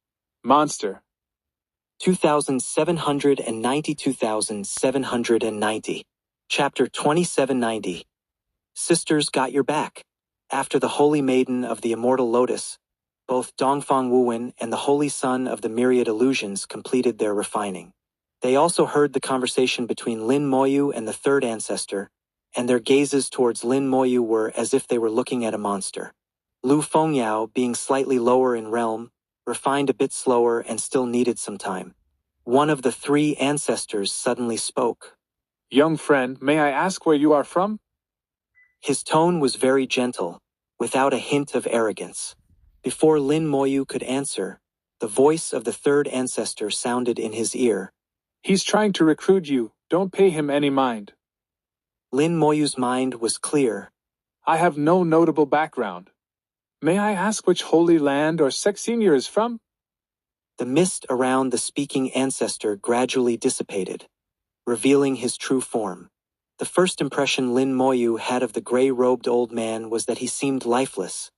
B: monster.
A: 2790. Chapter 2790. Sisters got your back. After the Holy Maiden of the Immortal Lotus, both Dongfang Wuwen and the Holy Son of the Myriad Illusions completed their refining. They also heard the conversation between Lin Moyu and the 3rd ancestor, and their gazes towards Lin Moyu were as if they were looking at a monster. Lu Fengyao, being slightly lower in realm, refined a bit slower and still needed some time. One of the three ancestors suddenly spoke.
B: Young friend, may I ask where you are from?
A: His tone was very gentle, without a hint of arrogance. Before Lin Moyu could answer, the voice of the third ancestor sounded in his ear.
B: He's trying to recruit you, don't pay him any mind.
A: Lin Moyu's mind was clear.
B: I have no notable background. May I ask which holy land or sect senior is from?
A: The mist around the speaking ancestor gradually dissipated, revealing his true form. The first impression Lin Moyu had of the gray-robed old man was that he seemed lifeless,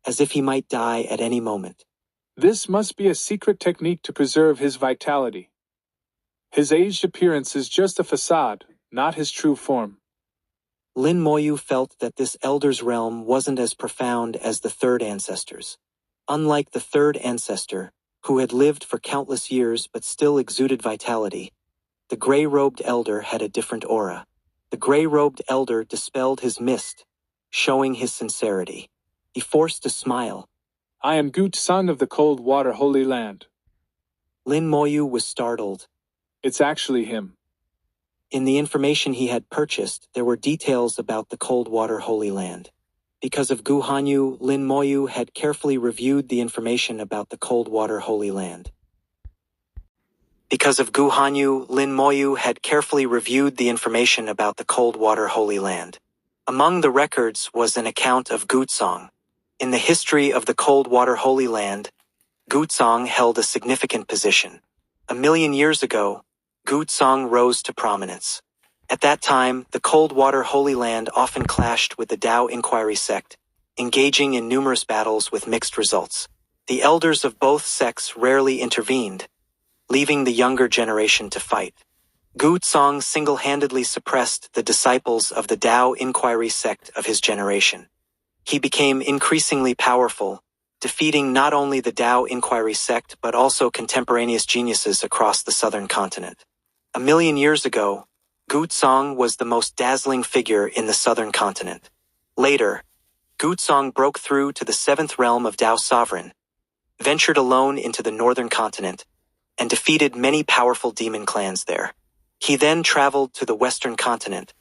A: as if he might die at any moment.
B: This must be a secret technique to preserve his vitality. His aged appearance is just a facade, not his true form.
A: Lin Moyu felt that this elder's realm wasn't as profound as the third ancestor's. Unlike the third ancestor, who had lived for countless years but still exuded vitality, the gray-robed elder had a different aura. The gray-robed elder dispelled his mist, showing his sincerity. He forced a smile.
B: I am Gut Sung of the Cold Water Holy Land.
A: Lin Moyu was startled.
B: It's actually him.
A: In the information he had purchased, there were details about the Cold Water Holy Land. Because of Gu Hanyu, Lin Moyu had carefully reviewed the information about the Cold Water Holy Land. Because of Gu Hanyu, Lin Moyu had carefully reviewed the information about the Cold Water Holy Land. Among the records was an account of Gutsong. In the history of the Cold Water Holy Land, Gutsong held a significant position. 1,000,000 years ago, Gutsong rose to prominence. At that time, the Cold Water Holy Land often clashed with the Tao Inquiry sect, engaging in numerous battles with mixed results. The elders of both sects rarely intervened, leaving the younger generation to fight. Gutsong single-handedly suppressed the disciples of the Tao Inquiry sect of his generation. He became increasingly powerful, defeating not only the Tao Inquiry sect but also contemporaneous geniuses across the southern continent. 1,000,000 years ago, Gutsong was the most dazzling figure in the southern continent. Later, Gutsong broke through to the seventh realm of Tao Sovereign, ventured alone into the northern continent, and defeated many powerful demon clans there. He then traveled to the western continent,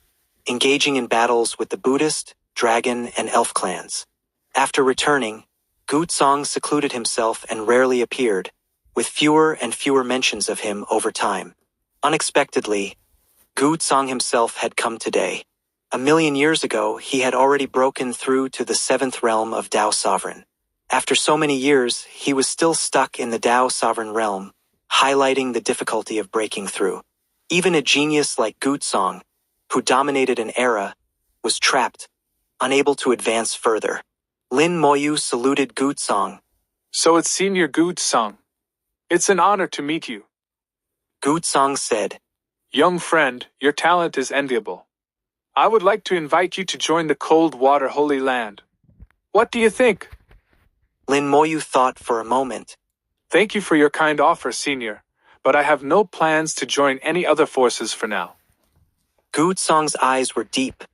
A: engaging in battles with the Buddhist, dragon, and elf clans. After returning, Gutsong secluded himself and rarely appeared, with fewer and fewer mentions of him over time. Unexpectedly, Gutsong himself had come today. 1,000,000 years ago, he had already broken through to the seventh realm of Tao Sovereign. After so many years, he was still stuck in the Tao Sovereign realm, highlighting the difficulty of breaking through. Even a genius like Gutsong, who dominated an era, was trapped, unable to advance further. Lin Moyu saluted Gutsong.
B: So it's Senior Gutsong. It's an honor to meet you.
A: Gutsong said,
B: Young friend, your talent is enviable. I would like to invite you to join the Cold Water Holy Land. What do you think?
A: Lin Moyu thought for a moment.
B: Thank you for your kind offer, Senior, but I have no plans to join any other forces for now.
A: Gutsong's eyes were deep,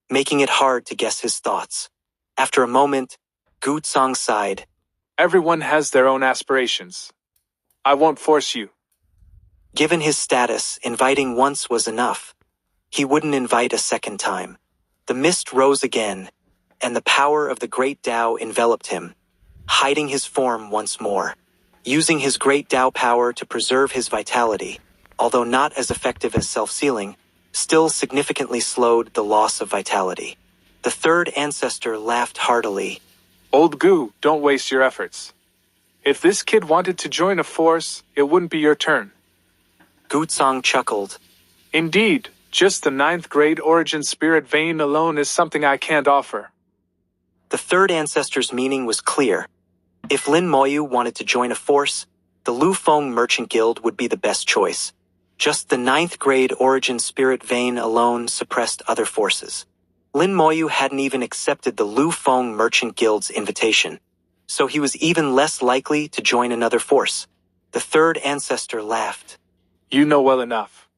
A: making it hard to guess his thoughts. After a moment, Gutsong sighed.
B: Everyone has their own aspirations. I won't force you.
A: Given his status, inviting once was enough. He wouldn't invite a second time. The mist rose again, and the power of the great Tao enveloped him, hiding his form once more. Using his great Tao power to preserve his vitality, although not as effective as self-sealing, still significantly slowed the loss of vitality. The third ancestor laughed heartily.
B: Old Gu, don't waste your efforts. If this kid wanted to join a force, it wouldn't be your turn.
A: Gutsong chuckled.
B: Indeed, just the 9th grade origin spirit vein alone is something I can't offer.
A: The third ancestor's meaning was clear. If Lin Moyu wanted to join a force, the Lu Feng Merchant Guild would be the best choice. Just the 9th grade origin spirit vein alone suppressed other forces. Lin Moyu hadn't even accepted the Lu Feng Merchant Guild's invitation, so he was even less likely to join another force. The third ancestor laughed.
B: You know well enough.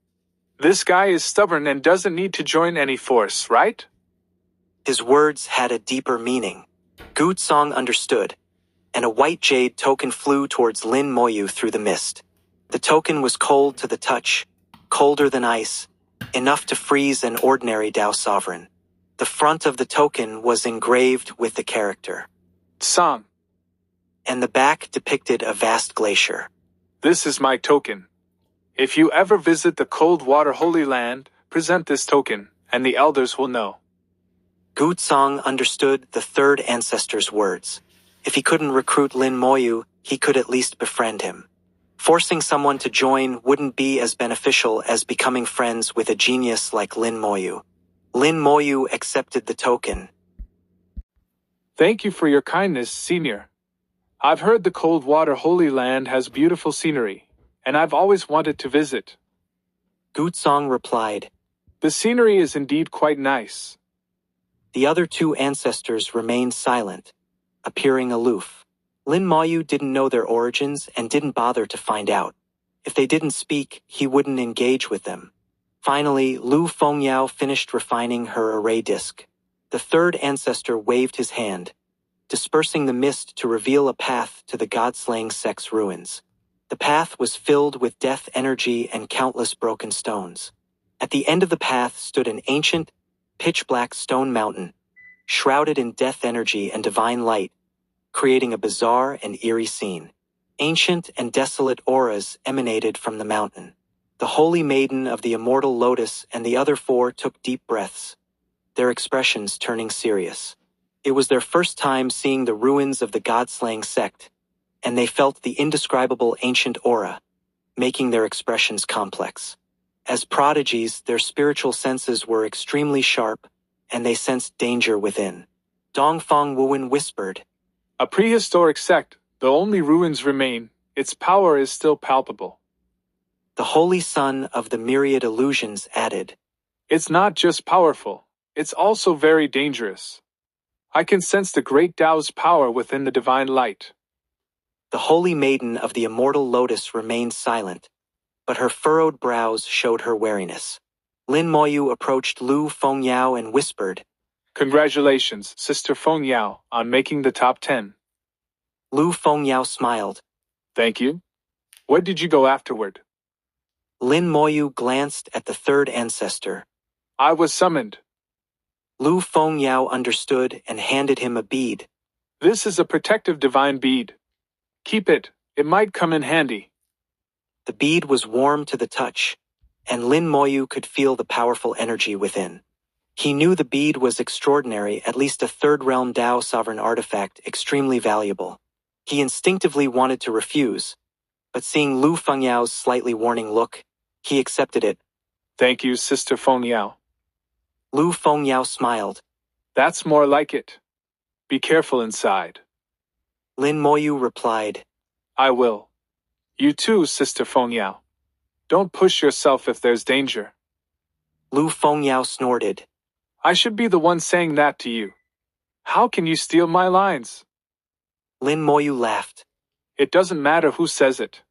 B: This guy is stubborn and doesn't need to join any force, right?
A: His words had a deeper meaning. Song understood, and a white jade token flew towards Lin Moyu through the mist. The token was cold to the touch, colder than ice, enough to freeze an ordinary Dao sovereign. The front of the token was engraved with the character
B: Song.
A: and the back depicted a vast glacier.
B: This is my token. If you ever visit the cold water Holy Land, present this token, and the elders will know.
A: Song understood the third ancestor's words. If he couldn't recruit Lin Moyu, he could at least befriend him. Forcing someone to join wouldn't be as beneficial as becoming friends with a genius like Lin Moyu. Lin Moyu accepted the token.
B: Thank you for your kindness, Senior. I've heard the cold water Holy Land has beautiful scenery, and I've always wanted to visit.
A: Song replied.
B: The scenery is indeed quite nice.
A: The other two ancestors remained silent, appearing aloof. Lin Moyu didn't know their origins and didn't bother to find out. If they didn't speak, he wouldn't engage with them. Finally, Lu Fengyao finished refining her array disk. The third ancestor waved his hand, dispersing the mist to reveal a path to the god-slaying sect's ruins. The path was filled with death energy and countless broken stones. At the end of the path stood an ancient, pitch-black stone mountain, shrouded in death energy and divine light, creating a bizarre and eerie scene. Ancient and desolate auras emanated from the mountain. The holy maiden of the immortal lotus and the other four took deep breaths, their expressions turning serious. It was their first time seeing the ruins of the god-slaying sect, and they felt the indescribable ancient aura, making their expressions complex. As prodigies, their spiritual senses were extremely sharp, and they sensed danger within. Dongfang Wuwen whispered,
B: A prehistoric sect, though only ruins remain, its power is still palpable.
A: The holy son of the myriad illusions added,
B: It's not just powerful, it's also very dangerous. I can sense the great Tao's power within the divine light.
A: The holy maiden of the immortal lotus remained silent, but her furrowed brows showed her wariness. Lin Moyu approached Lu Fengyao and whispered,
B: Congratulations, Sister Fengyao, on making the top 10.
A: Lu Fengyao smiled.
B: Thank you. Where did you go afterward?
A: Lin Moyu glanced at the third ancestor.
B: I was summoned.
A: Lu Fengyao understood and handed him a bead.
B: This is a protective divine bead. Keep it, it might come in handy.
A: The bead was warm to the touch, and Lin Moyu could feel the powerful energy within. He knew the bead was extraordinary, at least a third-realm Dao sovereign artifact extremely valuable. He instinctively wanted to refuse, but seeing Lu Fengyao's slightly warning look, he accepted it.
B: Thank you, Sister Fengyao.
A: Lu Fengyao smiled.
B: That's more like it. Be careful inside.
A: Lin Moyu replied,
B: I will. You too, Sister Fengyao. Don't push yourself if there's danger.
A: Lu Fengyao snorted.
B: I should be the one saying that to you. How can you steal my lines?
A: Lin Moyu laughed.
B: It doesn't matter who says it.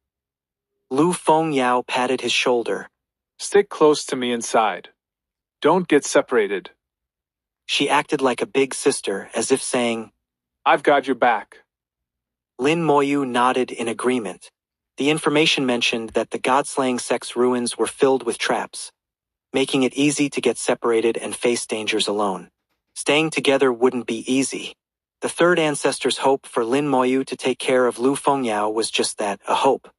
A: Lu Fengyao patted his shoulder.
B: Stick close to me inside. Don't get separated.
A: She acted like a big sister, as if saying,
B: I've got your back.
A: Lin Moyu nodded in agreement. The information mentioned that the god-slaying sect's ruins were filled with traps, making it easy to get separated and face dangers alone. Staying together wouldn't be easy. The third ancestor's hope for Lin Moyu to take care of Lu Fengyao was just that, a hope.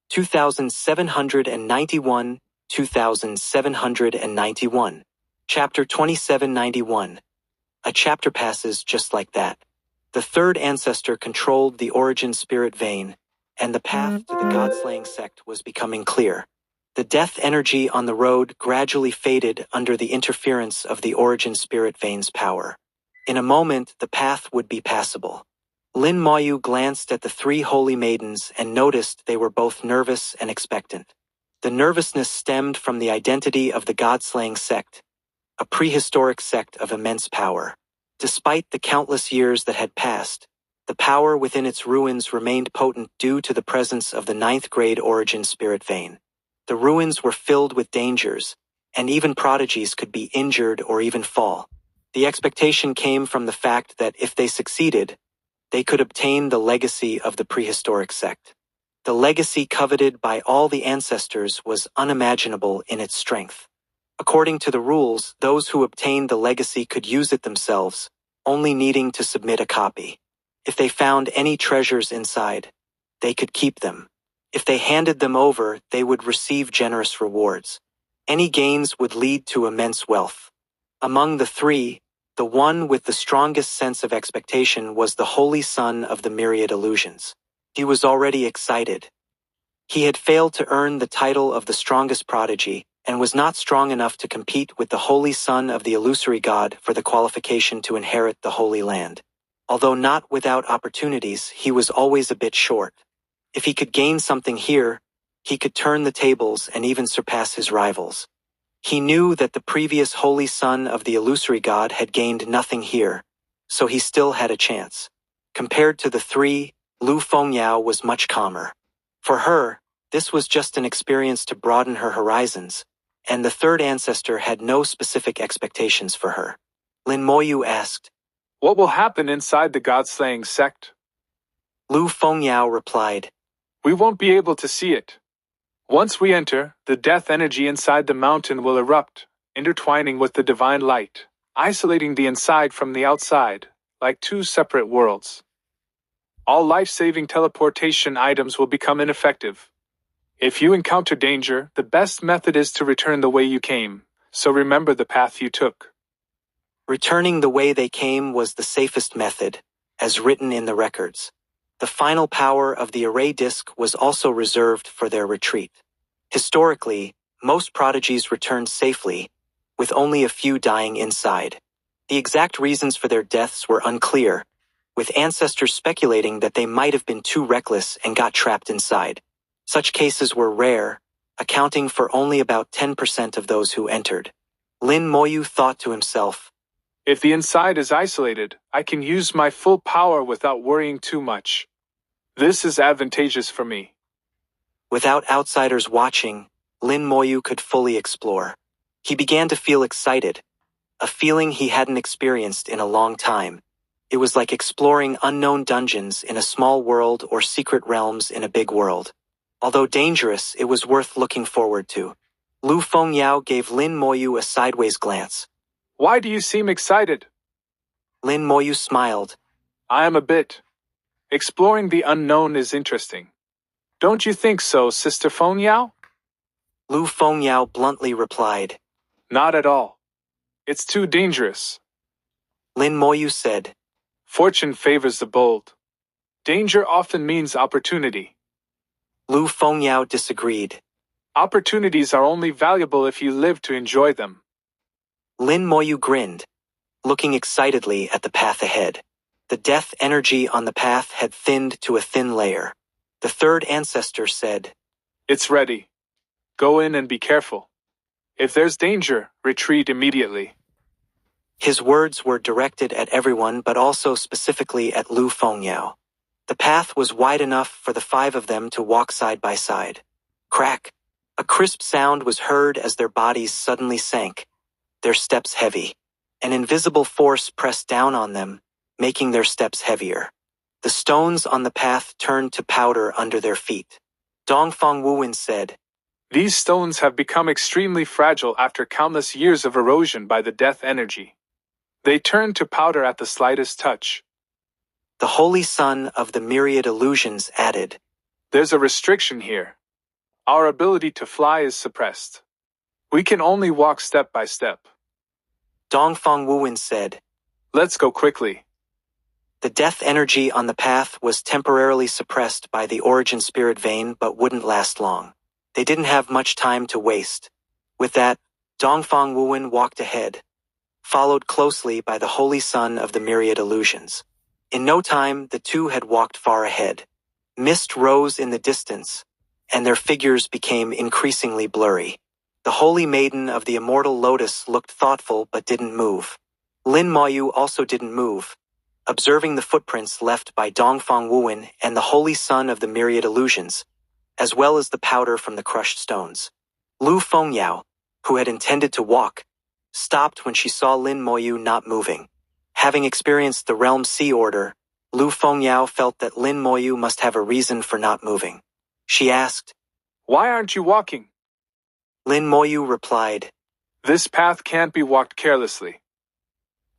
A: 2791, 2791. Chapter 2791. A chapter passes just like that. The third ancestor controlled the origin spirit vein, and the path to the god-slaying sect was becoming clear. The death energy on the road gradually faded under the interference of the origin spirit vein's power. In a moment, the path would be passable. Lin Moyu glanced at the three holy maidens and noticed they were both nervous and expectant. The nervousness stemmed from the identity of the god-slaying sect, a prehistoric sect of immense power. Despite the countless years that had passed, the power within its ruins remained potent due to the presence of the ninth-grade origin spirit vein. The ruins were filled with dangers, and even prodigies could be injured or even fall. The expectation came from the fact that if they succeeded, they could obtain the legacy of the prehistoric sect. The legacy coveted by all the ancestors was unimaginable in its strength. According to the rules, those who obtained the legacy could use it themselves, only needing to submit a copy. If they found any treasures inside, they could keep them. If they handed them over, they would receive generous rewards. Any gains would lead to immense wealth. Among the three, the one with the strongest sense of expectation was the Holy Son of the Myriad Illusions. He was already excited. He had failed to earn the title of the strongest prodigy, and was not strong enough to compete with the Holy Son of the Illusory God for the qualification to inherit the Holy Land. Although not without opportunities, he was always a bit short. If he could gain something here, he could turn the tables and even surpass his rivals. He knew that the previous Holy Son of the Illusory God had gained nothing here, so he still had a chance. Compared to the three, Lu Fengyao was much calmer. For her, this was just an experience to broaden her horizons, and the third ancestor had no specific expectations for her. Lin Moyu asked,
B: What will happen inside the God-slaying sect?
A: Lu Fengyao replied,
B: We won't be able to see it. Once we enter, the death energy inside the mountain will erupt, intertwining with the divine light, isolating the inside from the outside, like two separate worlds. All life-saving teleportation items will become ineffective. If you encounter danger, the best method is to return the way you came, so remember the path you took.
A: Returning the way they came was the safest method, as written in the records. The final power of the array disk was also reserved for their retreat. Historically, most prodigies returned safely, with only a few dying inside. The exact reasons for their deaths were unclear, with ancestors speculating that they might have been too reckless and got trapped inside. Such cases were rare, accounting for only about 10% of those who entered. Lin Moyu thought to himself,
B: If the inside is isolated, I can use my full power without worrying too much. This is advantageous for me.
A: Without outsiders watching, Lin Moyu could fully explore. He began to feel excited, a feeling he hadn't experienced in a long time. It was like exploring unknown dungeons in a small world or secret realms in a big world. Although dangerous, it was worth looking forward to. Lu Fengyao gave Lin Moyu a sideways glance.
B: Why do you seem excited?
A: Lin Moyu smiled.
B: I am a bit. Exploring the unknown is interesting. Don't you think so, Sister Fengyao?
A: Lu Fengyao bluntly replied.
B: Not at all. It's too dangerous.
A: Lin Moyu said.
B: Fortune favors the bold. Danger often means opportunity.
A: Lu Fengyao disagreed.
B: Opportunities are only valuable if you live to enjoy them.
A: Lin Moyu grinned, looking excitedly at the path ahead. The death energy on the path had thinned to a thin layer. The third ancestor said,
B: It's ready. Go in and be careful. If there's danger, retreat immediately.
A: His words were directed at everyone but also specifically at Lu Fengyao. The path was wide enough for the five of them to walk side by side. Crack! A crisp sound was heard as their bodies suddenly sank, their steps heavy. An invisible force pressed down on them, making their steps heavier. The stones on the path turned to powder under their feet. Dongfang Wuwen said,
B: These stones have become extremely fragile after countless years of erosion by the death energy. They turn to powder at the slightest touch.
A: The Holy Son of the Myriad Illusions added,
B: There's a restriction here. Our ability to fly is suppressed. We can only walk step by step.
A: Dongfang Wuwen said,
B: Let's go quickly.
A: The death energy on the path was temporarily suppressed by the origin spirit vein but wouldn't last long. They didn't have much time to waste. With that, Dongfang Wuwen walked ahead, followed closely by the Holy Son of the Myriad Illusions. In no time, the two had walked far ahead. Mist rose in the distance, and their figures became increasingly blurry. The Holy Maiden of the Immortal Lotus looked thoughtful but didn't move. Lin Moyu also didn't move, observing the footprints left by Dongfang Wuwen and the Holy Son of the Myriad Illusions, as well as the powder from the crushed stones. Lu Fengyao, who had intended to walk, stopped when she saw Lin Moyu not moving. Having experienced the Realm C order, Lu Fengyao felt that Lin Moyu must have a reason for not moving. She asked,
B: "Why aren't you walking?"
A: Lin Moyu replied,
B: "This path can't be walked carelessly.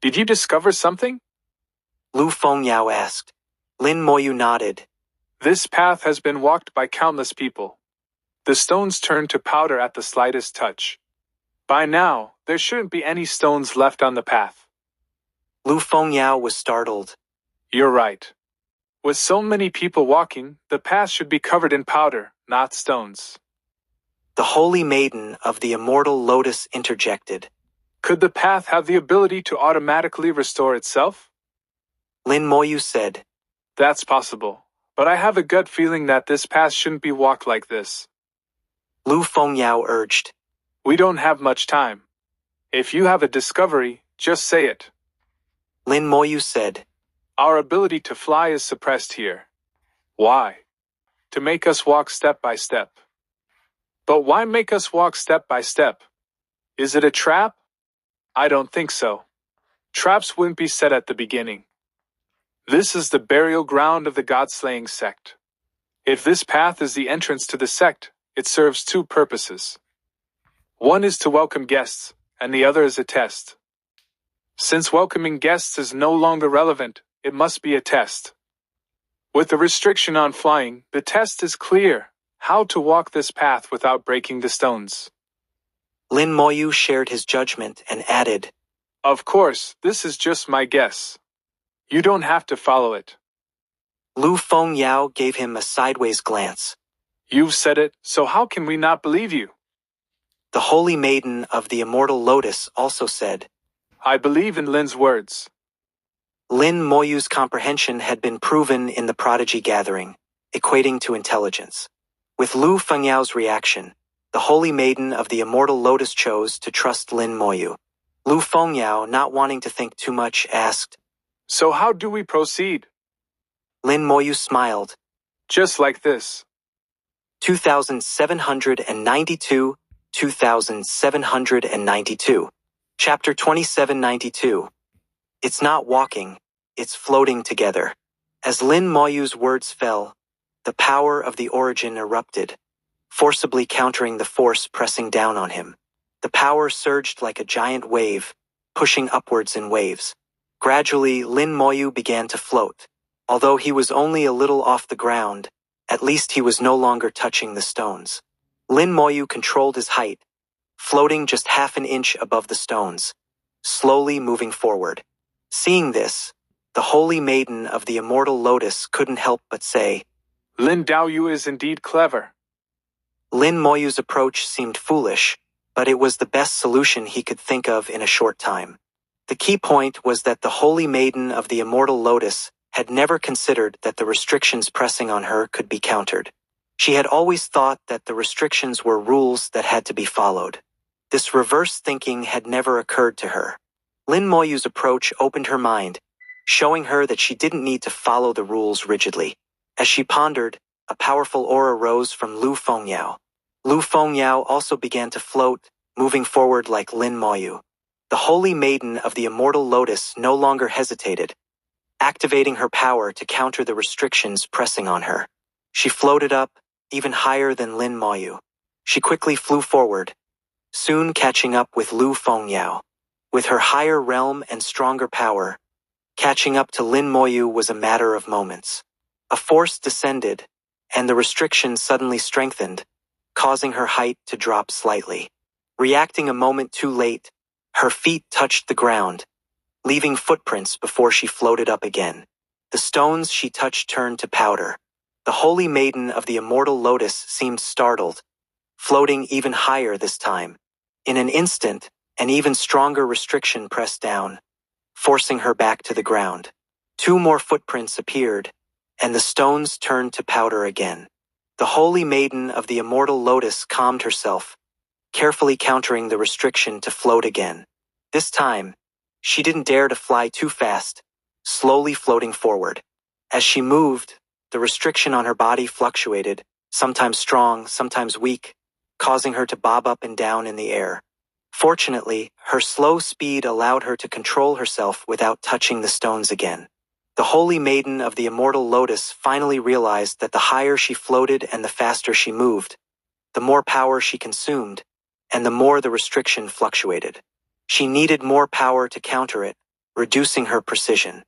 B: Did you discover something?"
A: Lu Fengyao asked. Lin Moyu nodded.
B: "This path has been walked by countless people. The stones turn to powder at the slightest touch. By now, there shouldn't be any stones left on the path."
A: Lu Fengyao was startled.
B: "You're right. With so many people walking, the path should be covered in powder, not stones."
A: The Holy Maiden of the Immortal Lotus interjected.
B: "Could the path have the ability to automatically restore itself?"
A: Lin Moyu said,
B: "That's possible, but I have a gut feeling that this path shouldn't be walked like this."
A: Lu Fengyao urged.
B: "We don't have much time. If you have a discovery, just say it."
A: Lin Moyu said,
B: "Our ability to fly is suppressed here." "Why?" "To make us walk step by step." "But why make us walk step by step? Is it a trap?" "I don't think so. Traps wouldn't be set at the beginning. This is the burial ground of the god-slaying sect. If this path is the entrance to the sect, it serves two purposes. One is to welcome guests, and the other is a test. Since welcoming guests is no longer relevant, it must be a test. With the restriction on flying, the test is clear: how to walk this path without breaking the stones."
A: Lin Moyu shared his judgment and added,
B: "Of course, this is just my guess. You don't have to follow it."
A: Lu Fengyao gave him a sideways glance.
B: "You've said it, so how can we not believe you?"
A: The Holy Maiden of the Immortal Lotus also said,
B: "I believe in Lin's words."
A: Lin Moyu's comprehension had been proven in the prodigy gathering, equating to intelligence. With Lu Fengyao's reaction, the Holy Maiden of the Immortal Lotus chose to trust Lin Moyu. Lu Fengyao, not wanting to think too much, asked,
B: "So how do we proceed?"
A: Lin Moyu smiled.
B: "Just like this."
A: 2792, 2792. Chapter 2792. It's not walking, it's floating together. As Lin Moyu's words fell, the power of the origin erupted, forcibly countering the force pressing down on him. The power surged like a giant wave, pushing upwards in waves. Gradually, Lin Moyu began to float. Although he was only a little off the ground, at least he was no longer touching the stones. Lin Moyu controlled his height, floating just half an inch above the stones, slowly moving forward. Seeing this, the Holy Maiden of the Immortal Lotus couldn't help but say,
B: "Lin Daoyu is indeed clever."
A: Lin Moyu's approach seemed foolish, but it was the best solution he could think of in a short time. The key point was that the Holy Maiden of the Immortal Lotus had never considered that the restrictions pressing on her could be countered. She had always thought that the restrictions were rules that had to be followed. This reverse thinking had never occurred to her. Lin Moyu's approach opened her mind, showing her that she didn't need to follow the rules rigidly. As she pondered, a powerful aura rose from Lu Fengyao. Lu Fengyao also began to float, moving forward like Lin Moyu. The Holy Maiden of the Immortal Lotus no longer hesitated, activating her power to counter the restrictions pressing on her. She floated up, even higher than Lin Moyu. She quickly flew forward, soon catching up with Lu Fengyao. With her higher realm and stronger power, catching up to Lin Moyu was a matter of moments. A force descended, and the restriction suddenly strengthened, causing her height to drop slightly. Reacting a moment too late, her feet touched the ground, leaving footprints before she floated up again. The stones she touched turned to powder. The Holy Maiden of the Immortal Lotus seemed startled, floating even higher this time. In an instant, an even stronger restriction pressed down, forcing her back to the ground. 2 more footprints appeared, and the stones turned to powder again. The Holy Maiden of the Immortal Lotus calmed herself, carefully countering the restriction to float again. This time, she didn't dare to fly too fast, slowly floating forward. As she moved, the restriction on her body fluctuated, sometimes strong, sometimes weak, causing her to bob up and down in the air. Fortunately, her slow speed allowed her to control herself without touching the stones again. The Holy Maiden of the Immortal Lotus finally realized that the higher she floated and the faster she moved, the more power she consumed, and the more the restriction fluctuated. She needed more power to counter it, reducing her precision.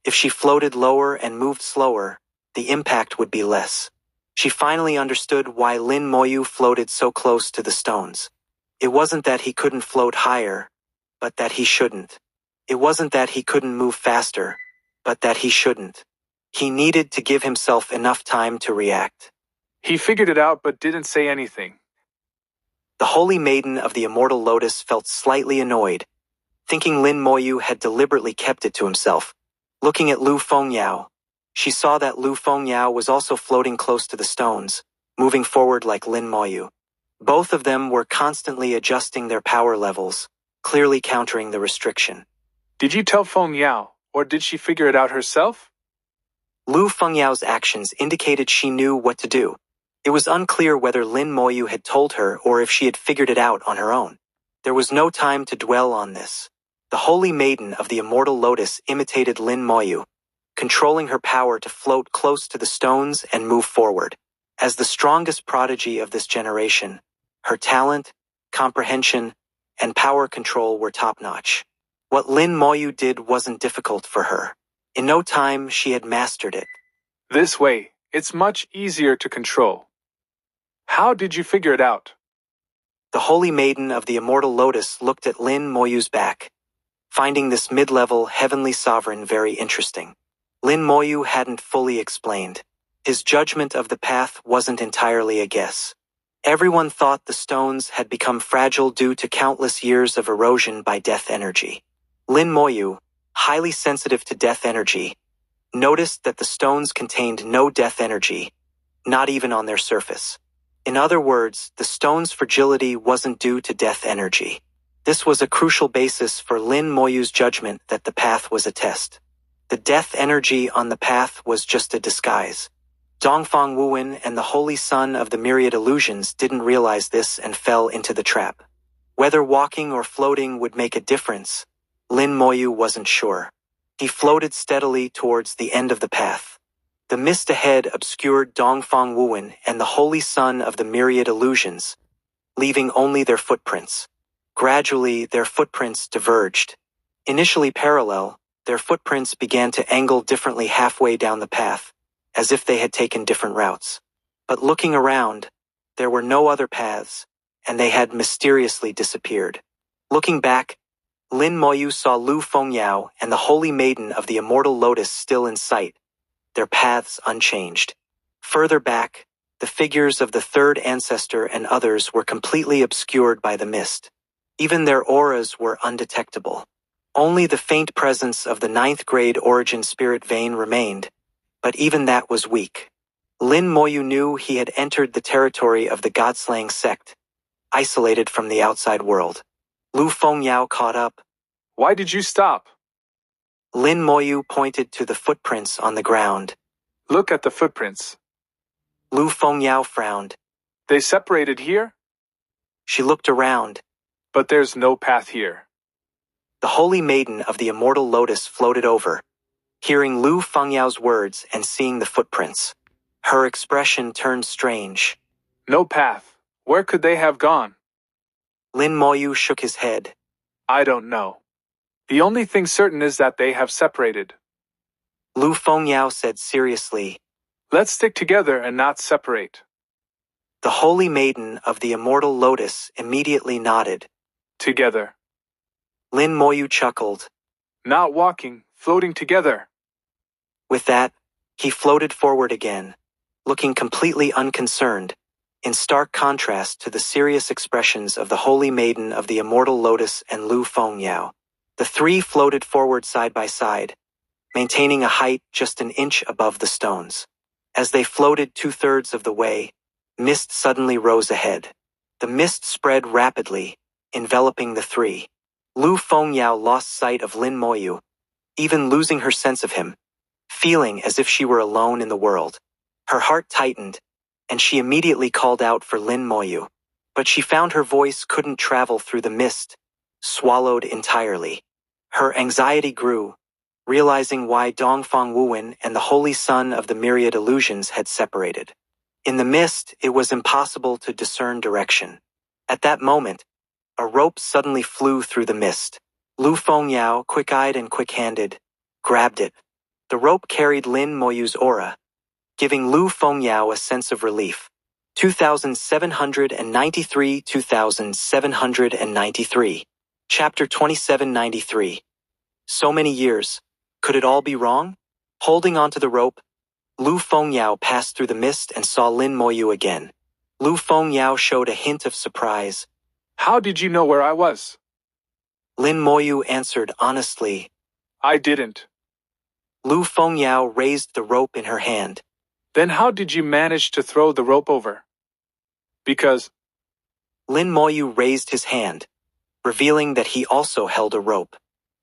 A: If she floated lower and moved slower, the impact would be less. She finally understood why Lin Moyu floated so close to the stones. It wasn't that he couldn't float higher, but that he shouldn't. It wasn't that he couldn't move faster, but that he shouldn't. He needed to give himself enough time to react.
B: He figured it out but didn't say anything.
A: The Holy Maiden of the Immortal Lotus felt slightly annoyed, thinking Lin Moyu had deliberately kept it to himself. Looking at Lu Fengyao, she saw that Lu Fengyao was also floating close to the stones, moving forward like Lin Moyu. Both of them were constantly adjusting their power levels, clearly countering the restriction.
B: Did you tell Fengyao, or did she figure it out herself?
A: Lu Fengyao's actions indicated she knew what to do. It was unclear whether Lin Moyu had told her or if she had figured it out on her own. There was no time to dwell on this. The Holy Maiden of the Immortal Lotus imitated Lin Moyu, controlling her power to float close to the stones and move forward. As the strongest prodigy of this generation, her talent, comprehension, and power control were top-notch. What Lin Moyu did wasn't difficult for her. In no time, she had mastered it.
B: This way, it's much easier to control. How did you figure it out?
A: The Holy Maiden of the Immortal Lotus looked at Lin Moyu's back, finding this mid-level heavenly sovereign very interesting. Lin Moyu hadn't fully explained. His judgment of the path wasn't entirely a guess. Everyone thought the stones had become fragile due to countless years of erosion by death energy. Lin Moyu, highly sensitive to death energy, noticed that the stones contained no death energy, not even on their surface. In other words, the stone's fragility wasn't due to death energy. This was a crucial basis for Lin Moyu's judgment that the path was a test. The death energy on the path was just a disguise. Dongfang Wuwen and the Holy Son of the Myriad Illusions didn't realize this and fell into the trap. Whether walking or floating would make a difference, Lin Moyu wasn't sure. He floated steadily towards the end of the path. The mist ahead obscured Dongfang Wuwen and the Holy Son of the Myriad Illusions, leaving only their footprints. Gradually, their footprints diverged. Initially parallel, their footprints began to angle differently halfway down the path, as if they had taken different routes. But looking around, there were no other paths, and they had mysteriously disappeared. Looking back, Lin Moyu saw Lu Fengyao and the Holy Maiden of the Immortal Lotus still in sight, their paths unchanged. Further back, the figures of the third ancestor and others were completely obscured by the mist. Even their auras were undetectable. Only the faint presence of the 9th grade origin spirit vein remained, but even that was weak. Lin Moyu knew he had entered the territory of the God-slaying sect, isolated from the outside world. Lu Fengyao caught up.
B: Why did you stop?
A: Lin Moyu pointed to the footprints on the ground.
B: Look at the footprints.
A: Lu Fengyao frowned.
B: They separated here?
A: She looked around.
B: But there's no path here.
A: The Holy Maiden of the Immortal Lotus floated over, hearing Lu Fengyao's words and seeing the footprints. Her expression turned strange.
B: No path. Where could they have gone?
A: Lin Moyu shook his head.
B: I don't know. The only thing certain is that they have separated.
A: Lu Fengyao said seriously.
B: Let's stick together and not separate.
A: The Holy Maiden of the Immortal Lotus immediately nodded.
B: Together.
A: Lin Moyu chuckled.
B: Not walking, floating together.
A: With that, he floated forward again, looking completely unconcerned, in stark contrast to the serious expressions of the Holy Maiden of the Immortal Lotus and Lu Fengyao. The three floated forward side by side, maintaining a height just an inch above the stones. As they floated 2/3 of the way, mist suddenly rose ahead. The mist spread rapidly, enveloping the three. Lu Fengyao lost sight of Lin Moyu, even losing her sense of him, feeling as if she were alone in the world. Her heart tightened, and she immediately called out for Lin Moyu. But she found her voice couldn't travel through the mist, swallowed entirely. Her anxiety grew, realizing why Dongfang Wuwen and the Holy Sun of the Myriad Illusions had separated. In the mist, it was impossible to discern direction. At that moment, a rope suddenly flew through the mist. Lu Fengyao, quick-eyed and quick-handed, grabbed it. The rope carried Lin Moyu's aura, giving Lu Fengyao a sense of relief. 2793 2793. Chapter 2793. So many years. Could it all be wrong? Holding onto the rope, Lu Fengyao passed through the mist and saw Lin Moyu again. Lu Fengyao showed a hint of surprise.
B: How did you know where I was?
A: Lin Moyu answered honestly.
B: I didn't.
A: Lu Fengyao raised the rope in her hand.
B: Then how did you manage to throw the rope over? Because...
A: Lin Moyu raised his hand, revealing that he also held a rope.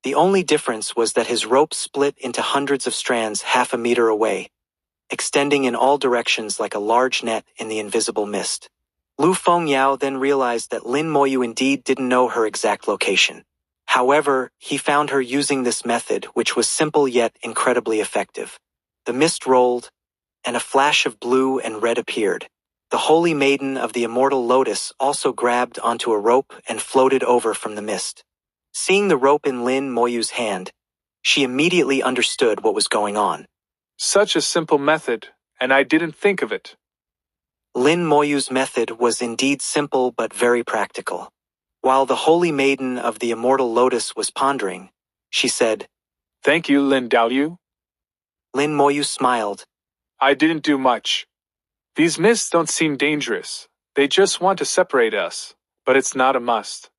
A: The only difference was that his rope split into hundreds of strands half a meter away, extending in all directions like a large net in the invisible mist. Lu Fengyao then realized that Lin Moyu indeed didn't know her exact location. However, he found her using this method, which was simple yet incredibly effective. The mist rolled, and a flash of blue and red appeared. The Holy Maiden of the Immortal Lotus also grabbed onto a rope and floated over from the mist. Seeing the rope in Lin Moyu's hand, she immediately understood what was going on.
B: Such a simple method, and I didn't think of it.
A: Lin Moyu's method was indeed simple but very practical. While the Holy Maiden of the Immortal Lotus was pondering, she said,
B: Thank you, Lin Daoyu.
A: Lin Moyu smiled.
B: I didn't do much. These mists don't seem dangerous. They just want to separate us, but it's not a must.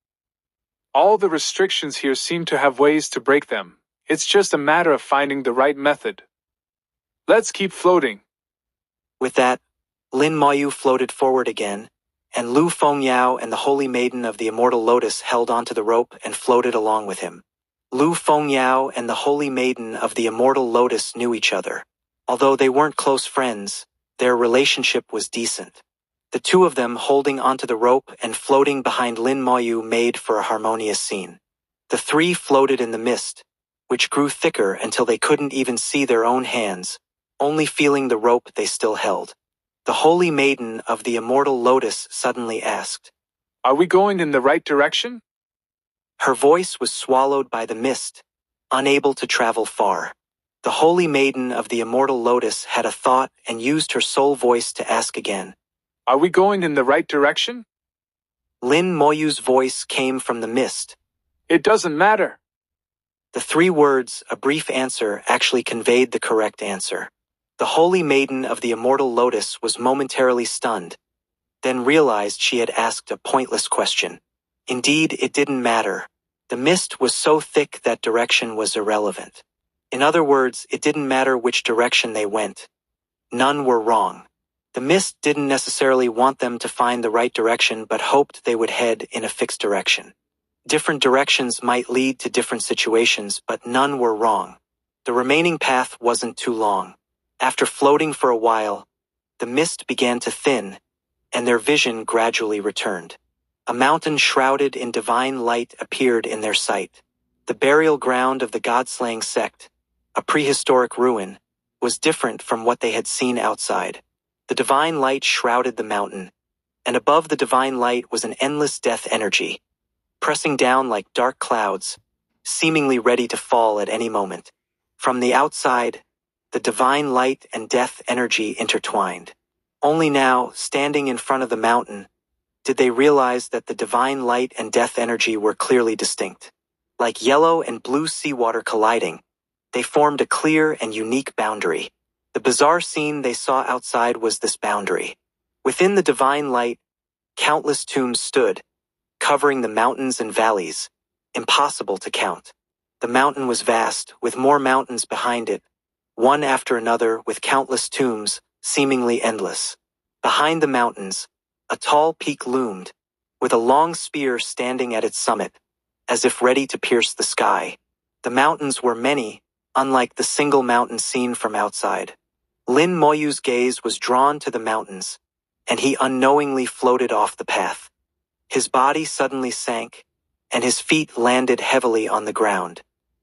B: All the restrictions here seem to have ways to break them. It's just a matter of finding the right method. Let's keep floating.
A: With that, Lin Moyu floated forward again, and Lu Fengyao and the Holy Maiden of the Immortal Lotus held onto the rope and floated along with him. Lu Fengyao and the Holy Maiden of the Immortal Lotus knew each other. Although they weren't close friends, their relationship was decent. The two of them holding onto the rope and floating behind Lin Moyu made for a harmonious scene. The three floated in the mist, which grew thicker until they couldn't even see their own hands, only feeling the rope they still held. The Holy Maiden of the Immortal Lotus suddenly asked,
B: Are we going in the right direction?
A: Her voice was swallowed by the mist, unable to travel far. The Holy Maiden of the Immortal Lotus had a thought and used her soul voice to ask again.
B: Are we going in the right direction?
A: Lin Moyu's voice came from the mist.
B: It doesn't matter.
A: The three words, a brief answer, actually conveyed the correct answer. The Holy Maiden of the Immortal Lotus was momentarily stunned, then realized she had asked a pointless question. Indeed, it didn't matter. The mist was so thick that direction was irrelevant. In other words, it didn't matter which direction they went. None were wrong. The mist didn't necessarily want them to find the right direction but hoped they would head in a fixed direction. Different directions might lead to different situations, but none were wrong. The remaining path wasn't too long. After floating for a while, the mist began to thin, and their vision gradually returned. A mountain shrouded in divine light appeared in their sight. The burial ground of the god-slaying sect, a prehistoric ruin, was different from what they had seen outside. The divine light shrouded the mountain, and above the divine light was an endless death energy, pressing down like dark clouds, seemingly ready to fall at any moment. From the outside, the divine light and death energy intertwined. Only now, standing in front of the mountain, did they realize that the divine light and death energy were clearly distinct. Like yellow and blue seawater colliding, they formed a clear and unique boundary. The bizarre scene they saw outside was this boundary. Within the divine light, countless tombs stood, covering the mountains and valleys, impossible to count. The mountain was vast, with more mountains behind it, one after another with countless tombs, seemingly endless. Behind the mountains, a tall peak loomed, with a long spear standing at its summit, as if ready to pierce the sky. The mountains were many, unlike the single mountain seen from outside. Lin Moyu's gaze was drawn to the mountains, and he unknowingly floated off the path. His body suddenly sank, and his feet landed heavily on the ground.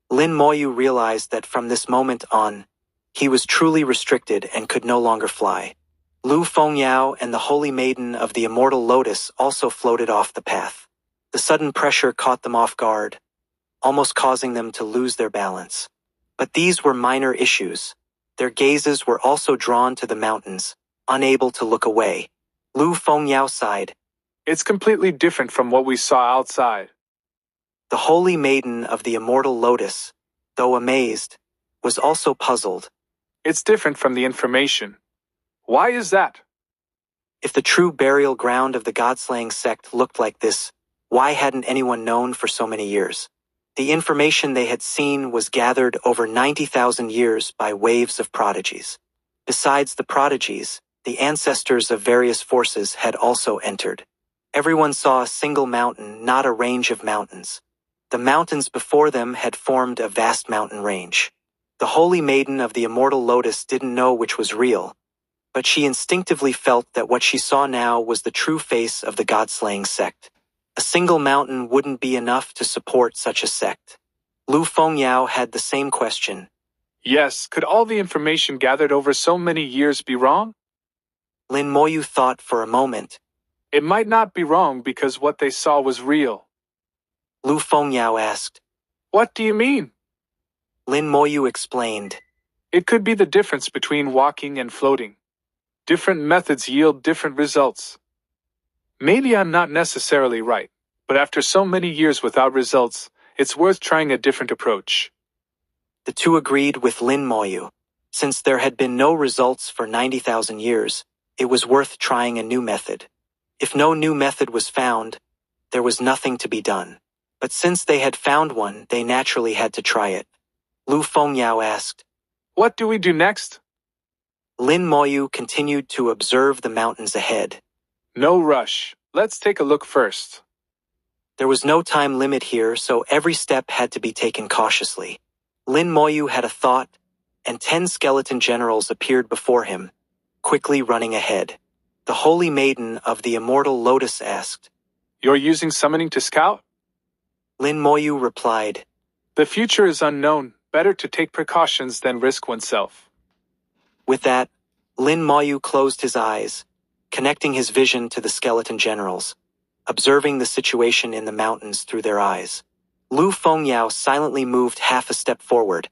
A: Lin Moyu realized that from this moment on, he was truly restricted and could no longer fly. Lu Fengyao and the Holy Maiden of the Immortal Lotus also floated off the path. The sudden pressure caught them off guard, almost causing them to lose their balance. But these were minor issues. Their gazes were also drawn to the mountains, unable to look away. Lu Fengyao sighed.
B: It's completely different from what we saw outside.
A: The Holy Maiden of the Immortal Lotus, though amazed, was also puzzled.
B: It's different from the information. Why is that?
A: If the true burial ground of the God-slaying sect looked like this, why hadn't anyone known for so many years? The information they had seen was gathered over 90,000 years by waves of prodigies. Besides the prodigies, the ancestors of various forces had also entered. Everyone saw a single mountain, not a range of mountains. The mountains before them had formed a vast mountain range. The Holy Maiden of the Immortal Lotus didn't know which was real, but she instinctively felt that what she saw now was the true face of the God-slaying sect. A single mountain wouldn't be enough to support such a sect. Lu Fengyao had the same question.
B: Yes, could all the information gathered over so many years be wrong?
A: Lin Moyu thought for a moment.
B: It might not be wrong because what they saw was real.
A: Lu Fengyao asked.
B: What do you mean?
A: Lin Moyu explained.
B: It could be the difference between walking and floating. Different methods yield different results. Maybe I'm not necessarily right, but after so many years without results, it's worth trying a different approach.
A: The two agreed with Lin Moyu. Since there had been no results for 90,000 years, it was worth trying a new method. If no new method was found, there was nothing to be done. But since they had found one, they naturally had to try it. Lu Fengyao asked.
B: What do we do next?
A: Lin Moyu continued to observe the mountains ahead.
B: No rush. Let's take a look first.
A: There was no time limit here, so every step had to be taken cautiously. Lin Moyu had a thought, and 10 skeleton generals appeared before him, quickly running ahead. The Holy Maiden of the Immortal Lotus asked.
B: You're using summoning to scout?
A: Lin Moyu replied.
B: The future is unknown. Better to take precautions than risk oneself.
A: With that, Lin Moyu closed his eyes, connecting his vision to the skeleton generals, observing the situation in the mountains through their eyes. Lu Fengyao silently moved half a step forward,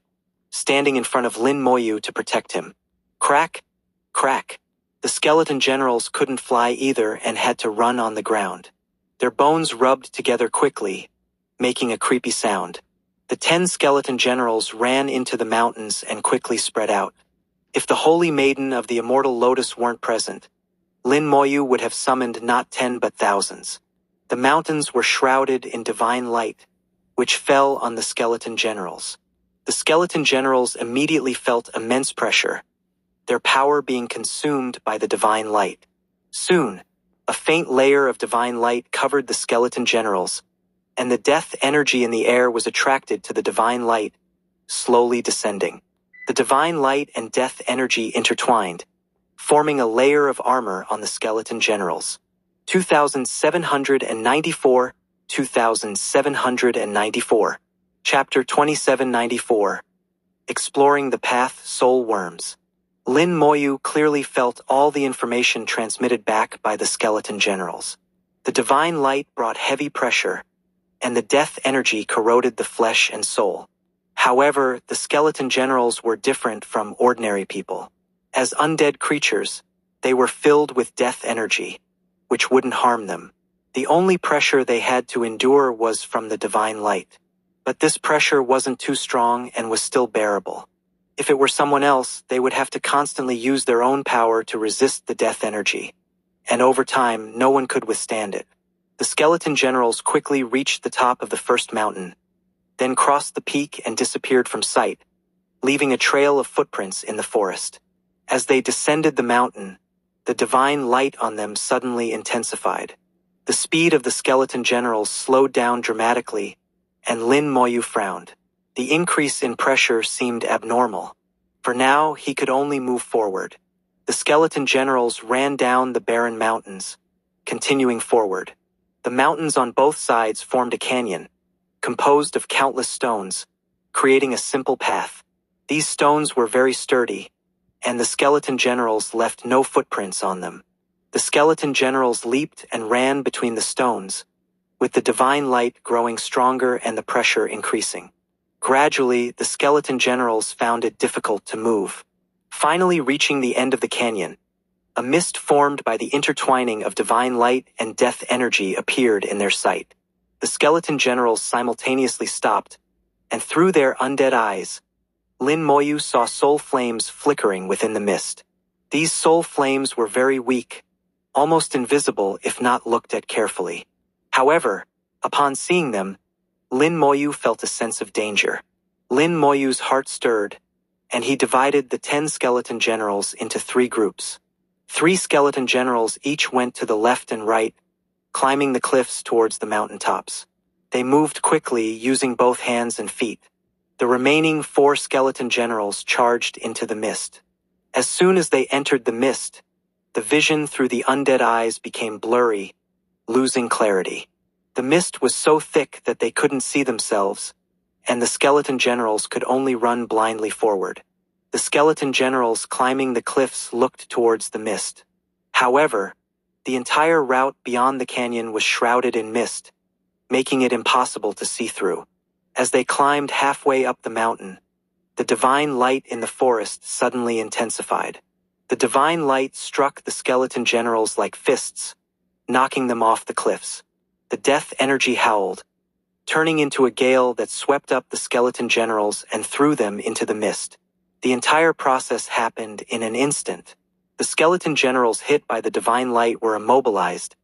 A: standing in front of Lin Moyu to protect him. Crack, crack. The skeleton generals couldn't fly either and had to run on the ground. Their bones rubbed together quickly, making a creepy sound. The 10 skeleton generals ran into the mountains and quickly spread out. If the Holy Maiden of the Immortal Lotus weren't present, Lin Moyu would have summoned not 10 but thousands. The mountains were shrouded in divine light, which fell on the skeleton generals. The skeleton generals immediately felt immense pressure, their power being consumed by the divine light. Soon, a faint layer of divine light covered the skeleton generals, and the death energy in the air was attracted to the divine light, slowly descending. The divine light and death energy intertwined, forming a layer of armor on the skeleton generals. 2794, 2794. Chapter 2794. Exploring the Path, Soul Worms. Lin Moyu clearly felt all the information transmitted back by the skeleton generals. The divine light brought heavy pressure, and the death energy corroded the flesh and soul. However, the skeleton generals were different from ordinary people. As undead creatures, they were filled with death energy, which wouldn't harm them. The only pressure they had to endure was from the divine light. But this pressure wasn't too strong and was still bearable. If it were someone else, they would have to constantly use their own power to resist the death energy. And over time, no one could withstand it. The skeleton generals quickly reached the top of the first mountain, then crossed the peak and disappeared from sight, leaving a trail of footprints in the forest. As they descended the mountain, the divine light on them suddenly intensified. The speed of the skeleton generals slowed down dramatically, and Lin Moyu frowned. The increase in pressure seemed abnormal. For now, he could only move forward. The skeleton generals ran down the barren mountains, continuing forward. The mountains on both sides formed a canyon, composed of countless stones, creating a simple path. These stones were very sturdy, and the skeleton generals left no footprints on them. The skeleton generals leaped and ran between the stones, with the divine light growing stronger and the pressure increasing. Gradually, the skeleton generals found it difficult to move. Finally reaching the end of the canyon, a mist formed by the intertwining of divine light and death energy appeared in their sight. The skeleton generals simultaneously stopped, and through their undead eyes, Lin Moyu saw soul flames flickering within the mist. These soul flames were very weak, almost invisible if not looked at carefully. However, upon seeing them, Lin Moyu felt a sense of danger. Lin Moyu's heart stirred, and he divided the 10 skeleton generals into 3 groups. 3 skeleton generals each went to the left and right, climbing the cliffs towards the mountain tops. They moved quickly, using both hands and feet. The remaining 4 skeleton generals charged into the mist. As soon as they entered the mist, the vision through the undead eyes became blurry, losing clarity. The mist was so thick that they couldn't see themselves, and the skeleton generals could only run blindly forward. The skeleton generals climbing the cliffs looked towards the mist. However, the entire route beyond the canyon was shrouded in mist, making it impossible to see through. As they climbed halfway up the mountain, the divine light in the forest suddenly intensified. The divine light struck the skeleton generals like fists, knocking them off the cliffs. The death energy howled, turning into a gale that swept up the skeleton generals and threw them into the mist. The entire process happened in an instant. The skeleton generals hit by the divine light were immobilized,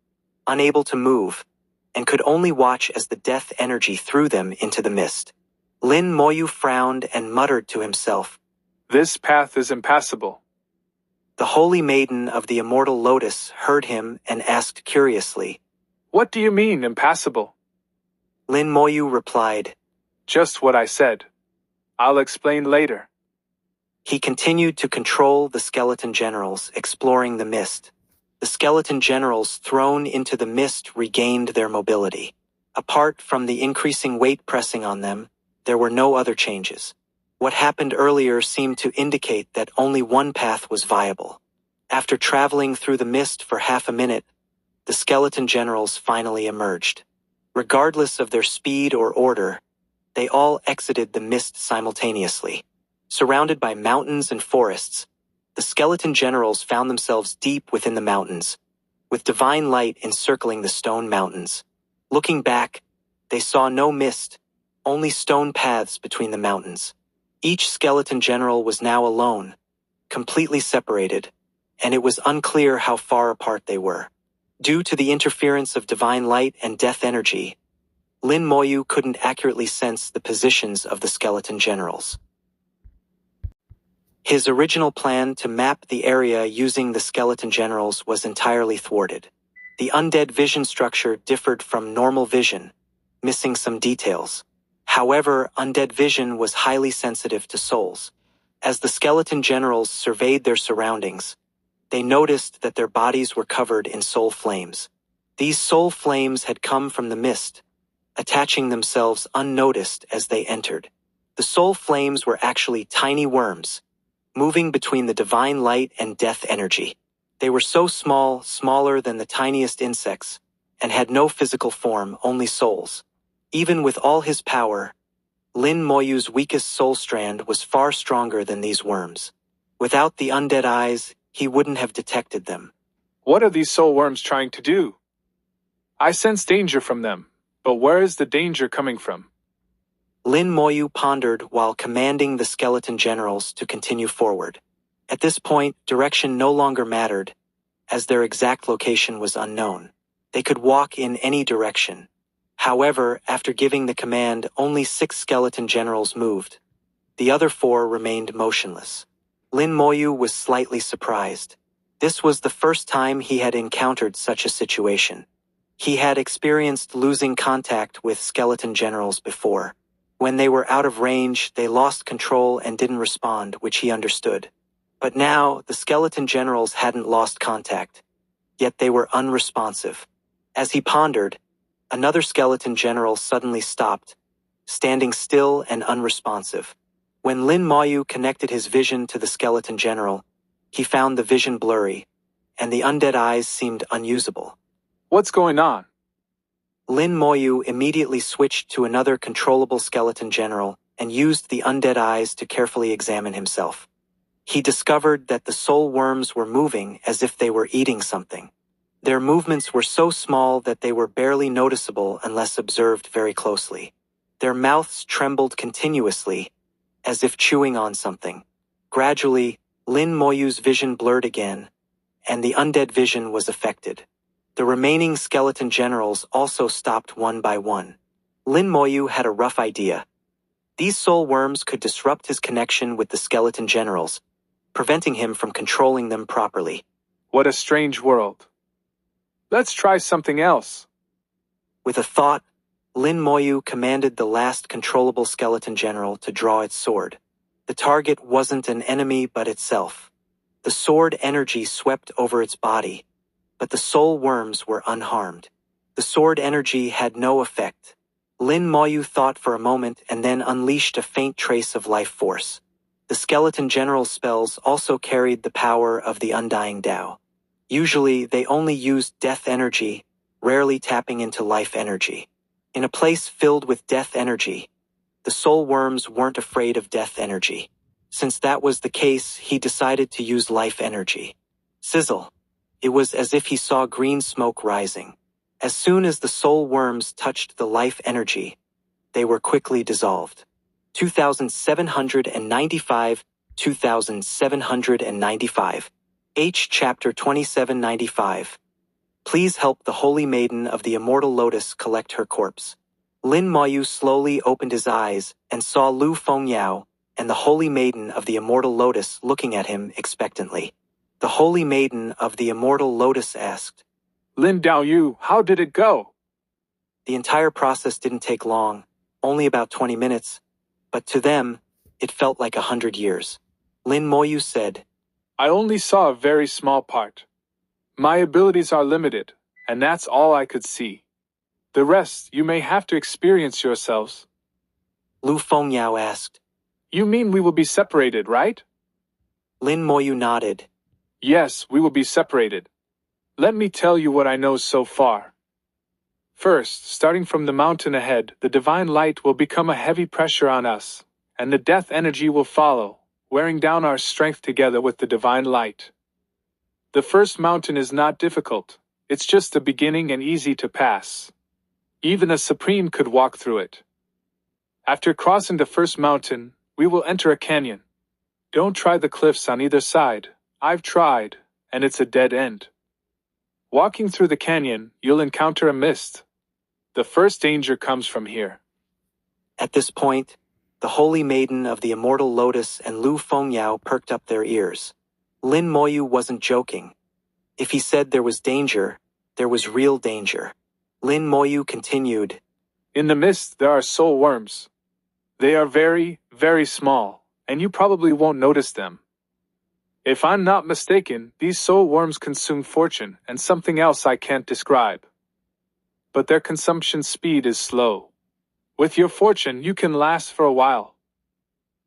A: unable to move, and could only watch as the death energy threw them into the mist. Lin Moyu frowned and muttered to himself,
B: This path is impassable.
A: The holy maiden of the immortal lotus heard him and asked curiously,
B: What do you mean, impassable?
A: Lin Moyu replied,
B: Just what I said. I'll explain later.
A: He continued to control the skeleton generals, exploring the mist. The skeleton generals thrown into the mist regained their mobility. Apart from the increasing weight pressing on them, there were no other changes. What happened earlier seemed to indicate that only one path was viable. After traveling through the mist for half a minute, the skeleton generals finally emerged. Regardless of their speed or order, they all exited the mist simultaneously. Surrounded by mountains and forests, the skeleton generals found themselves deep within the mountains, with divine light encircling the stone mountains. Looking back, they saw no mist, only stone paths between the mountains. Each skeleton general was now alone, completely separated, and it was unclear how far apart they were. Due to the interference of divine light and death energy, Lin Moyu couldn't accurately sense the positions of the skeleton generals. His original plan to map the area using the skeleton generals was entirely thwarted. The undead vision structure differed from normal vision, missing some details. However, undead vision was highly sensitive to souls. As the skeleton generals surveyed their surroundings, they noticed that their bodies were covered in soul flames. These soul flames had come from the mist, attaching themselves unnoticed as they entered. The soul flames were actually tiny worms, moving between the divine light and death energy. They were so small, smaller than the tiniest insects, and had no physical form, only souls. Even with all his power, Lin Moyu's weakest soul strand was far stronger than these worms. Without the undead eyes, he wouldn't have detected them.
B: What are these soul worms trying to do? I sense danger from them, but where is the danger coming from?
A: Lin Moyu pondered while commanding the skeleton generals to continue forward. At this point, direction no longer mattered, as their exact location was unknown. They could walk in any direction. However, after giving the command, only 6 skeleton generals moved. The other 4 remained motionless. Lin Moyu was slightly surprised. This was the first time he had encountered such a situation. He had experienced losing contact with skeleton generals before. When they were out of range, they lost control and didn't respond, which he understood. But now, the skeleton generals hadn't lost contact, yet they were unresponsive. As he pondered, another skeleton general suddenly stopped, standing still and unresponsive. When Lin Moyu connected his vision to the skeleton general, he found the vision blurry, and the undead eyes seemed unusable.
B: What's going on?
A: Lin Moyu immediately switched to another controllable skeleton general and used the undead eyes to carefully examine himself. He discovered that the soul worms were moving as if they were eating something. Their movements were so small that they were barely noticeable unless observed very closely. Their mouths trembled continuously, as if chewing on something. Gradually, Lin Moyu's vision blurred again, and the undead vision was affected. The remaining skeleton generals also stopped one by one. Lin Moyu had a rough idea. These soul worms could disrupt his connection with the skeleton generals, preventing him from controlling them properly.
B: What a strange world. Let's try something else.
A: With a thought, Lin Moyu commanded the last controllable skeleton general to draw its sword. The target wasn't an enemy but itself. The sword energy swept over its body, but the soul worms were unharmed. The sword energy had no effect. Lin Moyu thought for a moment and then unleashed a faint trace of life force. The skeleton general's spells also carried the power of the undying Tao. Usually, they only used death energy, rarely tapping into life energy. In a place filled with death energy, the soul worms weren't afraid of death energy. Since that was the case, he decided to use life energy. Sizzle. It was as if he saw green smoke rising. As soon as the soul worms touched the life energy, they were quickly dissolved. 2795, 2795. H. Chapter 2795. Please help the Holy Maiden of the Immortal Lotus collect her corpse. Lin Moyu slowly opened his eyes and saw Lu Fengyao and the Holy Maiden of the Immortal Lotus looking at him expectantly. The Holy Maiden of the Immortal Lotus asked,
B: Lin Daoyu, how did it go?
A: The entire process didn't take long, only about 20 minutes, but to them, it felt like 100 years. Lin Moyu said,
B: I only saw a very small part. My abilities are limited, and that's all I could see. The rest you may have to experience yourselves.
A: Lu Fengyao asked.
B: You mean we will be separated, right?
A: Lin Moyu nodded.
B: Yes, we will be separated. Let me tell you what I know so far. First, starting from the mountain ahead, the divine light will become a heavy pressure on us, and the death energy will follow, wearing down our strength together with the divine light. The first mountain is not difficult. It's just the beginning and easy to pass. Even a supreme could walk through it. After crossing the first mountain, we will enter a canyon. Don't try the cliffs on either side. I've tried, and it's a dead end. Walking through the canyon, you'll encounter a mist. The first danger comes from here.
A: At this point, the Holy Maiden of the Immortal Lotus and Lu Fengyao perked up their ears. Lin Moyu wasn't joking. If he said there was danger, there was real danger. Lin Moyu continued,
B: In the mist, there are soul worms. They are very, very small, and you probably won't notice them. If I'm not mistaken, these soul worms consume fortune and something else I can't describe. But their consumption speed is slow. With your fortune, you can last for a while.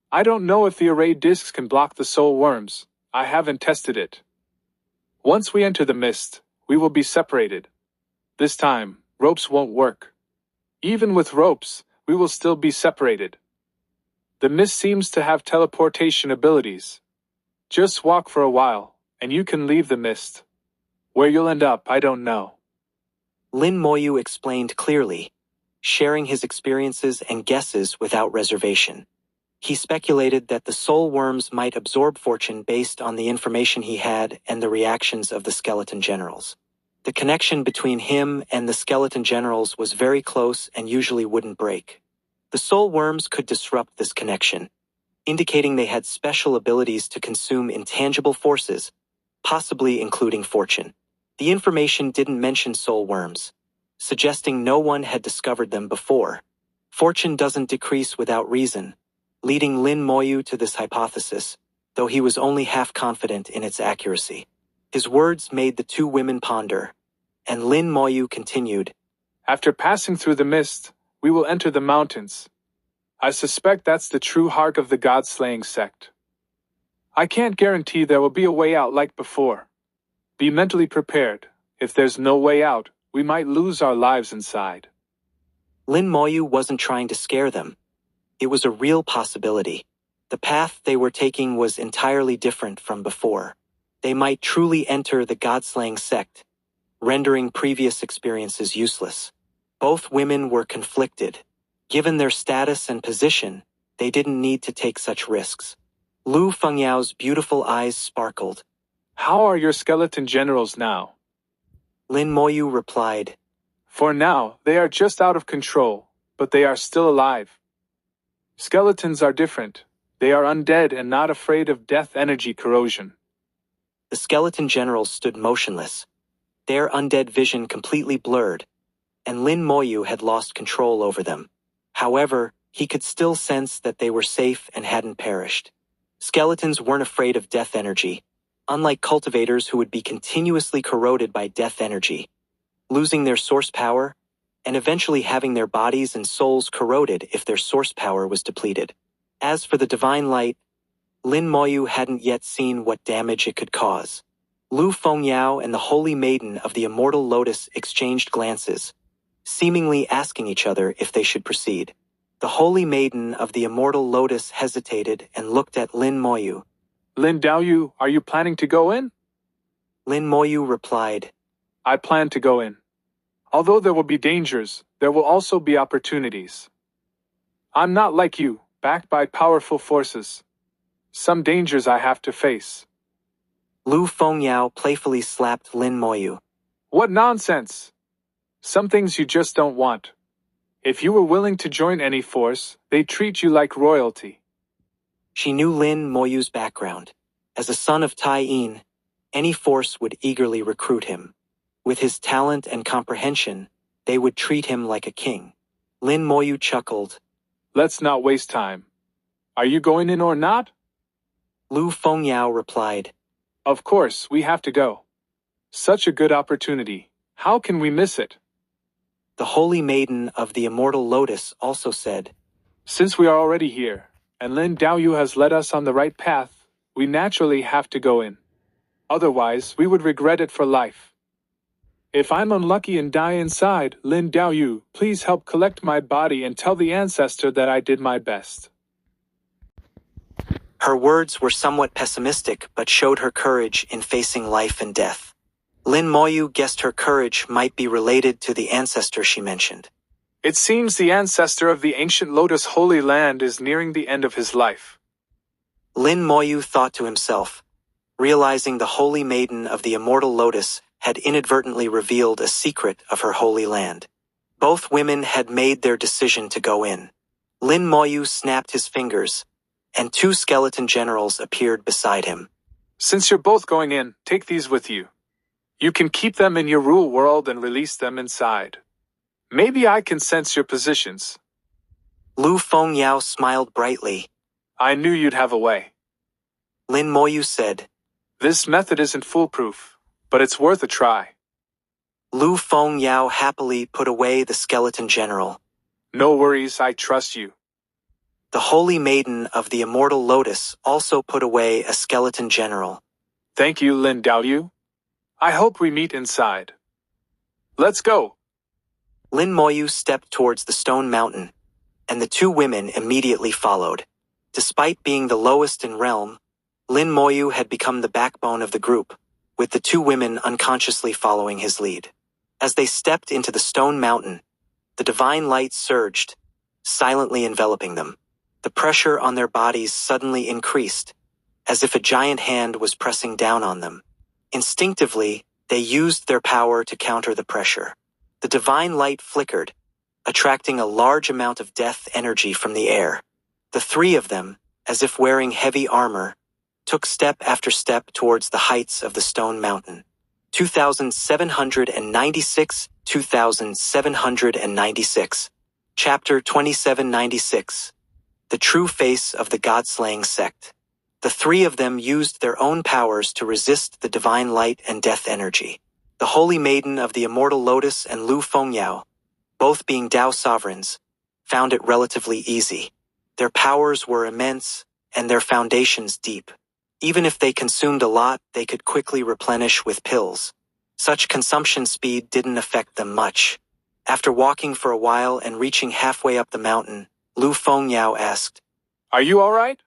B: I don't know if the array discs can block the soul worms. I haven't tested it. Once we enter the mist, we will be separated. This time, ropes won't work. Even with ropes, we will still be separated. The mist seems to have teleportation abilities. Just walk for a while, and you can leave the mist. Where you'll end up, I don't know.
A: Lin Moyu explained clearly, sharing his experiences and guesses without reservation. He speculated that the soul worms might absorb fortune based on the information he had and the reactions of the skeleton generals. The connection between him and the skeleton generals was very close and usually wouldn't break. The soul worms could disrupt this connection, indicating they had special abilities to consume intangible forces, possibly including fortune. The information didn't mention soul worms, suggesting no one had discovered them before. Fortune doesn't decrease without reason, leading Lin Moyu to this hypothesis, though he was only half confident in its accuracy. His words made the two women ponder, and Lin Moyu continued,
B: After passing through the mist, we will enter the mountains. I suspect that's the true heart of the god-slaying sect. I can't guarantee there will be a way out like before. Be mentally prepared. If there's no way out, we might lose our lives inside.
A: Lin Moyu wasn't trying to scare them. It was a real possibility. The path they were taking was entirely different from before. They might truly enter the god-slaying sect, rendering previous experiences useless. Both women were conflicted. Given their status and position, they didn't need to take such risks. Lu Fengyao's beautiful eyes sparkled.
B: How are your skeleton generals now?
A: Lin Moyu replied,
B: For now, they are just out of control, but they are still alive. Skeletons are different. They are undead and not afraid of death energy corrosion.
A: The skeleton generals stood motionless, their undead vision completely blurred, and Lin Moyu had lost control over them. However, he could still sense that they were safe and hadn't perished. Skeletons weren't afraid of death energy, unlike cultivators who would be continuously corroded by death energy, losing their source power, and eventually having their bodies and souls corroded if their source power was depleted. As for the divine light, Lin Moyu hadn't yet seen what damage it could cause. Lu Fengyao and the Holy Maiden of the Immortal Lotus exchanged glances, seemingly asking each other if they should proceed. The Holy Maiden of the Immortal Lotus hesitated and looked at Lin Moyu.
B: Lin Daoyu, are you planning to go in?
A: Lin Moyu replied,
B: I plan to go in. Although there will be dangers, there will also be opportunities. I'm not like you, backed by powerful forces. Some dangers I have to face.
A: Lu Fengyao playfully slapped Lin Moyu.
B: What nonsense! Some things you just don't want. If you were willing to join any force, they treat you like royalty.
A: She knew Lin Moyu's background. As a son of Tai Yin, any force would eagerly recruit him. With his talent and comprehension, they would treat him like a king. Lin Moyu chuckled.
B: Let's not waste time. Are you going in or not?
A: Lu Fengyao replied,
B: Of course, we have to go. Such a good opportunity. How can we miss it?
A: The Holy Maiden of the Immortal Lotus also said,
B: Since we are already here, and Lin Daoyu has led us on the right path, we naturally have to go in. Otherwise, we would regret it for life. If I'm unlucky and die inside, Lin Daoyu, please help collect my body and tell the ancestor that I did my best.
A: Her words were somewhat pessimistic but showed her courage in facing life and death. Lin Moyu guessed her courage might be related to the ancestor she mentioned.
B: It seems the ancestor of the ancient Lotus Holy Land is nearing the end of his life.
A: Lin Moyu thought to himself, realizing the Holy Maiden of the Immortal Lotus had inadvertently revealed a secret of her holy land. Both women had made their decision to go in. Lin Moyu snapped his fingers, and two skeleton generals appeared beside him.
B: Since you're both going in, take these with you. You can keep them in your rule world and release them inside. Maybe I can sense your positions.
A: Lu Fengyao smiled brightly.
B: I knew you'd have a way.
A: Lin Moyu said,
B: This method isn't foolproof, but it's worth a try.
A: Lu Fengyao happily put away the skeleton general.
B: No worries, I trust you.
A: The Holy Maiden of the Immortal Lotus also put away a skeleton general.
B: Thank you, Lin Daoyu. I hope we meet inside. Let's go.
A: Lin Moyu stepped towards the stone mountain, and the two women immediately followed. Despite being the lowest in realm, Lin Moyu had become the backbone of the group, with the two women unconsciously following his lead. As they stepped into the stone mountain, the divine light surged, silently enveloping them. The pressure on their bodies suddenly increased, as if a giant hand was pressing down on them. Instinctively, they used their power to counter the pressure. The divine light flickered, attracting a large amount of death energy from the air. The three of them, as if wearing heavy armor, took step after step towards the heights of the stone mountain. 2796, 2796. Chapter 2796. The True Face of the God-Slaying Sect. The three of them used their own powers to resist the divine light and death energy. The Holy Maiden of the Immortal Lotus and Lu Fengyao, both being Tao sovereigns, found it relatively easy. Their powers were immense, and their foundations deep. Even if they consumed a lot, they could quickly replenish with pills. Such consumption speed didn't affect them much. After walking for a while and reaching halfway up the mountain, Lu Fengyao asked,
B: Are you all right?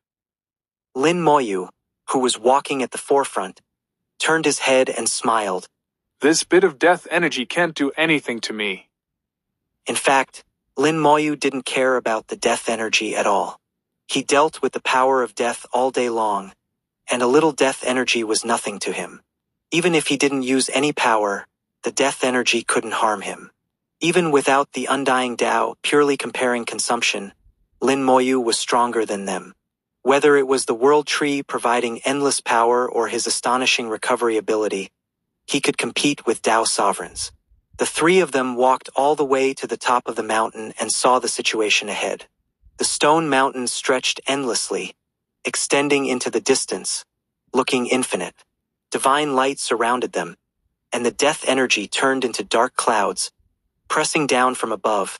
A: Lin Moyu, who was walking at the forefront, turned his head and smiled.
B: This bit of death energy can't do anything to me.
A: In fact, Lin Moyu didn't care about the death energy at all. He dealt with the power of death all day long, and a little death energy was nothing to him. Even if he didn't use any power, the death energy couldn't harm him. Even without the undying Tao purely comparing consumption, Lin Moyu was stronger than them. Whether it was the world tree providing endless power or his astonishing recovery ability, he could compete with Tao sovereigns. The three of them walked all the way to the top of the mountain and saw the situation ahead. The stone mountain stretched endlessly, extending into the distance, looking infinite. Divine light surrounded them, and the death energy turned into dark clouds, pressing down from above,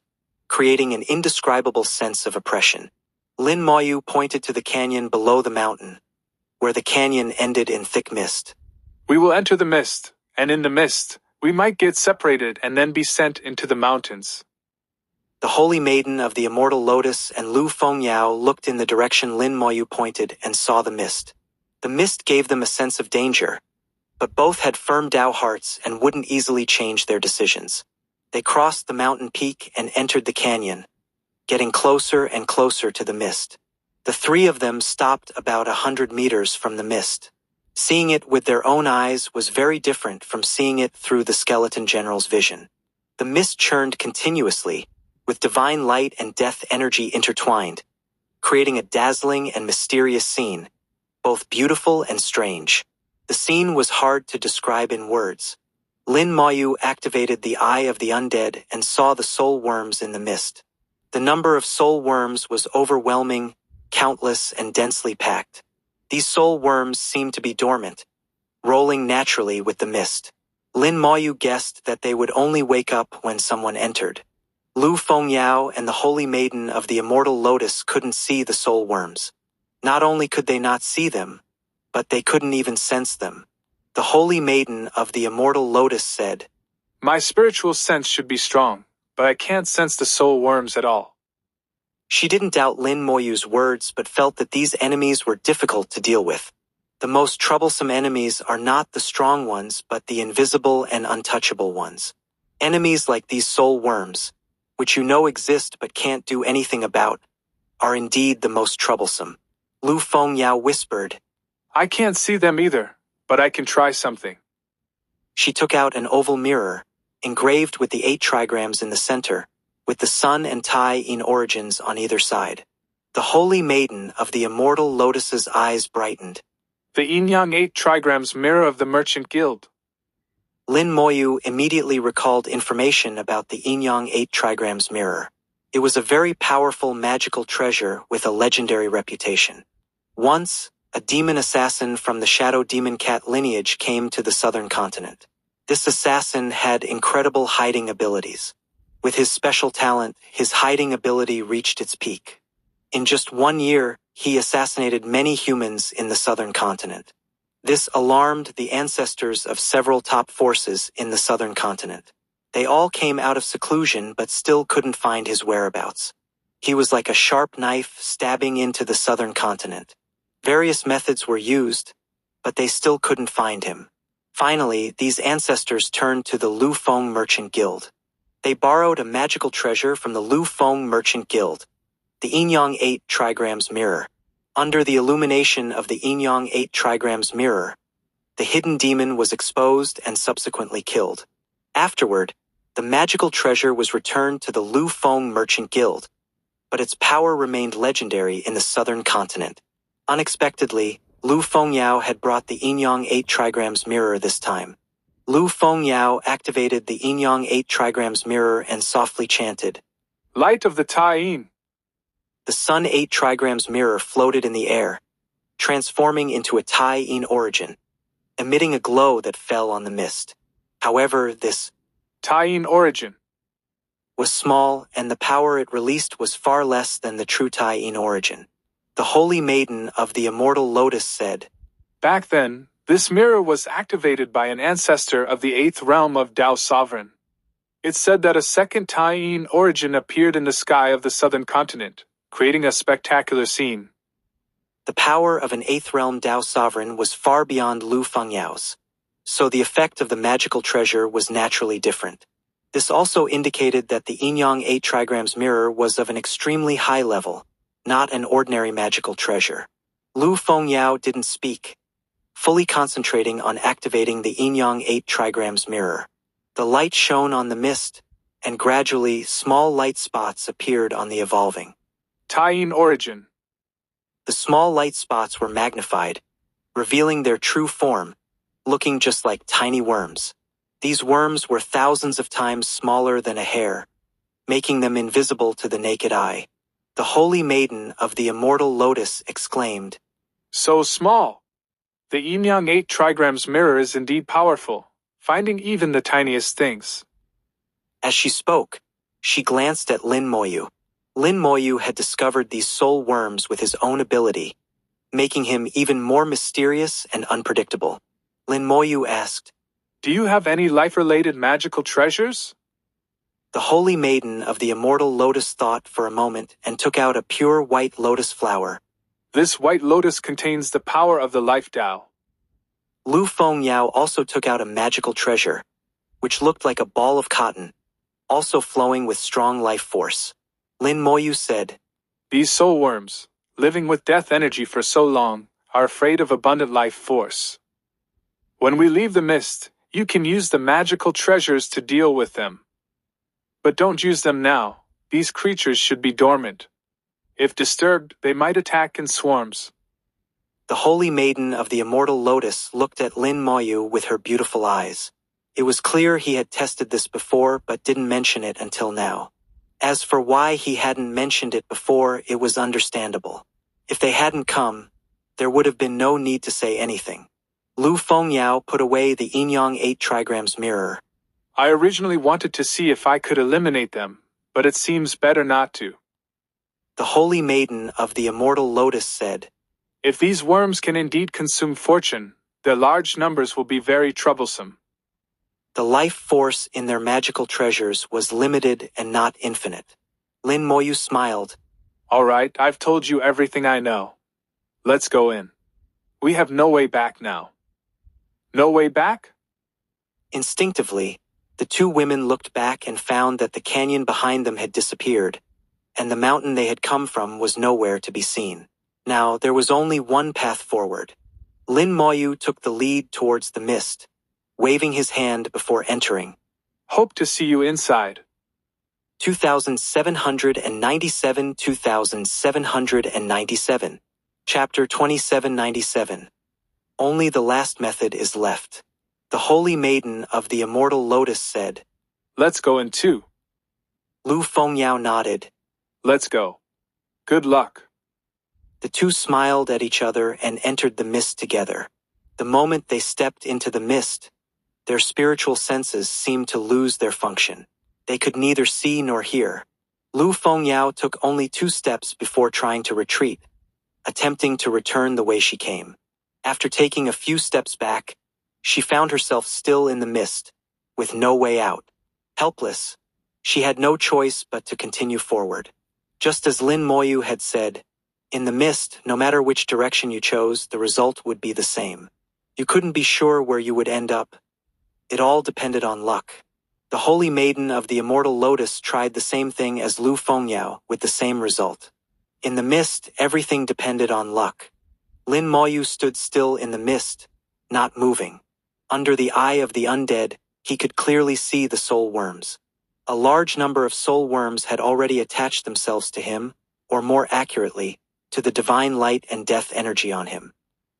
A: creating an indescribable sense of oppression. Lin Moyu pointed to the canyon below the mountain, where the canyon ended in thick mist.
B: We will enter the mist, and in the mist, we might get separated and then be sent into the mountains.
A: The Holy Maiden of the Immortal Lotus and Lu Fengyao looked in the direction Lin Moyu pointed and saw the mist. The mist gave them a sense of danger, but both had firm Tao hearts and wouldn't easily change their decisions. They crossed the mountain peak and entered the canyon, getting closer and closer to the mist. The three of them stopped about 100 meters from the mist. Seeing it with their own eyes was very different from seeing it through the skeleton general's vision. The mist churned continuously, with divine light and death energy intertwined, creating a dazzling and mysterious scene, both beautiful and strange. The scene was hard to describe in words. Lin Moyu activated the Eye of the Undead and saw the soul worms in the mist. The number of soul worms was overwhelming, countless, and densely packed. These soul worms seemed to be dormant, rolling naturally with the mist. Lin Moyu guessed that they would only wake up when someone entered. Lu Fengyao and the Holy Maiden of the Immortal Lotus couldn't see the soul worms. Not only could they not see them, but they couldn't even sense them. The Holy Maiden of the Immortal Lotus said,
B: My spiritual sense should be strong, but I can't sense the soul worms at all.
A: She didn't doubt Lin Moyu's words but felt that these enemies were difficult to deal with. The most troublesome enemies are not the strong ones but the invisible and untouchable ones. Enemies like these soul worms, which you know exist but can't do anything about, are indeed the most troublesome. Lu Fengyao whispered,
B: I can't see them either, but I can try something.
A: She took out an oval mirror, engraved with the 8 trigrams in the center, with the sun and Tai in origins on either side. The Holy Maiden of the Immortal Lotus's eyes brightened.
B: The Yin-Yang 8 trigrams mirror of the Merchant Guild.
A: Lin Moyu immediately recalled information about the Yin-Yang 8 trigrams mirror. It was a very powerful magical treasure with a legendary reputation. Once, a demon assassin from the Shadow Demon Cat lineage came to the southern continent. This assassin had incredible hiding abilities. With his special talent, his hiding ability reached its peak. In just 1 year, he assassinated many humans in the southern continent. This alarmed the ancestors of several top forces in the southern continent. They all came out of seclusion but still couldn't find his whereabouts. He was like a sharp knife stabbing into the southern continent. Various methods were used, but they still couldn't find him. Finally, these ancestors turned to the Lu Feng Merchant Guild. They borrowed a magical treasure from the Lu Feng Merchant Guild, the Yin-Yang 8 trigrams mirror. Under the illumination of the Yin-Yang 8 trigrams mirror, the hidden demon was exposed and subsequently killed. Afterward, the magical treasure was returned to the Lu Feng Merchant Guild, but its power remained legendary in the southern continent. Unexpectedly, Lu Fengyao had brought the Yin-Yang 8 trigrams mirror this time. Lu Fengyao activated the Yin-Yang 8 trigrams mirror and softly chanted,
B: Light of the Tai-Yin.
A: The Sun 8 trigrams mirror floated in the air, transforming into a Tai-Yin origin, emitting a glow that fell on the mist. However, this
B: Tai-Yin origin.
A: was small, and the power it released was far less than the true Tai in origin. The Holy Maiden of the Immortal Lotus said,
B: Back then, this mirror was activated by an ancestor of the 8th realm of Tao Sovereign. It said that a second Tai in origin appeared in the sky of the southern continent, creating a spectacular scene.
A: The power of an 8th realm Tao Sovereign was far beyond Lu Fengyao's, so the effect of the magical treasure was naturally different. This also indicated that the Yin-Yang 8 trigrams mirror was of an extremely high level, not an ordinary magical treasure. Lu Fengyao didn't speak, fully concentrating on activating the Yin-Yang 8 trigrams mirror. The light shone on the mist, and gradually small light spots appeared on the evolving
B: Tai in origin.
A: The small light spots were magnified, revealing their true form, looking just like tiny worms. These worms were thousands of times smaller than a hair, making them invisible to the naked eye. The Holy Maiden of the Immortal Lotus exclaimed,
B: So small! The Yin-Yang 8 trigrams mirror is indeed powerful, finding even the tiniest things.
A: As she spoke, she glanced at Lin Moyu. Lin Moyu had discovered these soul worms with his own ability, making him even more mysterious and unpredictable. Lin Moyu asked,
B: Do you have any life-related magical treasures?
A: The Holy Maiden of the Immortal Lotus thought for a moment and took out a pure white lotus flower.
B: This white lotus contains the power of the life Tao.
A: Lu Fengyao also took out a magical treasure, which looked like a ball of cotton, also flowing with strong life force. Lin Moyu said,
B: These soul worms, living with death energy for so long, are afraid of abundant life force. When we leave the mist, you can use the magical treasures to deal with them. But don't use them now. These creatures should be dormant. If disturbed, they might attack in swarms.
A: The Holy Maiden of the Immortal Lotus looked at Lin Moyu with her beautiful eyes. It was clear he had tested this before but didn't mention it until now. As for why he hadn't mentioned it before, it was understandable. If they hadn't come, there would have been no need to say anything. Lu Fengyao put away the Yin-Yang 8 trigrams mirror.
B: I originally wanted to see if I could eliminate them, but it seems better not to.
A: The Holy Maiden of the Immortal Lotus said,
B: If these worms can indeed consume fortune, their large numbers will be very troublesome.
A: The life force in their magical treasures was limited and not infinite. Lin Moyu smiled.
B: All right, I've told you everything I know. Let's go in. We have no way back now. No way back?
A: Instinctively, the two women looked back and found that the canyon behind them had disappeared, and the mountain they had come from was nowhere to be seen. Now, there was only one path forward. Lin Moyu took the lead towards the mist, waving his hand before entering.
B: Hope to see you inside.
A: 2797 2797. Chapter 2797. Only the last method is left. The Holy Maiden of the Immortal Lotus said,
B: Let's go in too.
A: Lu Fengyao nodded.
B: Let's go. Good luck.
A: The two smiled at each other and entered the mist together. The moment they stepped into the mist, their spiritual senses seemed to lose their function. They could neither see nor hear. Lu Fengyao took only 2 steps before trying to retreat, attempting to return the way she came. After taking a few steps back, she found herself still in the mist, with no way out. Helpless, she had no choice but to continue forward. Just as Lin Moyu had said, in the mist, no matter which direction you chose, the result would be the same. You couldn't be sure where you would end up. It all depended on luck. The Holy Maiden of the Immortal Lotus tried the same thing as Lu Fengyao, with the same result. In the mist, everything depended on luck. Lin Moyu stood still in the mist, not moving. Under the eye of the undead, he could clearly see the soul worms. A large number of soul worms had already attached themselves to him, or more accurately, to the divine light and death energy on him.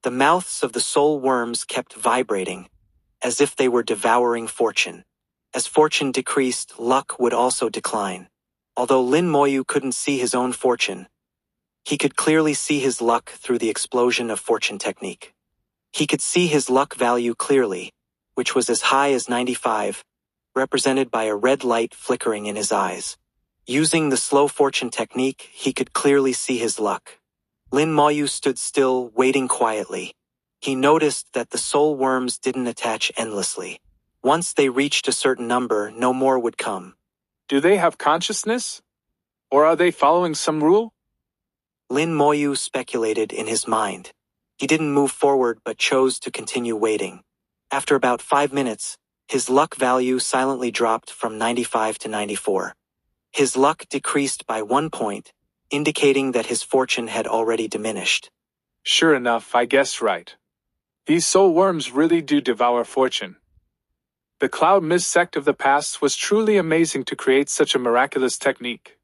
A: The mouths of the soul worms kept vibrating, as if they were devouring fortune. As fortune decreased, luck would also decline. Although Lin Moyu couldn't see his own fortune, he could clearly see his luck through the explosion of fortune technique. He could see his luck value clearly, which was as high as 95, represented by a red light flickering in his eyes. Using the slow fortune technique, he could clearly see his luck. Lin Moyu stood still, waiting quietly. He noticed that the soul worms didn't attach endlessly. Once they reached a certain number, no more would come.
B: Do they have consciousness? Or are they following some rule?
A: Lin Moyu speculated in his mind. He didn't move forward but chose to continue waiting. After about 5 minutes, his luck value silently dropped from 95 to 94. His luck decreased by 1 point, indicating that his fortune had already diminished.
B: Sure enough, I guessed right. These soul worms really do devour fortune. The cloud mist sect of the past was truly amazing to create such a miraculous technique.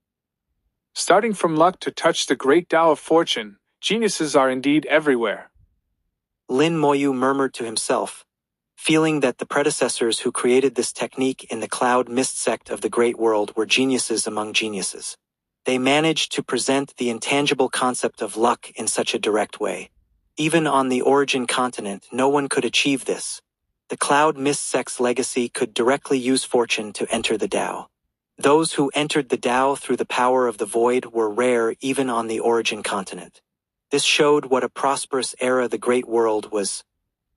B: Starting from luck to touch the great Tao of fortune, geniuses are indeed everywhere.
A: Lin Moyu murmured to himself, feeling that the predecessors who created this technique in the cloud mist sect of the great world were geniuses among geniuses. They managed to present the intangible concept of luck in such a direct way. Even on the origin continent, no one could achieve this. The cloud mist sect's legacy could directly use fortune to enter the Tao. Those who entered the Tao through the power of the void were rare even on the origin continent. This showed what a prosperous era the great world was,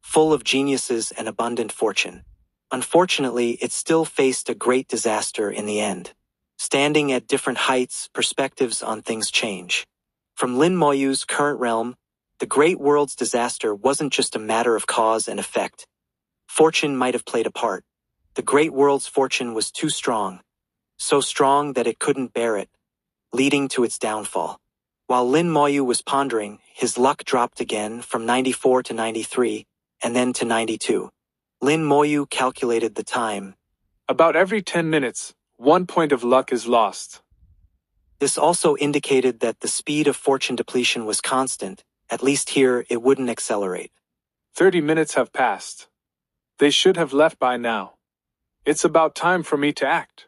A: full of geniuses and abundant fortune. Unfortunately, it still faced a great disaster in the end. Standing at different heights, perspectives on things change. From Lin Moyu's current realm, the great world's disaster wasn't just a matter of cause and effect. Fortune might have played a part. The great world's fortune was too strong, so strong that it couldn't bear it, leading to its downfall. While Lin Moyu was pondering, his luck dropped again from 94 to 93, and then to 92. Lin Moyu calculated the time.
B: About every 10 minutes, 1 point of luck is lost.
A: This also indicated that the speed of fortune depletion was constant. At least here, it wouldn't accelerate.
B: 30 minutes have passed. They should have left by now. It's about time for me to act.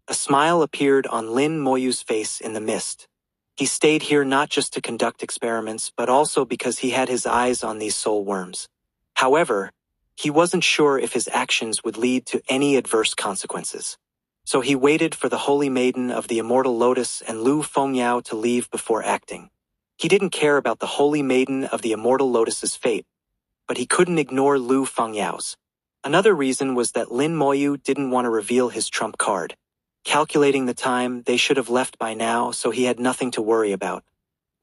A: A smile appeared on Lin Moyu's face in the mist. He stayed here not just to conduct experiments, but also because he had his eyes on these soul worms. However, he wasn't sure if his actions would lead to any adverse consequences. So he waited for the Holy Maiden of the Immortal Lotus and Lu Fengyao to leave before acting. He didn't care about the Holy Maiden of the Immortal Lotus's fate, but he couldn't ignore Lu Fengyao's. Another reason was that Lin Moyu didn't want to reveal his trump card. Calculating the time, they should have left by now, so he had nothing to worry about.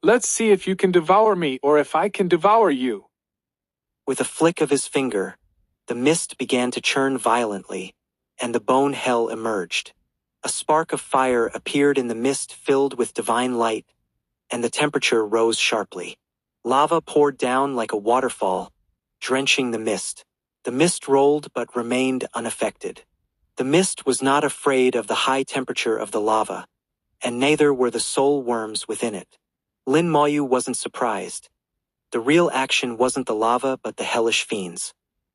B: Let's see if you can devour me or if I can devour you.
A: With a flick of his finger, the mist began to churn violently, and the bone hell emerged. A spark of fire appeared in the mist filled with divine light, and the temperature rose sharply. Lava poured down like a waterfall, drenching the mist. The mist rolled but remained unaffected. The mist was not afraid of the high temperature of the lava, and neither were the soul worms within it. Lin Moyu wasn't surprised. The real action wasn't the lava but the hellish fiends.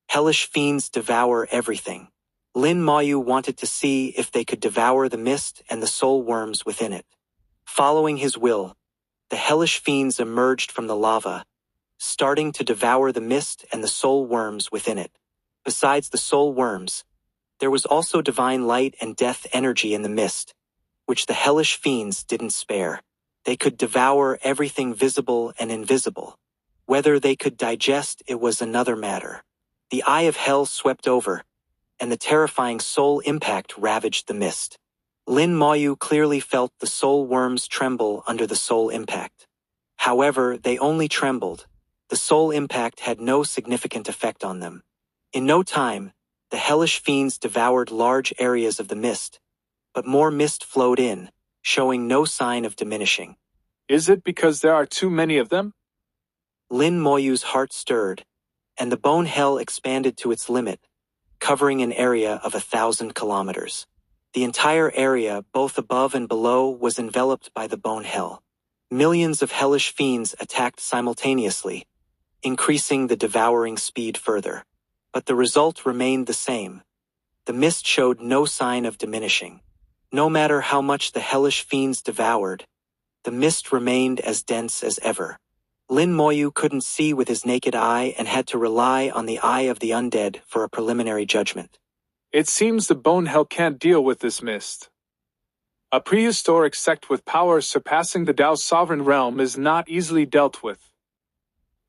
A: Hellish fiends devour everything. Lin Moyu wanted to see if they could devour the mist and the soul worms within it. Following his will, the hellish fiends emerged from the lava, starting to devour the mist and the soul worms within it. Besides the soul worms, there was also divine light and death energy in the mist, which the hellish fiends didn't spare. They could devour everything visible and invisible. Whether they could digest it was another matter. The eye of hell swept over, and the terrifying soul impact ravaged the mist. Lin Moyu clearly felt the soul worms tremble under the soul impact. However, they only trembled. The soul impact had no significant effect on them. In no time, the hellish fiends devoured large areas of the mist, but more mist flowed in, showing no sign of diminishing.
B: Is it because there are too many of them?
A: Lin Moyu's heart stirred, and the bone hell expanded to its limit, covering an area of 1,000 kilometers. The entire area, both above and below, was enveloped by the bone hell. Millions of hellish fiends attacked simultaneously, increasing the devouring speed further. But the result remained the same. The mist showed no sign of diminishing. No matter how much the hellish fiends devoured, the mist remained as dense as ever. Lin Moyu couldn't see with his naked eye and had to rely on the eye of the undead for a preliminary judgment.
B: It seems the bone hell can't deal with this mist. A prehistoric sect with powers surpassing the Tao's sovereign realm is not easily dealt with.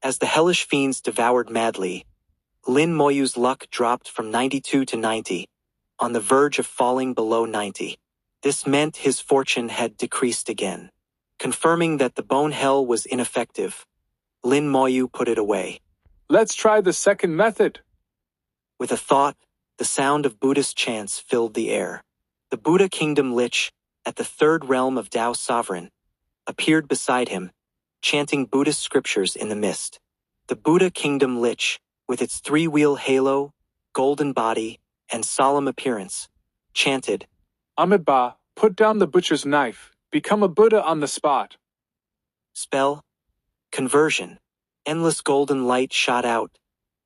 A: As the hellish fiends devoured madly, Lin Moyu's luck dropped from 92 to 90, on the verge of falling below 90. This meant his fortune had decreased again. Confirming that the bone hell was ineffective, Lin Moyu put it away.
B: Let's try the second method.
A: With a thought, the sound of Buddhist chants filled the air. The Buddha Kingdom Lich, at the third realm of Tao Sovereign, appeared beside him, chanting Buddhist scriptures in the mist. The Buddha Kingdom Lich, with its three-wheel halo, golden body, and solemn appearance, chanted,
B: Amitabha, put down the butcher's knife, become a Buddha on the spot.
A: Spell, conversion. Endless golden light shot out,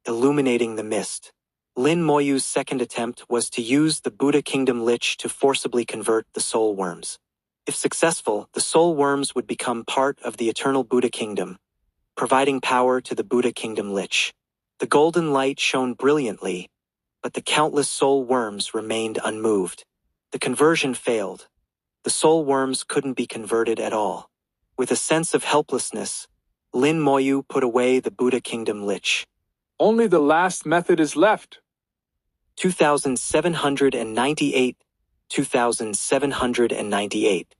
A: illuminating the mist. Lin Moyu's second attempt was to use the Buddha Kingdom Lich to forcibly convert the soul worms. If successful, the soul worms would become part of the eternal Buddha Kingdom, providing power to the Buddha Kingdom Lich. The golden light shone brilliantly, but the countless soul worms remained unmoved. The conversion failed. The soul worms couldn't be converted at all. With a sense of helplessness, Lin Moyu put away the Buddha Kingdom Lich.
B: Only the last method is left.
A: 2798, 2798.